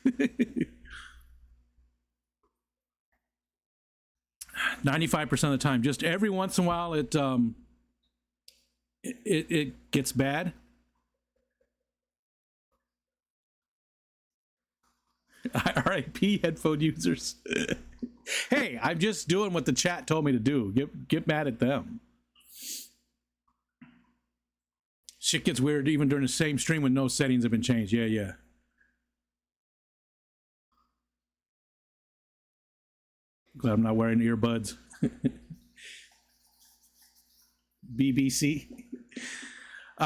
95% of the time. Just every once in a while it gets bad. RIP headphone users. Hey, I'm just doing what the chat told me to do. Get mad at them. Shit gets weird even during the same stream when no settings have been changed. Yeah. Glad I'm not wearing earbuds. BBC.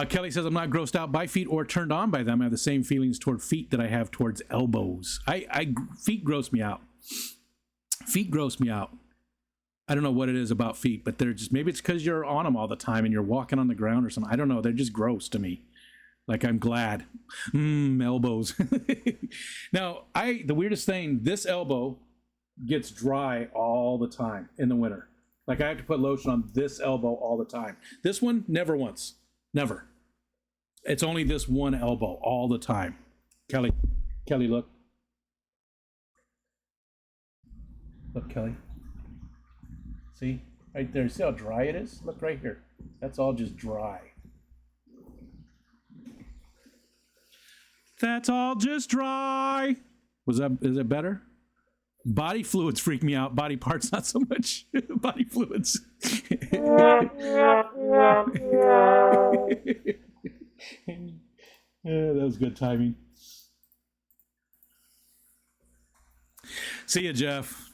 Kelly says, I'm not grossed out by feet or turned on by them. I have the same feelings toward feet that I have towards elbows. Feet gross me out. Feet gross me out. I don't know what it is about feet, but they're just, maybe it's because you're on them all the time and you're walking on the ground or something. I don't know. They're just gross to me. Like, I'm glad. Elbows. Now, the weirdest thing, this elbow gets dry all the time in the winter. Like, I have to put lotion on this elbow all the time. This one, never once. Never. It's only this one elbow all the time. Kelly, look. Look, Kelly. See? Right there. See how dry it is? Look right here. That's all just dry. That's all just dry. Is it better? Body fluids freak me out. Body parts, not so much. Body fluids. Yeah, that was good timing. See ya, Jeff.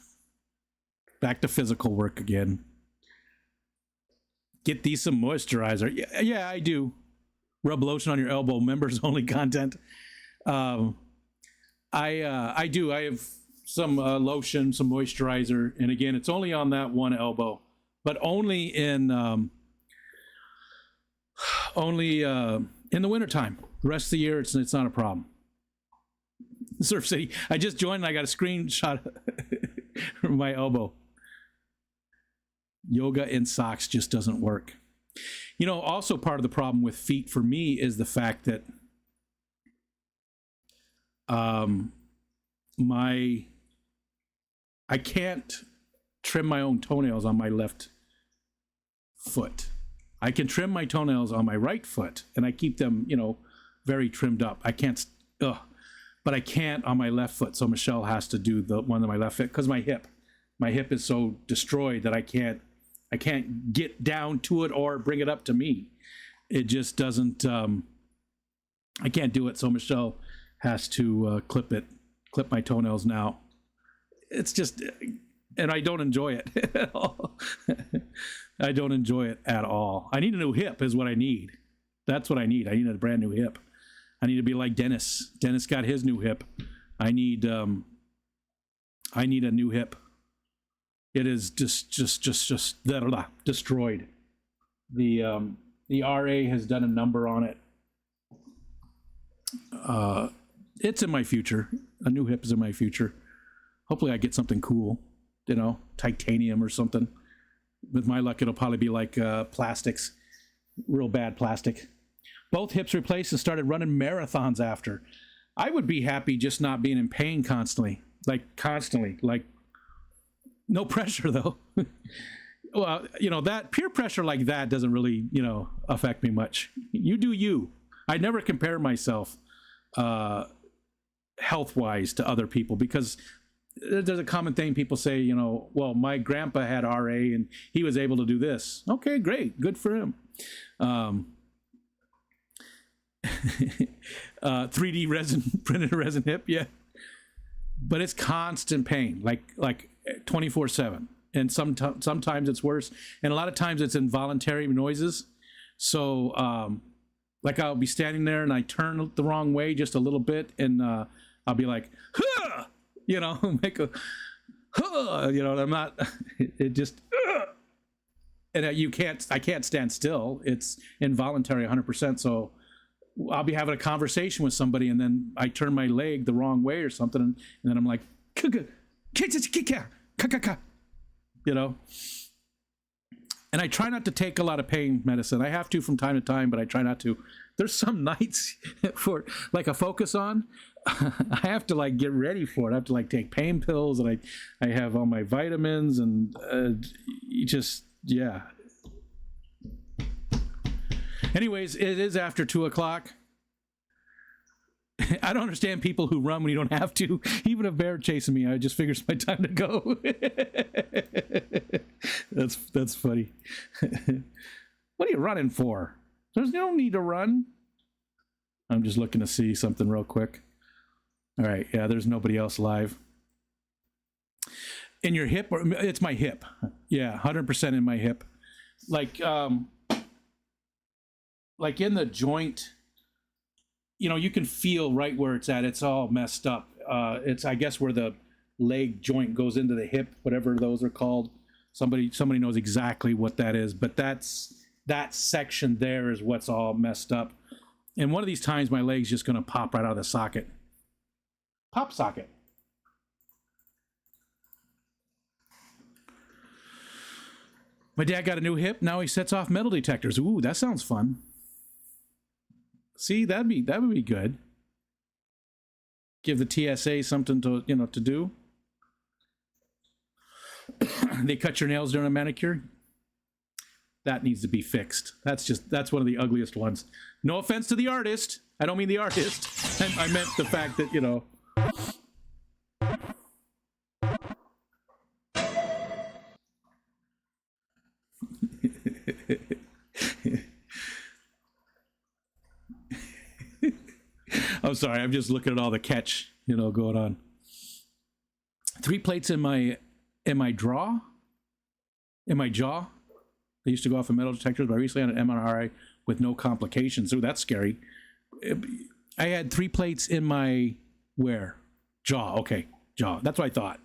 Back to physical work again. Get these some moisturizer. Yeah, I do. Rub lotion on your elbow. Members only content. I do. I have some lotion, some moisturizer, and again, it's only on that one elbow, but only in the wintertime. The rest of the year, it's not a problem. Surf City. I just joined and I got a screenshot from my elbow. Yoga in socks just doesn't work. You know, also part of the problem with feet for me is the fact that I can't trim my own toenails on my left foot. I can trim my toenails on my right foot, and I keep them, you know, very trimmed up. I can't, but I can't on my left foot. So Michelle has to do the one on my left foot because my hip is so destroyed that I can't get down to it or bring it up to me. It just doesn't. I can't do it. So Michelle has to clip my toenails now. It's just, and I don't enjoy it at all. I don't enjoy it at all. I need a new hip is what I need. That's what I need. I need a brand new hip. I need to be like Dennis. Dennis got his new hip. I need a new hip. It is just destroyed. The RA has done a number on it. It's in my future. A new hip is in my future. Hopefully I get something cool, you know, titanium or something. With my luck, it'll probably be like plastics, real bad plastic. Both hips replaced and started running marathons after. I would be happy just not being in pain constantly. Like no pressure though. Well, you know, that peer pressure like that doesn't really, you know, affect me much. You do you. I never compare myself health-wise to other people because there's a common thing people say, you know, well, my grandpa had RA and he was able to do this. Okay, great. Good for him. 3D resin, printed resin hip, yeah. But it's constant pain, like 24/7. And sometimes it's worse. And a lot of times it's involuntary noises. So, like I'll be standing there and I turn the wrong way just a little bit and I'll be like, huh! You know, make a, huh! You know, I'm not, it just, and I can't stand still. It's involuntary 100%. So I'll be having a conversation with somebody and then I turn my leg the wrong way or something. And then I'm like, you know, and I try not to take a lot of pain medicine. I have to from time to time, but I try not to. There's some nights for like a focus on, I have to like get ready for it. I have to like take pain pills and I have all my vitamins and yeah. Anyways, it is after 2:00. I don't understand people who run when you don't have to. Even a bear chasing me, I just figure it's my time to go. That's funny. What are you running for? There's no need to run. I'm just looking to see something real quick. All right, yeah, there's nobody else live. In your hip, or it's my hip. Yeah, 100% in my hip. Like in the joint, you know, you can feel right where it's at. It's all messed up. It's, I guess, where the leg joint goes into the hip, whatever those are called. Somebody knows exactly what that is, but that section there is what's all messed up. And one of these times, my leg's just going to pop right out of the socket. Pop socket. My dad got a new hip. Now he sets off metal detectors. Ooh, that sounds fun. See, that would be good. Give the TSA something to do. They cut your nails during a manicure. That needs to be fixed. That's one of the ugliest ones. No offense to the artist. I don't mean the artist. I meant the fact that, you know. I'm sorry, I'm just looking at all the catch, you know, going on. 3 plates in my jaw. They used to go off of metal detectors, but I recently had an MRI with no complications. So that's scary. I had 3 plates in my where? Jaw. Okay, jaw. That's what I thought.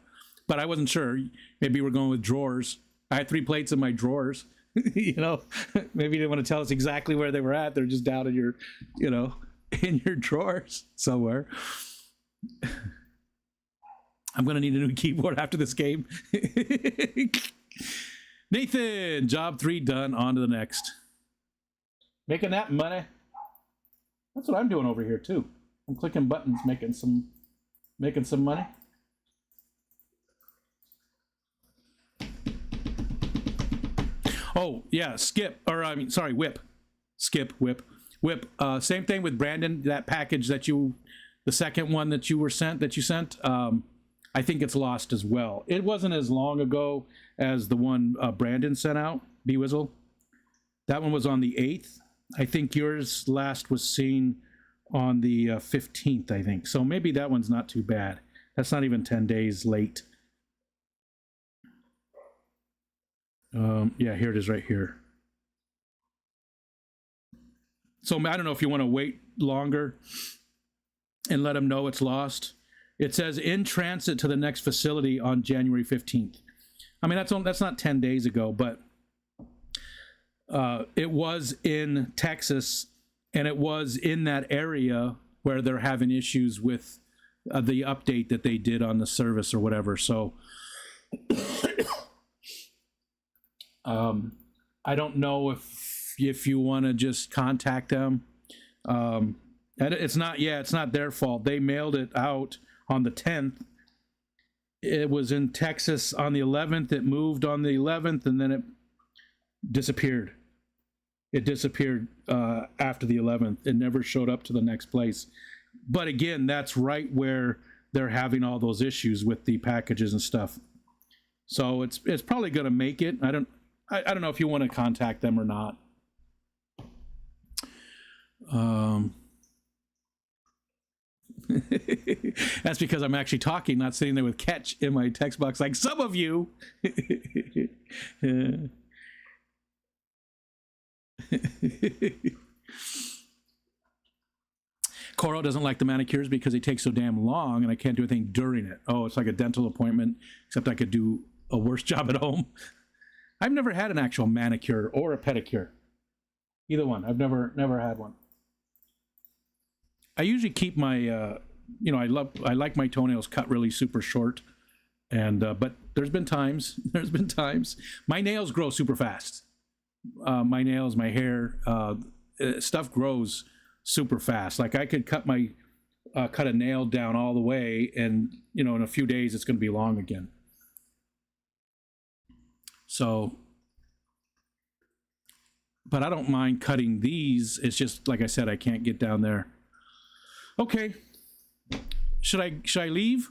But I wasn't sure. Maybe we're going with drawers. I had 3 plates in my drawers. You know, maybe you didn't want to tell us exactly where they were at. They're just down in your, you know, in your drawers somewhere. I'm going to need a new keyboard after this game. Nathan, job 3 done. On to the next. Making that money. That's what I'm doing over here too. I'm clicking buttons, making some money. Oh yeah, whip. Skip, whip. Same thing with Brandon. That package that the second one that you sent. I think it's lost as well. It wasn't as long ago as the one Brandon sent out, B-Wizzle. That one was on the 8th. I think yours last was seen on the 15th, I think. So maybe that one's not too bad. That's not even 10 days late. Yeah, here it is right here. So I don't know if you want to wait longer and let them know it's lost. It says in transit to the next facility on January 15th. I mean, that's not 10 days ago, but it was in Texas, and it was in that area where they're having issues with the update that they did on the service or whatever. So I don't know if you want to just contact them. It's not their fault. They mailed it out on the 10th. It was in Texas on the 11th. It moved on the 11th, and then it disappeared. It disappeared after the 11th. It never showed up to the next place. But again, that's right where they're having all those issues with the packages and stuff. So it's probably going to make it. I don't know if you want to contact them or not. That's because I'm actually talking, not sitting there with catch in my text box like some of you. Coro doesn't like the manicures because they take so damn long and I can't do anything during it. Oh, it's like a dental appointment, except I could do a worse job at home. I've never had an actual manicure or a pedicure. Either one. I've never had one. I usually keep my I like my toenails cut really super short, and but there's been times my nails grow super fast. My nails, my hair, stuff grows super fast. Like I could cut a nail down all the way, and in a few days it's going to be long again. So, but I don't mind cutting these. It's just like I said, I can't get down there. Okay. Should I leave?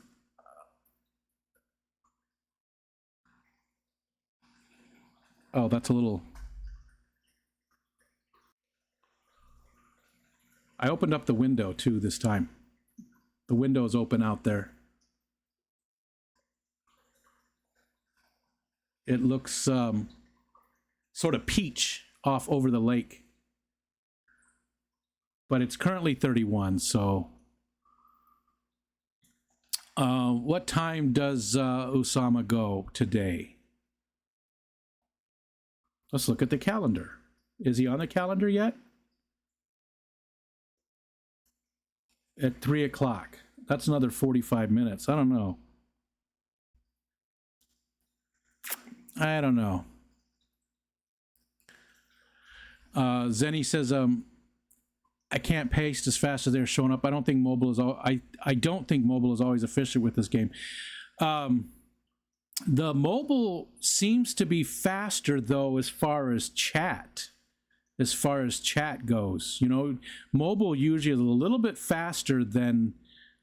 Oh, that's a little. I opened up the window too this time. The window is open out there. It looks sort of peach off over the lake. But it's currently 31, so what time does Usama go today? Let's look at the calendar. Is he on the calendar yet? At 3 o'clock. That's another 45 minutes. I don't know. Zenny says, I can't paste as fast as they're showing up. I don't think mobile is I don't think mobile is always efficient with this game. The mobile seems to be faster though as far as chat. as far as chat goes. You know, mobile usually is a little bit faster than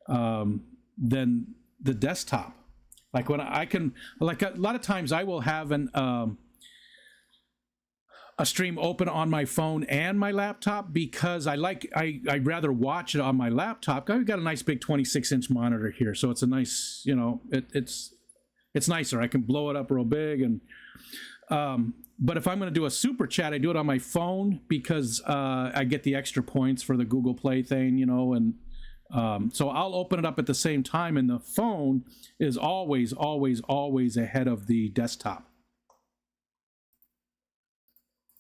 the desktop. Like when I can, like a lot of times I will have a stream open on my phone and my laptop because I'd rather watch it on my laptop. I've got a nice big 26-inch monitor here, so it's a nice, you know, it's nicer. I can blow it up real big. And but if I'm going to do a super chat, I do it on my phone because I get the extra points for the Google Play thing, you know, and so I'll open it up at the same time, and the phone is always ahead of the desktop.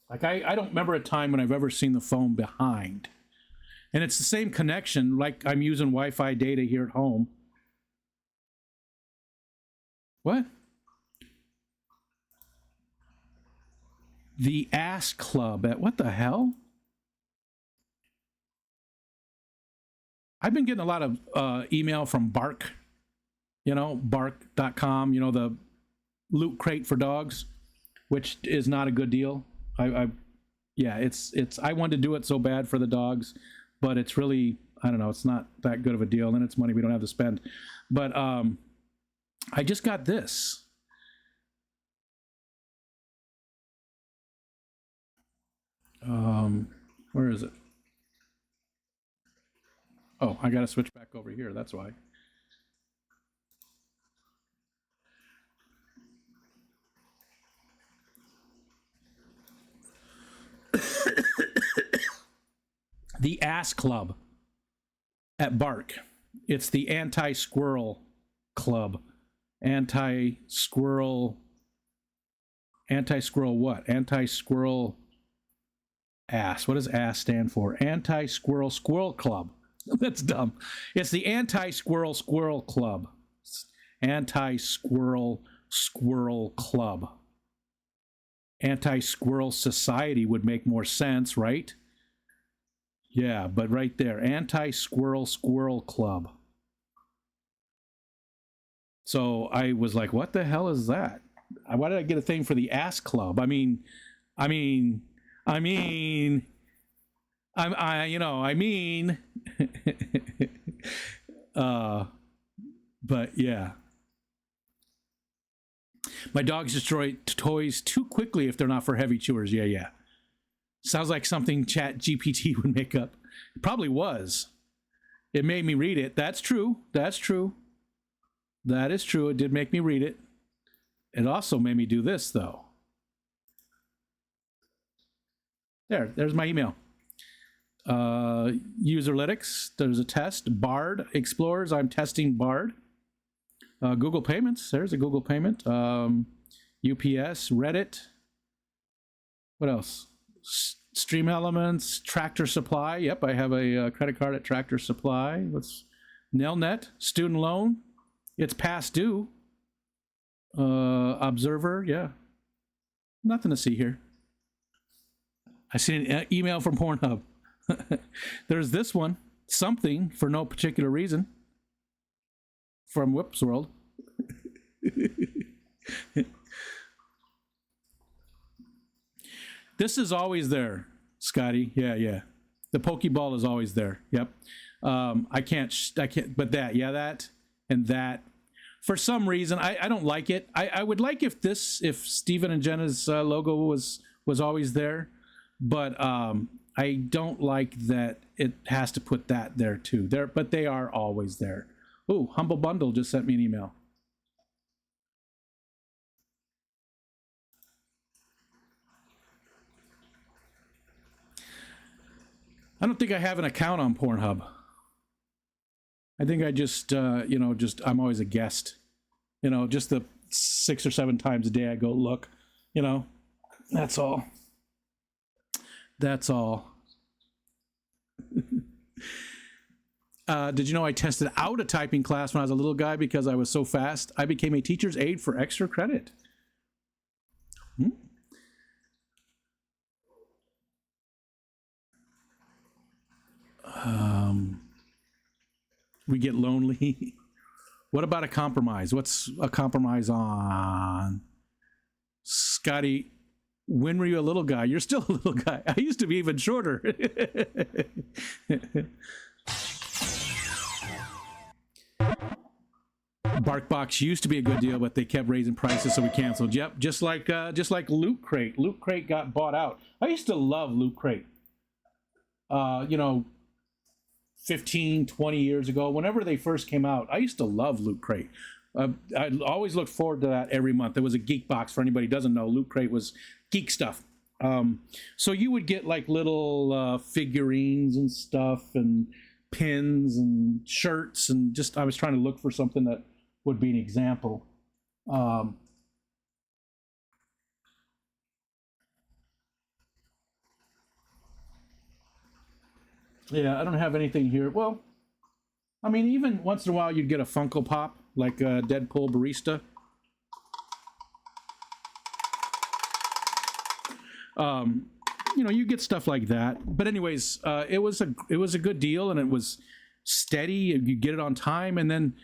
Like I don't remember a time when I've ever seen the phone behind. And it's the same connection, like I'm using Wi-Fi data here at home. What? The Ass Club at what the hell? I've been getting a lot of email from Bark, you know, bark.com, you know, the loot crate for dogs, which is not a good deal. Yeah, it's I wanted to do it so bad for the dogs, but it's really, I don't know, it's not that good of a deal, and it's money we don't have to spend. But I just got this. Where is it? Oh, I got to switch back over here. That's why. The Ass Club at Bark. It's the anti-squirrel club. Anti-squirrel what? Anti-squirrel ass. What does ass stand for? Anti-squirrel squirrel club. That's dumb. It's the anti-squirrel squirrel club. Anti-squirrel squirrel club. Anti-squirrel society would make more sense, right? Yeah, but right there, anti-squirrel squirrel club. So I was like, what the hell is that? Why did I get a thing for the ass club? I mean, but yeah. My dogs destroy toys too quickly if they're not for heavy chewers. Yeah. Sounds like something Chat GPT would make up. It probably was. It made me read it. That's true. That is true. It did make me read it. It also made me do this, though. There's my email. Userlytics, there's a test. Bard Explorers, I'm testing Bard. Google Payments, there's a Google Payment. UPS, Reddit. What else? Stream Elements, Tractor Supply. Yep, I have a credit card at Tractor Supply. What's Nelnet, Student Loan. It's past due. Observer, yeah. Nothing to see here. I see an email from Pornhub. There's this one, something for no particular reason, from Whoops World. This is always there, Scotty. Yeah. The Pokeball is always there. Yep. I can't, but that and that. For some reason, I don't like it. I would like if Steven and Jenna's logo was always there, but I don't like that it has to put that there too. But they are always there. Ooh, Humble Bundle just sent me an email. I don't think I have an account on Pornhub. I think I just, I'm always a guest. Just the 6 or 7 times a day I go look. That's all. That's all. Did you know I tested out a typing class when I was a little guy because I was so fast? I became a teacher's aide for extra credit. We get lonely. What about a compromise? What's a compromise on? Scotty, When were you a little guy? You're still a little guy. I used to be even shorter. BarkBox used to be a good deal, but they kept raising prices, so we canceled. Yep, just like Loot Crate. Loot Crate got bought out. I used to love Loot Crate. 15, 20 years ago, whenever they first came out, I used to love Loot Crate. I always looked forward to that every month. There was a geek box. For anybody who doesn't know, Loot Crate was geek stuff. So you would get like little figurines and stuff and pins and shirts, and just I was trying to look for something that would be an example. Yeah, I don't have anything here. Well, I mean, even once in a while you'd get a Funko Pop, like a Deadpool Barista. You get stuff like that. But anyways, it was a good deal, and it was steady. You get it on time, and then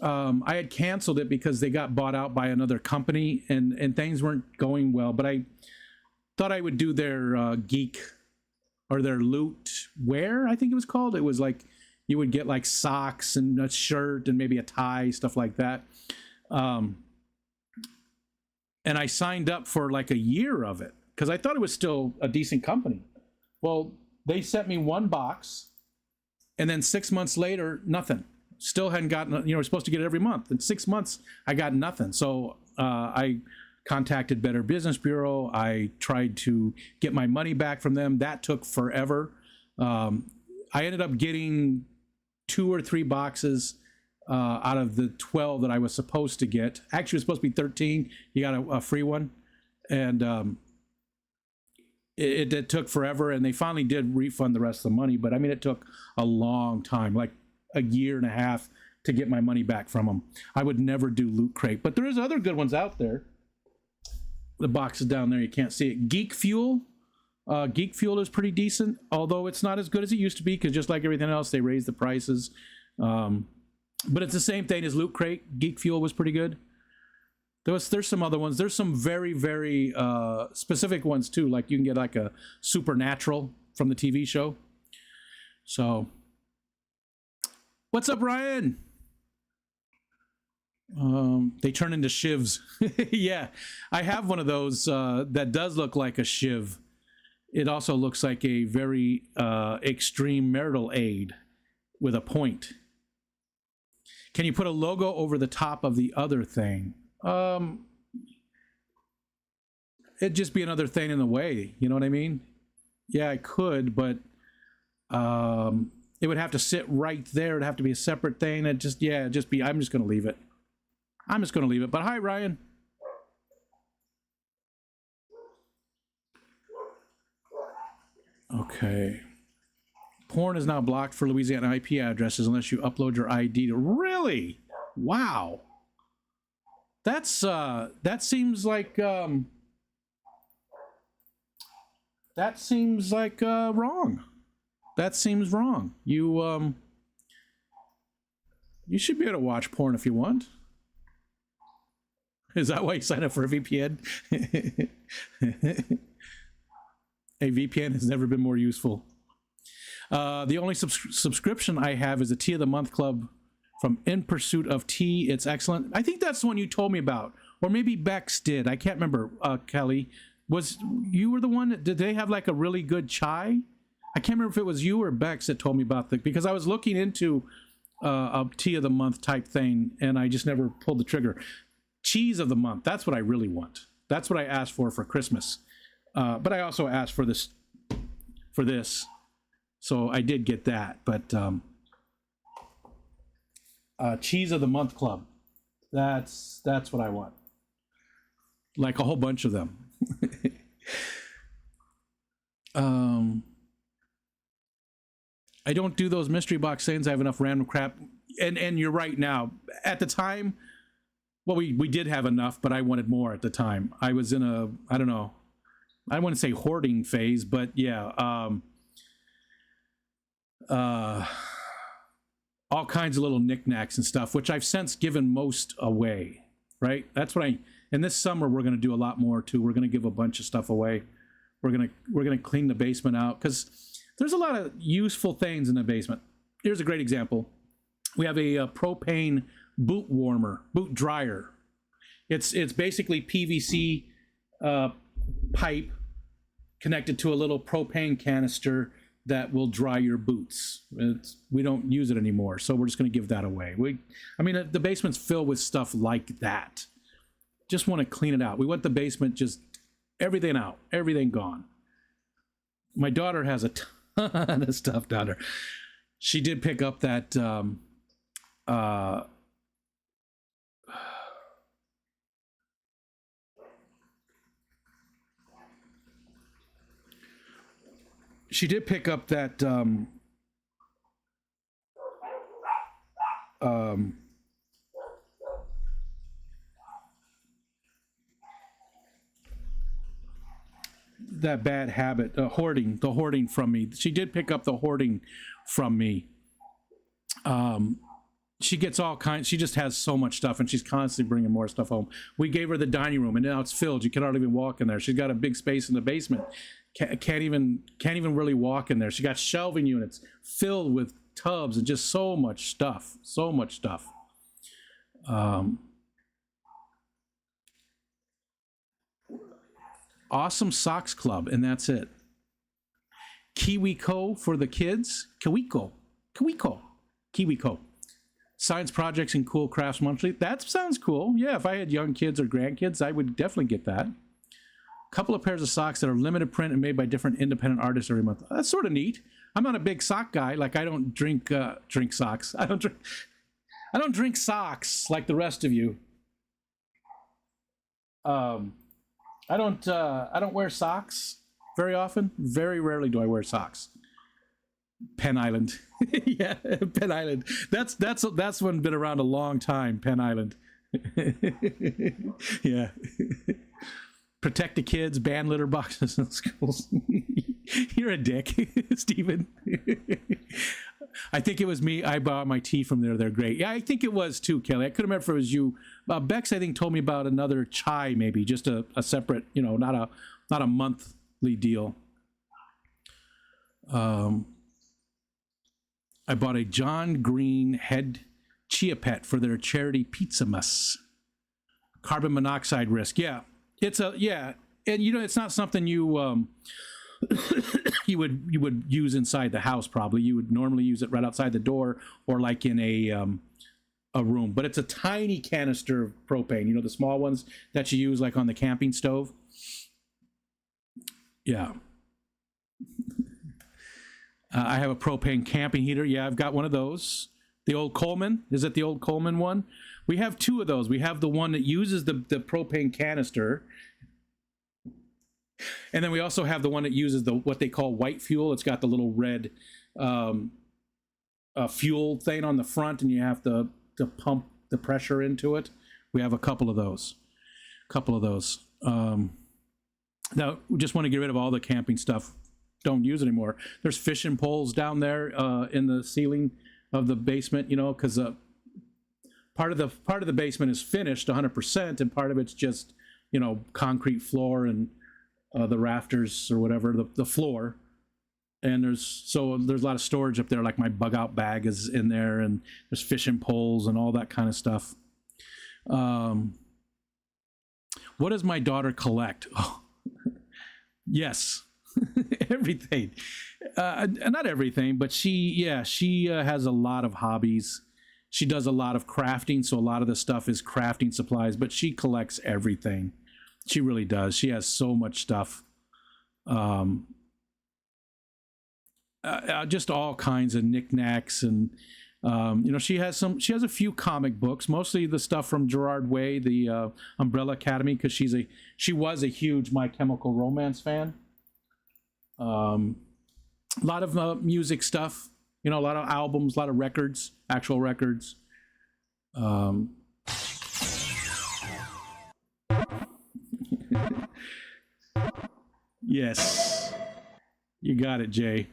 I had canceled it because they got bought out by another company, and things weren't going well. But I thought I would do their geek or their loot wear, I think it was called. It was like you would get like socks and a shirt and maybe a tie, stuff like that. And I signed up for like a year of it because I thought it was still a decent company. Well, they sent me one box, and then 6 months later, nothing. Still hadn't gotten, we're supposed to get it every month. In 6 months, I got nothing. So I contacted Better Business Bureau. I tried to get my money back from them. That took forever. I ended up getting 2 or 3 boxes out of the 12 that I was supposed to get. Actually, it was supposed to be 13. You got a free one. And it took forever, and they finally did refund the rest of the money. But I mean, it took a long time, like a year and a half, to get my money back from them. I would never do Loot Crate, but there is other good ones out there. The box is down there, you can't see it. Geek Fuel. Geek Fuel is pretty decent, although it's not as good as it used to be, because just like everything else, they raised the prices. But it's the same thing as Loot Crate. Geek Fuel was pretty good. There's some other ones. There's some very, very specific ones too. Like you can get like a Supernatural from the TV show. So, what's up, Ryan? They turn into shivs. Yeah, I have one of those that does look like a shiv. It also looks like a very extreme marital aid with a point. Can you put a logo over the top of the other thing? It'd just be another thing in the way. You know what I mean? Yeah, I could, but it would have to sit right there. It'd have to be a separate thing. I'm just going to leave it. I'm just going to leave it. But hi, Ryan. Okay. Porn is now blocked for Louisiana IP addresses unless you upload your ID to... Really? Wow. That seems like wrong. That seems wrong. You should be able to watch porn if you want. Is that why you sign up for a VPN? A VPN has never been more useful. The only subscription I have is a Tea of the Month Club from In Pursuit of Tea. It's excellent. I think that's the one you told me about. Or maybe Bex did. I can't remember, Kelly. You were the one? Did they have like a really good chai? I can't remember if it was you or Bex that told me about the... Because I was looking into a Tea of the Month type thing, and I just never pulled the trigger. Cheese of the Month. That's what I really want. That's what I asked for Christmas. But I also asked for this. So I did get that. But Cheese of the Month Club. That's what I want. Like a whole bunch of them. I don't do those mystery box things. I have enough random crap. And you're right now. At the time, well, we did have enough, but I wanted more at the time. I was in a, I don't know, I wouldn't say hoarding phase, but yeah, all kinds of little knickknacks and stuff, which I've since given most away, right? That's what And this summer we're going to do a lot more too. We're going to give a bunch of stuff away. We're going to clean the basement out because there's a lot of useful things in the basement. Here's a great example. We have a propane boot warmer, boot dryer. It's basically PVC pipe connected to a little propane canister that will dry your boots. We don't use it anymore, so we're just going to give that away. The basement's filled with stuff like that. Just want to clean it out. We want the basement just everything out, everything gone. My daughter has a ton of stuff down there. She did pick up that she did pick up that that bad habit, hoarding from me. She did pick up the hoarding from me. She gets all kinds. She just has so much stuff, and she's constantly bringing more stuff home. We gave her the dining room, and now it's filled. You can hardly even walk in there. She's got a big space in the basement. Can't even really walk in there. She got shelving units filled with tubs and just so much stuff. So much stuff. Awesome Socks Club, and that's it. KiwiCo for the kids. KiwiCo. Science projects and cool crafts monthly. That sounds cool. Yeah, if I had young kids or grandkids, I would definitely get that. Couple of pairs of socks that are limited print and made by different independent artists every month. That's sort of neat. I'm not a big sock guy. Like, I don't drink socks. I don't drink socks like the rest of you. I don't wear socks very often. Very rarely do I wear socks. Penn Island. Yeah, Penn Island. That's one been around a long time, Penn Island. Yeah. Protect the kids, ban litter boxes in schools. You're a dick, Stephen. I think it was me. I bought my tea from there. They're great. Yeah, I think it was too, Kelly. I couldn't remember if it was you. Bex, I think, told me about another chai, maybe just a separate, not a monthly deal. I bought a John Green head chia pet for their charity pizza muss. Carbon monoxide risk. Yeah. And it's not something you you would use inside the house. Probably you would normally use it right outside the door or like in a room. But it's a tiny canister of propane. The small ones that you use like on the camping stove. Yeah. I have a propane camping heater. Yeah, I've got one of those. The old Coleman. Is it the old Coleman one? We have two of those. We have the one that uses the propane canister. And then we also have the one that uses what they call white fuel. It's got the little red fuel thing on the front, and you have to pump the pressure into it. We have a couple of those. Now, we just want to get rid of all the camping stuff. Don't use it anymore. There's fishing poles down there in the ceiling of the basement, because part of the basement is finished 100%, and part of it's just concrete floor and the rafters or whatever, the floor. And there's a lot of storage up there, like my bug out bag is in there, and there's fishing poles and all that kind of stuff. What does my daughter collect? Oh, yes. Everything. Not everything, but she has a lot of hobbies. She does a lot of crafting, so a lot of the stuff is crafting supplies, but she collects everything. She really does. She has so much stuff. Just all kinds of knickknacks, and she has a few comic books, mostly the stuff from Gerard Way, the Umbrella Academy, because she was a huge My Chemical Romance fan. A lot of music stuff, a lot of albums, a lot of records, actual records. Yes, you got it, Jay.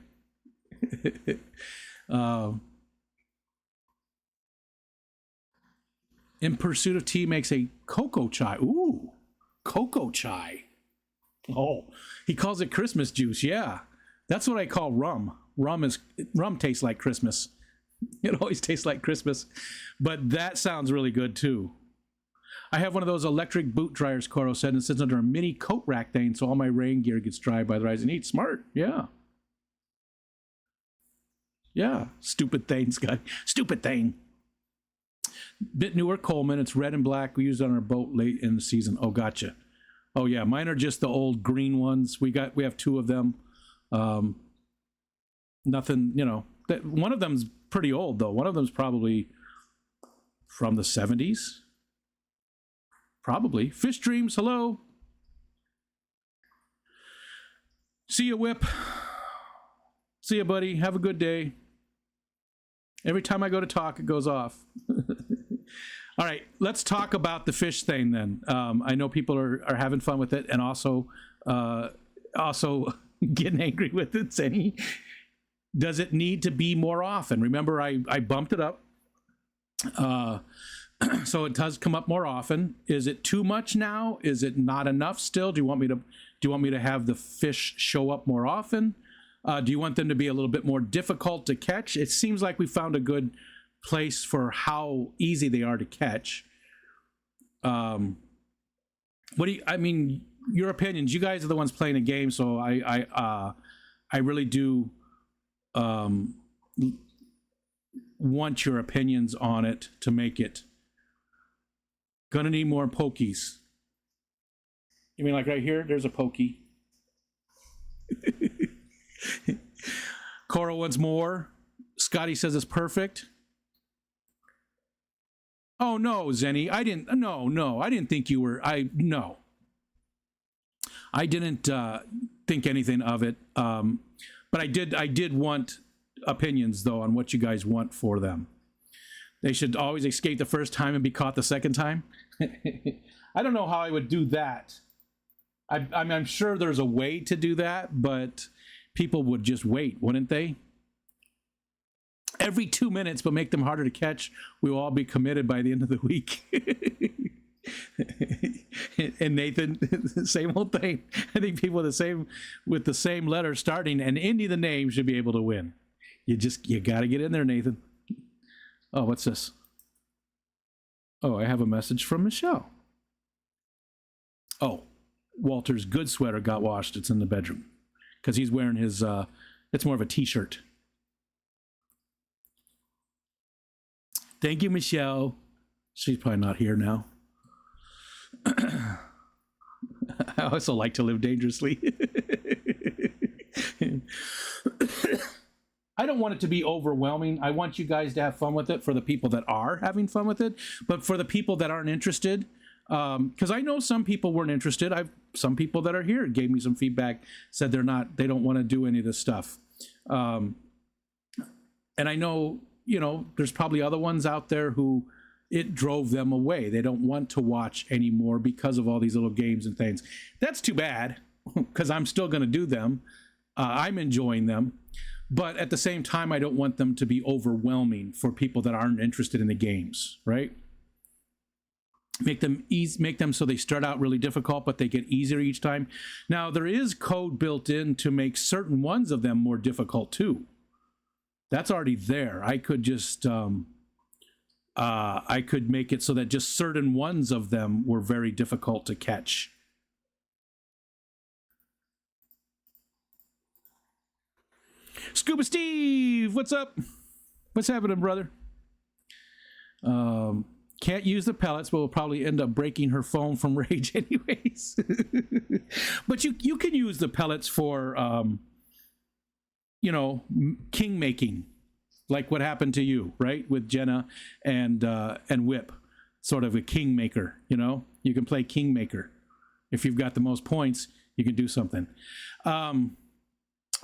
In Pursuit of Tea makes a cocoa chai. Ooh, cocoa chai. Oh, he calls it Christmas juice. Yeah, that's what I call rum. Rum tastes like Christmas. It always tastes like Christmas, but that sounds really good too. I have one of those electric boot dryers, Coro said, and it sits under a mini coat rack thing, so all my rain gear gets dried by the rising heat. Smart, yeah. Yeah, stupid thing, Scott. Stupid thing. Bit newer Coleman. It's red and black. We used it on our boat late in the season. Oh, gotcha. Oh yeah, mine are just the old green ones. We have 2 of them. Nothing, you know. One of them's pretty old though. One of them's probably from the 70s. Probably. Fish Dreams, hello. See you, Whip. See you, buddy. Have a good day. Every time I go to talk, it goes off. All right, let's talk about the fish thing then. I know people are having fun with it, and also getting angry with it, saying, does it need to be more often? Remember, I bumped it up. So it does come up more often. Is it too much now? Is it not enough still? Do you want me to have the fish show up more often? Do you want them to be a little bit more difficult to catch? It seems like we found a good place for how easy they are to catch. What do you, I mean, your opinions, you guys are the ones playing the game, so I really do want your opinions on it to make it. Gonna need more pokies. You mean like right here? There's a pokey. Cora wants more. Scotty says it's perfect. Oh no, Zenny, I didn't. No, I didn't think you were. No, I didn't think anything of it. But I did want opinions though on what you guys want for them. They should always escape the first time and be caught the second time. I don't know how I would do that. I'm sure there's a way to do that, but people would just wait, wouldn't they? Every 2 minutes, but make them harder to catch. We will all be committed by the end of the week. And Nathan, same old thing. I think people with the same letter starting and ending the name should be able to win. You got to get in there, Nathan. Oh, what's this? Oh, I have a message from Michelle. Oh, Walter's good sweater got washed. It's in the bedroom because he's wearing his, it's more of a t-shirt. Thank you, Michelle. She's probably not here now. I also like to live dangerously. I don't want it to be overwhelming. I want you guys to have fun with it for the people that are having fun with it. But for the people that aren't interested, because I know some people weren't interested. Some people that are here gave me some feedback, said they don't want to do any of this stuff. And I know, there's probably other ones out there who it drove them away. They don't want to watch anymore because of all these little games and things. That's too bad, because I'm still going to do them. I'm enjoying them. But at the same time, I don't want them to be overwhelming for people that aren't interested in the games, right? Make them so they start out really difficult, but they get easier each time. Now, there is code built in to make certain ones of them more difficult too. That's already there. I could just I could make it so that just certain ones of them were very difficult to catch. Scuba Steve, what's up? What's happening, brother? Can't use the pellets, but we'll probably end up breaking her phone from rage anyways. But you can use the pellets for, king making, like what happened to you, right? With Jenna and Whip, sort of a king maker, You can play king maker. If you've got the most points, you can do something.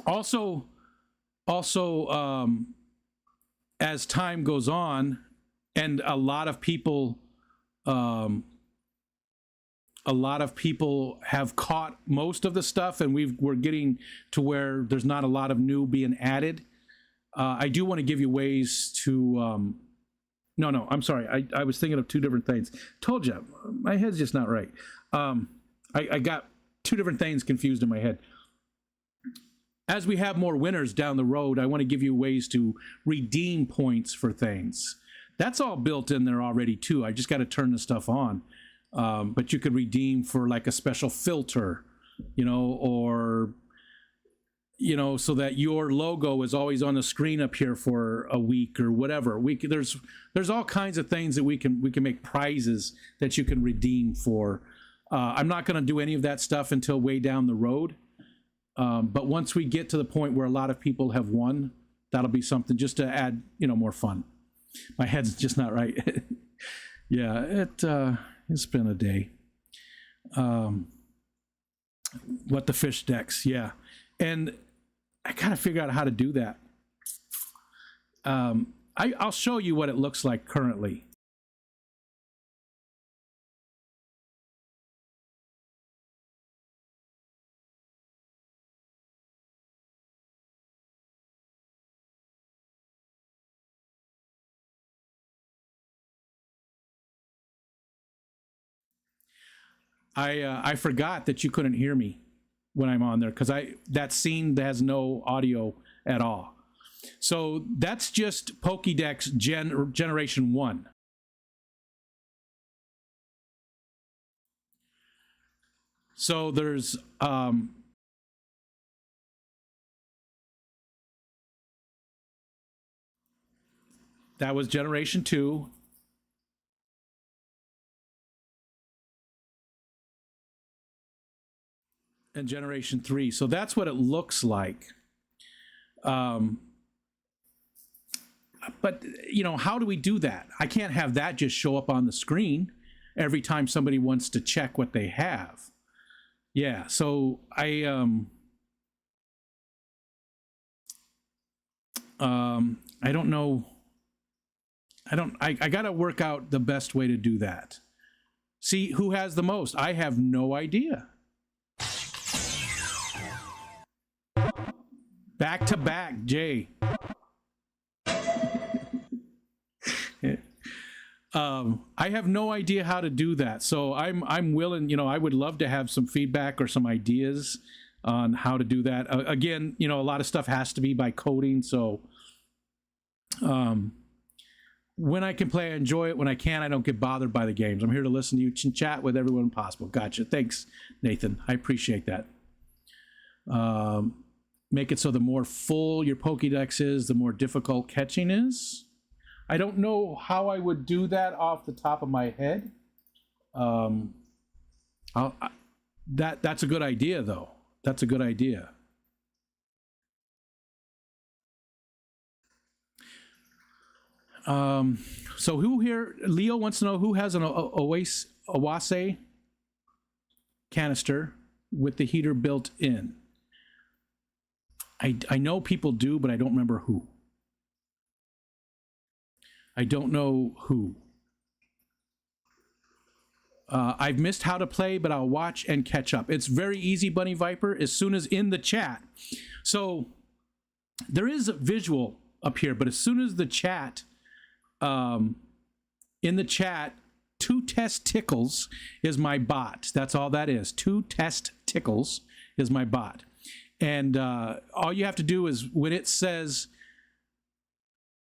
Also, as time goes on, and a lot of people have caught most of the stuff, and we're getting to where there's not a lot of new being added. I do want to give you ways to No, I'm sorry. I was thinking of two different things. Told you, my head's just not right. I got two different things confused in my head. As we have more winners down the road, I want to give you ways to redeem points for things. That's all built in there already too. I just got to turn the stuff on. But you could redeem for like a special filter, or so that your logo is always on the screen up here for a week or whatever. There's all kinds of things that we can make prizes that you can redeem for. I'm not going to do any of that stuff until way down the road. But once we get to the point where a lot of people have won, that'll be something just to add, more fun. My head's just not right. Yeah, it's been a day. What the fish decks, yeah. And I gotta figure out how to do that. I'll show you what it looks like currently. I forgot that you couldn't hear me when I'm on there because that scene has no audio at all. So that's just Pokédex Generation 1. So there's that was Generation 2. And Generation 3. So that's what it looks like. But, how do we do that? I can't have that just show up on the screen every time somebody wants to check what they have. Yeah, so I don't know. I got to work out the best way to do that. See who has the most. I have no idea. Back to back, Jay. I have no idea how to do that, so I'm willing. I would love to have some feedback or some ideas on how to do that. Again, a lot of stuff has to be by coding. So, when I can play, I enjoy it. When I can't, I don't get bothered by the games. I'm here to listen to you and chat with everyone possible. Gotcha. Thanks, Nathan. I appreciate that. Make it so the more full your Pokédex is, the more difficult catching is. I don't know how I would do that off the top of my head. That's a good idea, though. That's a good idea. So who here? Leo wants to know who has an Awase canister with the heater built in. I know people do, but I don't remember who. I don't know who. I've missed how to play, but I'll watch and catch up. It's very easy, Bunny Viper, as soon as in the chat. So there is a visual up here, but as soon as the chat, in the chat, 2 Test Tickles is my bot. That's all that is. 2 Test Tickles is my bot. And all you have to do is when it says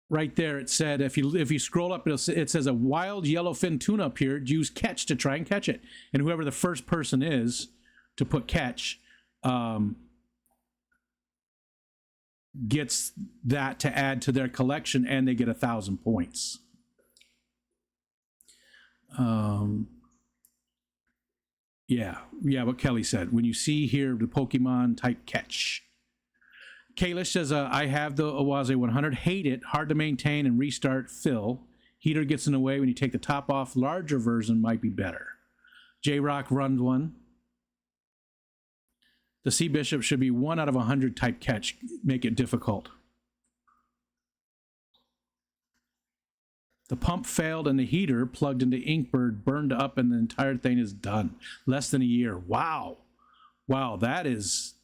right there, it said if you scroll up, it says a wild yellowfin tuna appeared. Use catch to try and catch it, and whoever the first person is to put catch gets that to add to their collection, and they get 1,000 points. Yeah, what Kelly said. When you see here the Pokemon, type catch. Kalish says, I have the Awase 100. Hate it. Hard to maintain and restart. Phil. Heater gets in the way when you take the top off. Larger version might be better. J-Rock runs one. The Sea Bishop should be 1 out of 100 type catch. Make it difficult. The pump failed and the heater plugged into Inkbird burned up and the entire thing is done. Less than a year. Wow. Wow, that is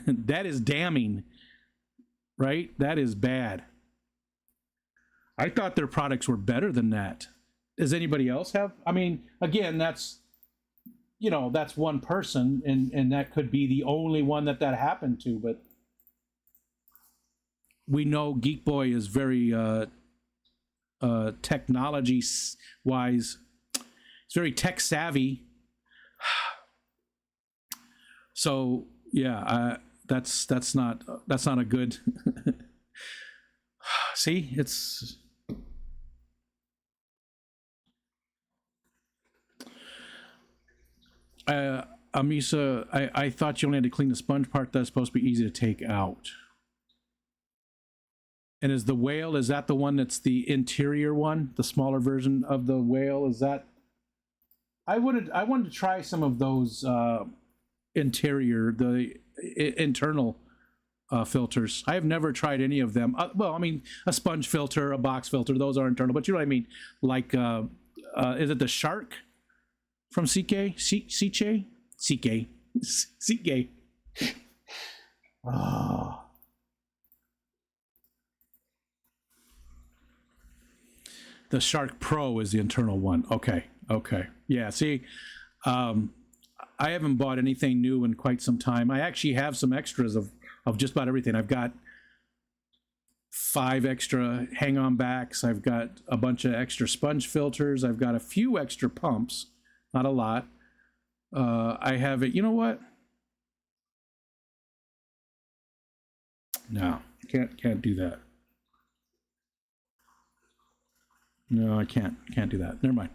that is damning. Right? That is bad. I thought their products were better than that. Does anybody else have? I mean, again, that's, you know, that's one person, and that could be the only one that happened to. But we know Geek Boy is very technology wise. It's very tech savvy. So yeah, that's not a good. See, it's. Amisa, I thought you only had to clean the sponge part. That's supposed to be easy to take out. And is the whale, is that the one that's the interior one, the smaller version of the whale? Is that? I wanted to try some of those interior, the internal filters. I have never tried any of them. Well, I mean, a sponge filter, a box filter, those are internal. But you know what I mean? Like, is it the Shark from CK? CK? CK. CK. Oh. The Shark Pro is the internal one. Okay. Okay. Yeah. See, I haven't bought anything new in quite some time. I actually have some extras of just about everything. I've got 5 extra hang-on backs. I've got a bunch of extra sponge filters. I've got a few extra pumps, not a lot. I have it. You know what? No, can't do that. No, I can't do that. Never mind.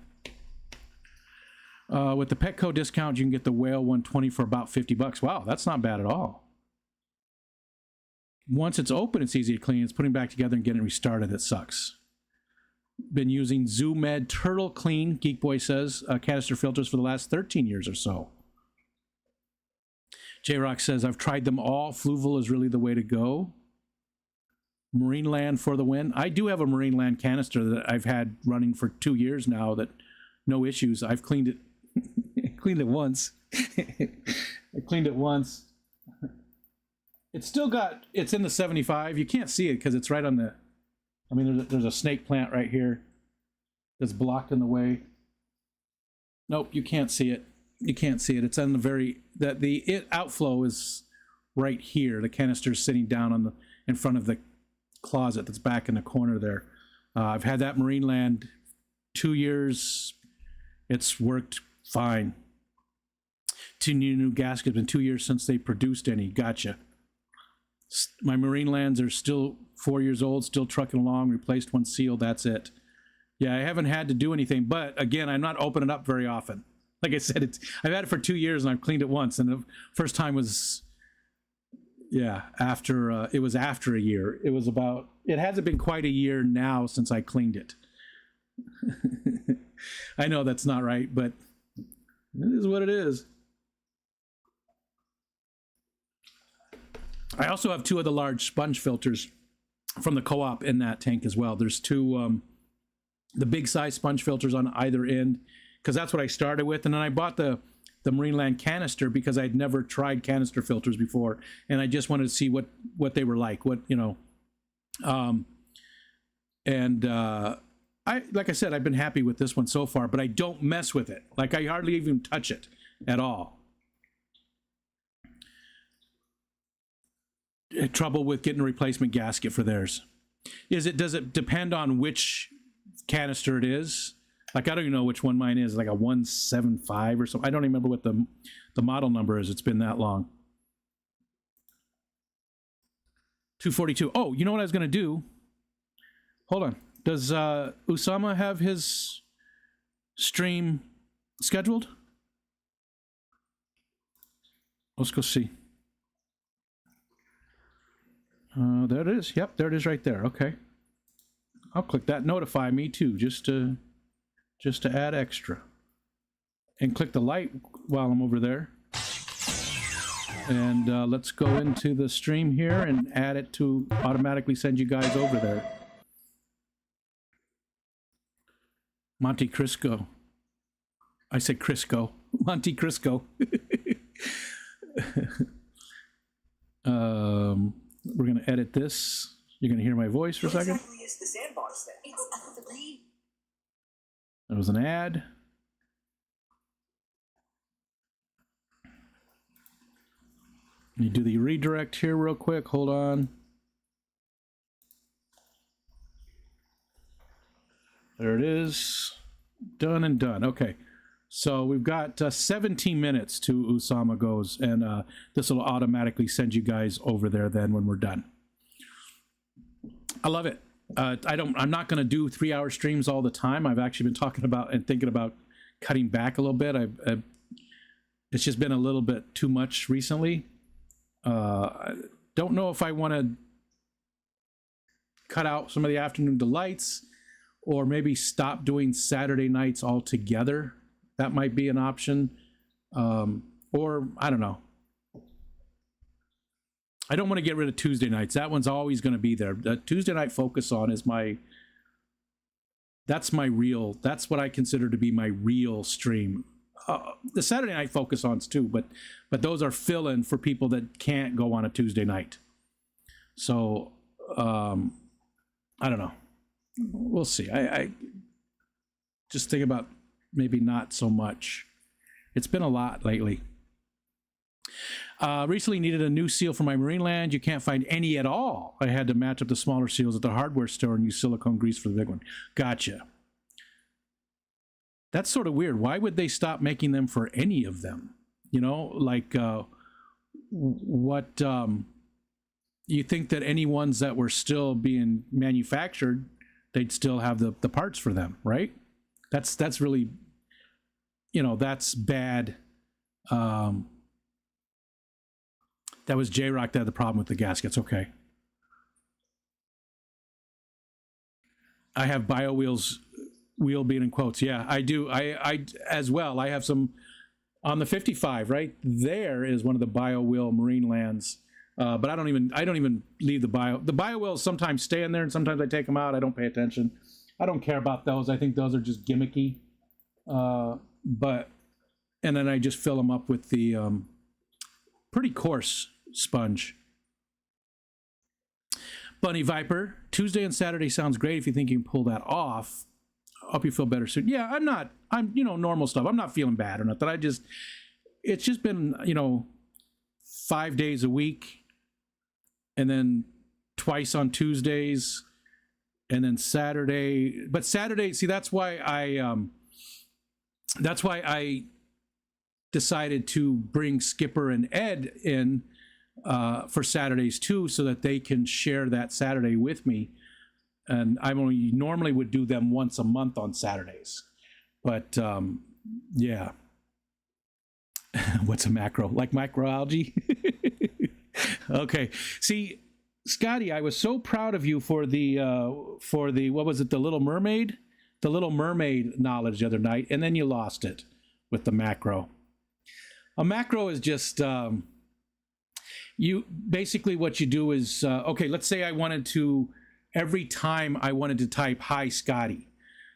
With the Petco discount, you can get the Whale 120 for about $50. Wow, that's not bad at all. Once it's open, it's easy to clean. It's putting it back together and getting it restarted that sucks. Been using ZooMed Turtle Clean, Geek Boy says, canister filters for the last 13 years or so. J-Rock says, I've tried them all. Fluval is really the way to go. Marineland for the win. I do have a Marineland canister that I've had running for 2 years now, that no issues. I've cleaned it. Cleaned it once. I cleaned it once. It's still got, it's in the 75. You can't see it because it's right on the, I mean, there's a snake plant right here that's blocking the way. Nope, you can't see it. You can't see it. It's on the very, the outflow is right here. The canister's sitting down on the, in front of the closet that's back in the corner there. I've had that Marineland 2 years. It's worked fine. 2 new gaskets. Been 2 years since they produced any. Gotcha. My Marinelands are still 4 years old, still trucking along. Replaced one seal. That's it. Yeah, I haven't had to do anything, but again, I'm not opening it up very often. Like I said, I've had it for 2 years and I've cleaned it once, and the first time was, yeah, after it was after a year. It was about, it hasn't been quite a year now since I cleaned it. I know that's not right, but it is what it is. I also have 2 of the large sponge filters from the co-op in that tank as well. There's 2 the big size sponge filters on either end, because that's what I started with, and then I bought the Marineland canister because I'd never tried canister filters before, and I just wanted to see what they were like, what, you know. I, like I said, I've been happy with this one so far, but I don't mess with it. Like, I hardly even touch it at all. Trouble with getting a replacement gasket for theirs. Does it depend on which canister it is? Like, I don't even know which one mine is, like a 175 or something. I don't even remember what the model number is. It's been that long. 242. Oh, you know what I was going to do? Hold on. Does Usama have his stream scheduled? Let's go see. There it is. Yep, there it is right there. Okay. I'll click that. Notify me too, just to add extra. And click the light while I'm over there. And let's go into the stream here and add it to automatically send you guys over there. Monte Cristo. I said Crisco. Monte Cristo. We're going to edit this. You're going to hear my voice for a second. Exactly is the sandbar thing. There was an ad. Let me do the redirect here real quick. Hold on. There it is. Done and done. Okay. So we've got 17 minutes to Usama Goes, and this will automatically send you guys over there then when we're done. I love it. I'm not going to do 3-hour streams all the time. I've actually been talking about and thinking about cutting back a little bit. It's just been a little bit too much recently. I don't know if I want to cut out some of the afternoon delights or maybe stop doing Saturday nights altogether. That might be an option. Or I don't know. I don't want to get rid of Tuesday nights. That one's always going to be there. The Tuesday Night Focus On is that's what I consider to be my real stream. The Saturday Night Focus Ons too, but those are fill-in for people that can't go on a Tuesday night. So I don't know. We'll see. I just think about maybe not so much. It's been a lot lately. Recently needed a new seal for my Marineland. You can't find any at all. I had to match up the smaller seals at the hardware store and use silicone grease for the big one. Gotcha. That's sort of weird. Why would they stop making them for any of them? You know, like what you think that any ones that were still being manufactured, they'd still have the parts for them, right? That's really, you know, that's bad. That was J-Rock that had the problem with the gaskets. Okay. I have BioWheels wheel being in quotes. Yeah, I do. I as well. I have some on the 55 right there is one of the BioWheel Marinelands. But I don't even leave the BioWheels sometimes stay in there and sometimes I take them out. I don't pay attention. I don't care about those. I think those are just gimmicky. And then I just fill them up with the pretty coarse sponge. Bunny Viper, Tuesday and Saturday sounds great if you think you can pull that off. Hope you feel better soon. Yeah, I'm normal stuff. I'm not feeling bad or nothing. It's just been, 5 days a week and then twice on Tuesdays and then Saturday. But Saturday, see, that's why I decided to bring Skipper and Ed in for Saturdays too, so that they can share that Saturday with me. And I only normally would do them once a month on Saturdays. But yeah. What's a macro? Like microalgae? Okay. See, Scotty, I was so proud of you for the what was it, the Little Mermaid? The Little Mermaid knowledge the other night, and then you lost it with the macro. A macro is just you basically what you do is okay, let's say I wanted to every time I wanted to type hi Scotty,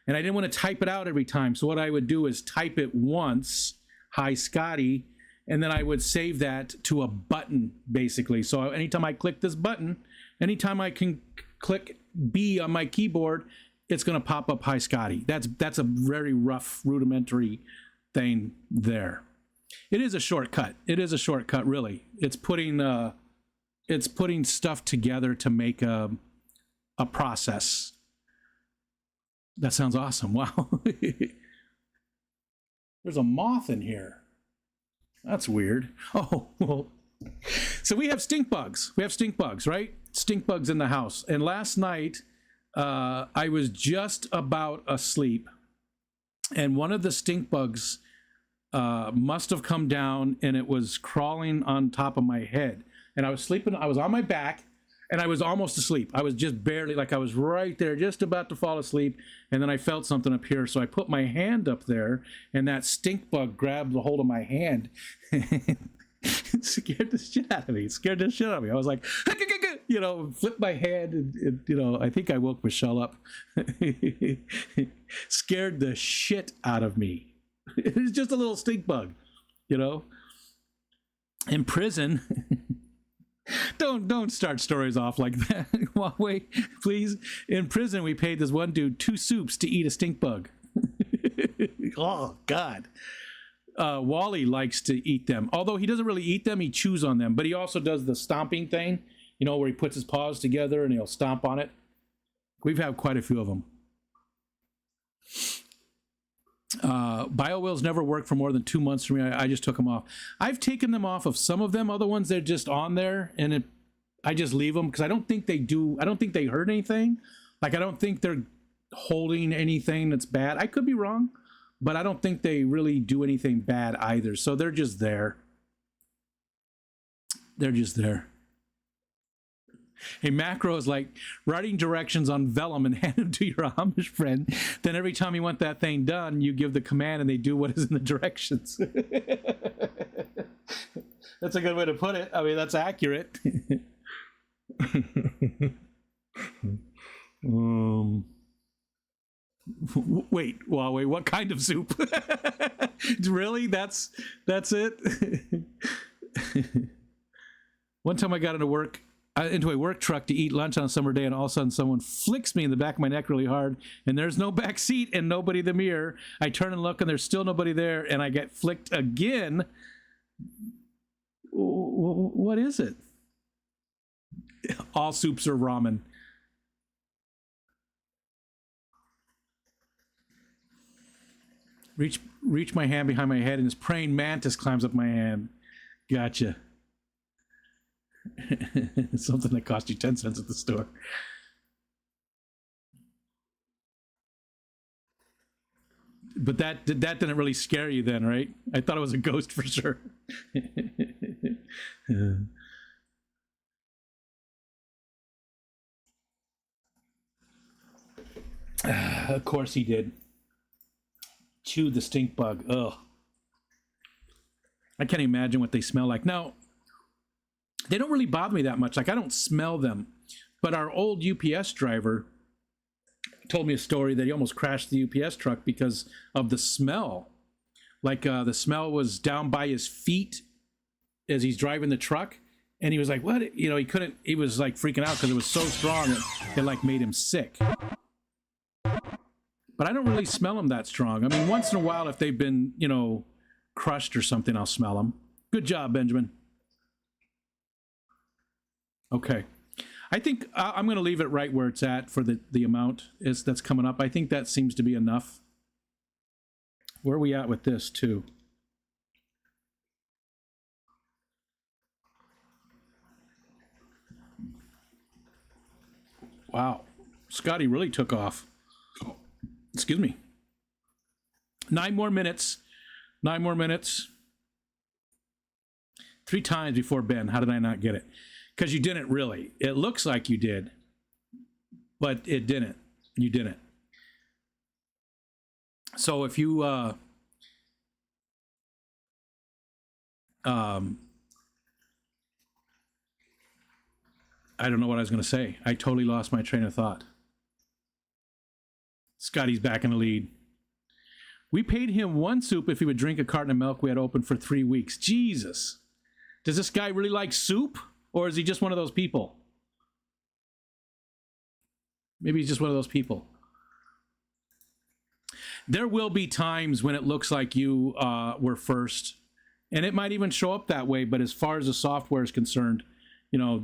and I didn't want to type it out every time, so what I would do is type it once, hi Scotty, and then I would save that to a button basically. So anytime I click this button, anytime I can click B on my keyboard, it's going to pop up hi Scotty. That's a very rough rudimentary thing there. It is a shortcut. It is a shortcut, really. It's putting stuff together to make a process. That sounds awesome. Wow. There's a moth in here. That's weird. Oh, well. So we have stink bugs. We have stink bugs, right? Stink bugs in the house. And last night, I was just about asleep, and one of the stink bugs must have come down, and it was crawling on top of my head. And I was sleeping. I was on my back, and I was almost asleep. I was just barely, like I was right there, just about to fall asleep, and then I felt something up here. So I put my hand up there, and that stink bug grabbed a hold of my hand. It scared the shit out of me. It scared the shit out of me. I was like, flipped my hand, and I think I woke Michelle up. Scared the shit out of me. It was just a little stink bug, In prison, don't start stories off like that. Huawei, please. In prison, we paid this one dude 2 soups to eat a stink bug. Oh God. Wally likes to eat them, although he doesn't really eat them, he chews on them, but he also does the stomping thing, you know, where he puts his paws together and he'll stomp on it. We've had quite a few of them. BioWills never worked for more than 2 months for me. I just took them off. I've taken them off of some of them. Other ones, they're just on there, and I just leave them because I don't think they do. I don't think they hurt anything. Like, I don't think they're holding anything that's bad. I could be wrong, but I don't think they really do anything bad either. So they're just there. They're just there. A macro is like writing directions on vellum and hand them to your Amish friend. Then every time you want that thing done, you give the command and they do what is in the directions. That's a good way to put it. I mean, that's accurate. Wait, Huawei, what kind of soup? Really? That's it? One time I got into a work truck to eat lunch on a summer day, and all of a sudden someone flicks me in the back of my neck really hard, and there's no back seat and nobody in the mirror. I turn and look, and there's still nobody there, and I get flicked again. What is it? All soups are ramen. Reach my hand behind my head, and this praying mantis climbs up my hand. Gotcha. Something that cost you 10 cents at the store. But that didn't really scare you then, right? I thought it was a ghost for sure. Of course he did. Chew the stink bug. Ugh. I can't imagine what they smell like. Now, they don't really bother me that much. Like, I don't smell them. But our old UPS driver told me a story that he almost crashed the UPS truck because of the smell. Like, the smell was down by his feet as he's driving the truck. And he was like, what? You know, he was like freaking out because it was so strong it like made him sick. But I don't really smell them that strong. I mean, once in a while, if they've been, you know, crushed or something, I'll smell them. Good job, Benjamin. Okay. I think I'm going to leave it right where it's at for the amount that's coming up. I think that seems to be enough. Where are we at with this, too? Wow. Scotty really took off. Excuse me. 9 more minutes. 9 more minutes. 3 times before Ben. How did I not get it? Because you didn't really. It looks like you did, but it didn't. You didn't. So if you I don't know what I was going to say. I totally lost my train of thought. Scotty's back in the lead. We paid him 1 soup if he would drink a carton of milk we had open for 3 weeks. Jesus. Does this guy really like soup? Or is he just one of those people? Maybe he's just one of those people. There will be times when it looks like you were first. And it might even show up that way. But as far as the software is concerned, you know,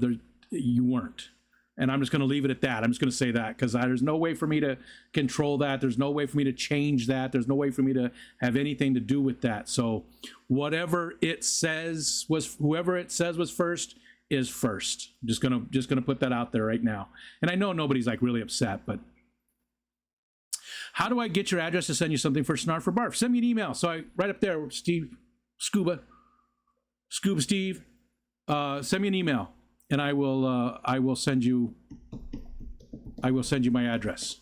you weren't. And I'm just going to leave it at that. I'm just going to say that because there's no way for me to control that. There's no way for me to change that. There's no way for me to have anything to do with that. So whatever it says was, whoever it says was first is first. Just gonna put that out there right now. And I know nobody's like really upset, but how do I get your address to send you something for Snarf for Barf? Send me an email. So right up there, Steve, Scuba Steve, send me an email. And I will send you my address.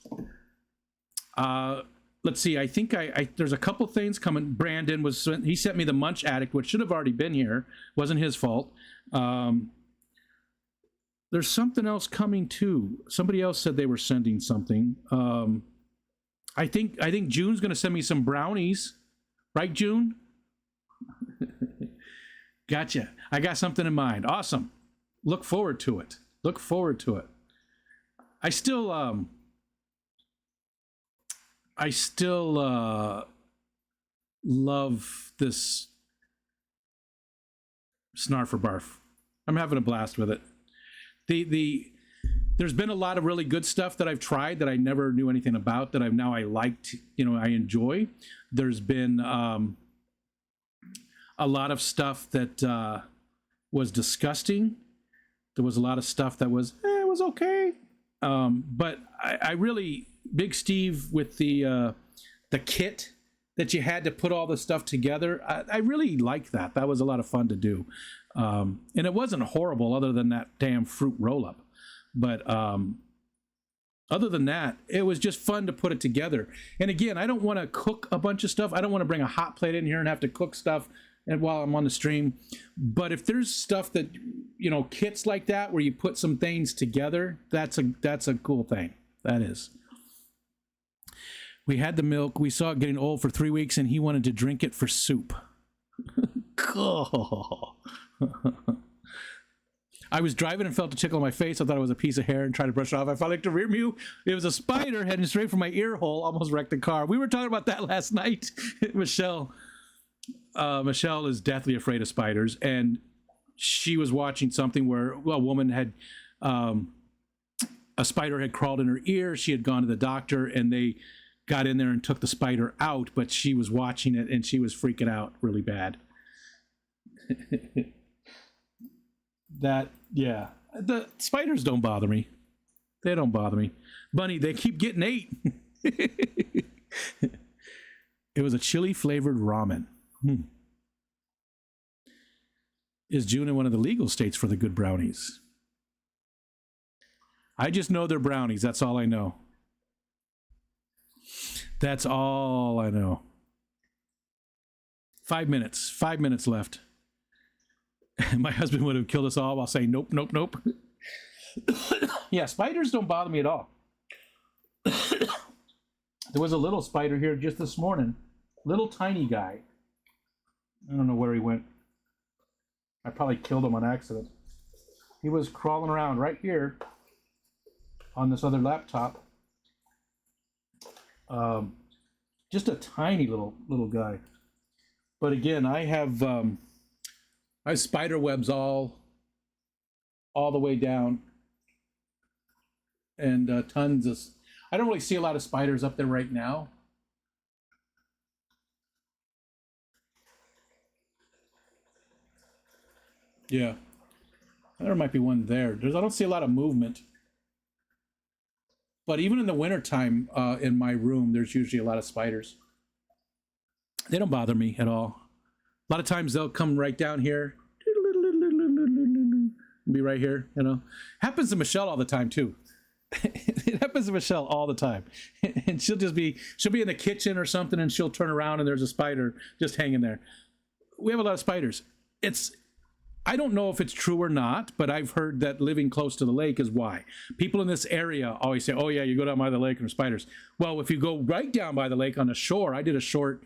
Let's see. I think there's a couple things coming. Brandon he sent me the Munch Addict, which should have already been here. Wasn't his fault. There's something else coming too. Somebody else said they were sending something. I think June's going to send me some brownies, right, June? Gotcha. I got something in mind. Awesome. Look forward to it. Look forward to it. I still I still love this Snarf or Barf. I'm having a blast with it. There's been a lot of really good stuff that I've tried that I never knew anything about that I liked, I enjoy. There's been a lot of stuff that was disgusting. There was a lot of stuff that was it was okay. But I really, Big Steve, with the kit that you had to put all the stuff together, I really liked that. That was a lot of fun to do. And it wasn't horrible other than that damn fruit roll-up. But other than that, it was just fun to put it together. And again, I don't want to cook a bunch of stuff. I don't want to bring a hot plate in here and have to cook stuff while I'm on the stream. But if there's stuff that, kits like that where you put some things together, that's a cool thing. That is. We had the milk. We saw it getting old for 3 weeks, and he wanted to drink it for soup. Oh. I was driving and felt a tickle on my face. I thought it was a piece of hair and tried to brush it off. I finally looked to rear view. It was a spider heading straight for my ear hole. Almost wrecked the car. We were talking about that last night. Michelle is deathly afraid of spiders, and she was watching something where a woman had a spider had crawled in her ear. She had gone to the doctor, and they got in there and took the spider out, but she was watching it and she was freaking out really bad. The spiders don't bother me. They don't bother me. Bunny, they keep getting ate. It was a chili flavored ramen. Is June in one of the legal states for the good brownies? I just know they're brownies. That's all I know. That's all I know. 5 minutes. 5 minutes left. My husband would have killed us all while saying nope, nope, nope. Yeah, spiders don't bother me at all. There was a little spider here just this morning. Little tiny guy. I don't know where he went. I probably killed him on accident. He was crawling around right here on this other laptop. Just a tiny little guy. But again, I have spider webs all the way down, and tons of. I don't really see a lot of spiders up there right now. Yeah, there might be one there. I don't see a lot of movement. But even in the wintertime, in my room, there's usually a lot of spiders. They don't bother me at all. A lot of times they'll come right down here. Be right here, Happens to Michelle all the time, too. It happens to Michelle all the time. And she'll be in the kitchen or something, and she'll turn around and there's a spider just hanging there. We have a lot of spiders. I don't know if it's true or not, but I've heard that living close to the lake is why. People in this area always say, oh yeah, you go down by the lake and there's spiders. Well, if you go right down by the lake on the shore, I did a short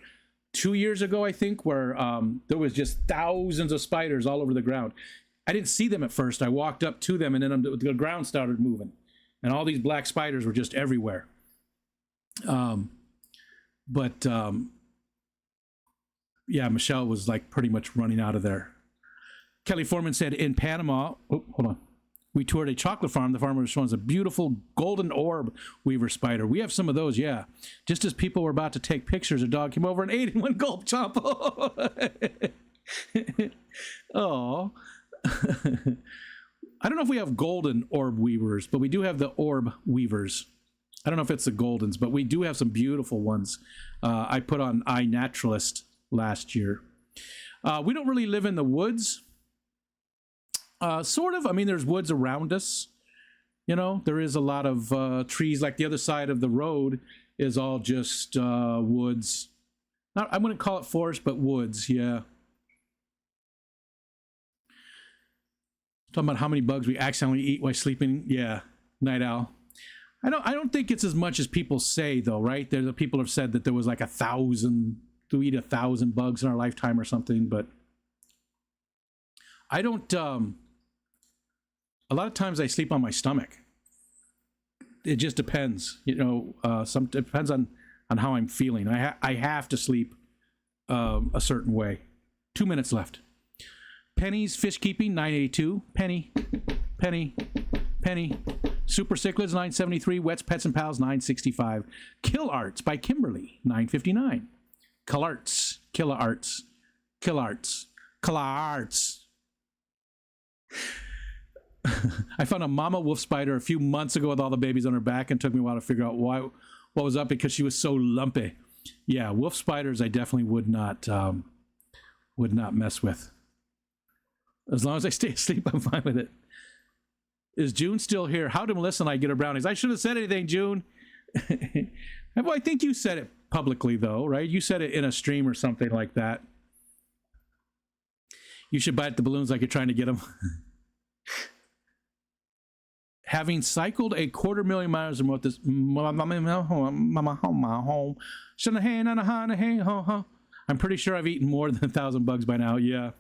2 years ago, I think, where there was just thousands of spiders all over the ground. I didn't see them at first. I walked up to them, and then the ground started moving. And all these black spiders were just everywhere. Yeah, Michelle was like pretty much running out of there. Kelly Foreman said, in Panama, hold on. We toured a chocolate farm. The farmer was showing us a beautiful golden orb weaver spider. We have some of those, yeah. Just as people were about to take pictures, a dog came over and ate in one gulp chomp. Oh. I don't know if we have golden orb weavers, but we do have the orb weavers. I don't know if it's the goldens, but we do have some beautiful ones. I put on iNaturalist last year. We don't really live in the woods. Sort of. I mean, there's woods around us. There is a lot of trees. Like the other side of the road is all just woods. I wouldn't call it forest, but woods, yeah. Talking about how many bugs we accidentally eat while sleeping. Yeah, night owl. I don't think it's as much as people say, though, right? There's people have said that there was like 1,000, to eat 1,000 bugs in our lifetime or something, but I don't. A lot of times I sleep on my stomach. It just depends, it depends on on how I'm feeling. I have to sleep a certain way. 2 minutes left. Penny's Fish Keeping 982. Penny. Super Cichlids 973. Wets Pets and Pals 965. Kill Arts by Kimberly 959. Killa Arts. I found a mama wolf spider a few months ago with all the babies on her back, and took me a while to figure out what was up, because she was so lumpy. Yeah, wolf spiders I definitely would not mess with. As long as I stay asleep, I'm fine with it. Is June still here? How did Melissa and I get her brownies? I should have said anything, June. Well, I think you said it publicly, though, right? You said it in a stream or something like that. You should bite the balloons like you're trying to get them. Having cycled 250,000 miles or more this I'm pretty sure I've eaten more than 1,000 bugs by now. Yeah.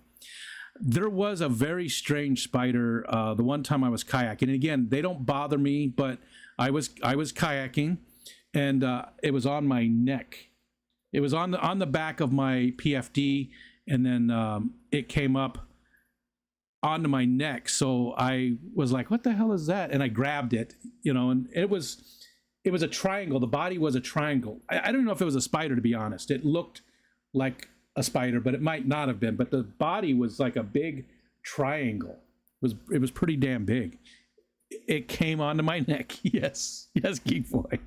There was a very strange spider the one time I was kayaking. And again, they don't bother me, but I was kayaking, and it was on my neck. It was on the back of my PFD, and then it came up onto my neck. So I was like, what the hell is that? And I grabbed it, and it was a triangle. The body was a triangle. I don't know if it was a spider, to be honest. It looked like a spider, but it might not have been. But the body was like a big triangle. It was pretty damn big. It came onto my neck. Yes, Geek Boy.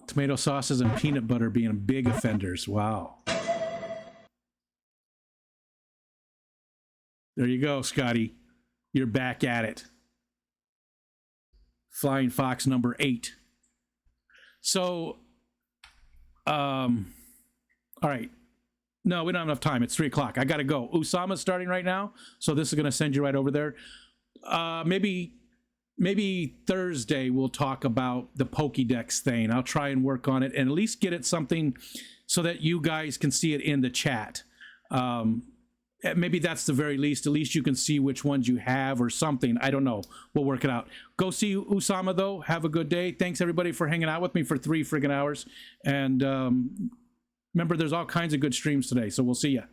Tomato sauces and peanut butter being big offenders. Wow. There you go, Scotty. You're back at it. Flying Fox number 8. So, all right. No, we don't have enough time. It's 3 o'clock. I got to go. Usama's starting right now, so this is going to send you right over there. Maybe Thursday we'll talk about the Pokédex thing. I'll try and work on it and at least get it something so that you guys can see it in the chat. Maybe that's the very least. At least you can see which ones you have or something. I don't know. We'll work it out. Go see Usama, though. Have a good day. Thanks, everybody, for hanging out with me for 3 friggin' hours. And remember, there's all kinds of good streams today, so we'll see ya.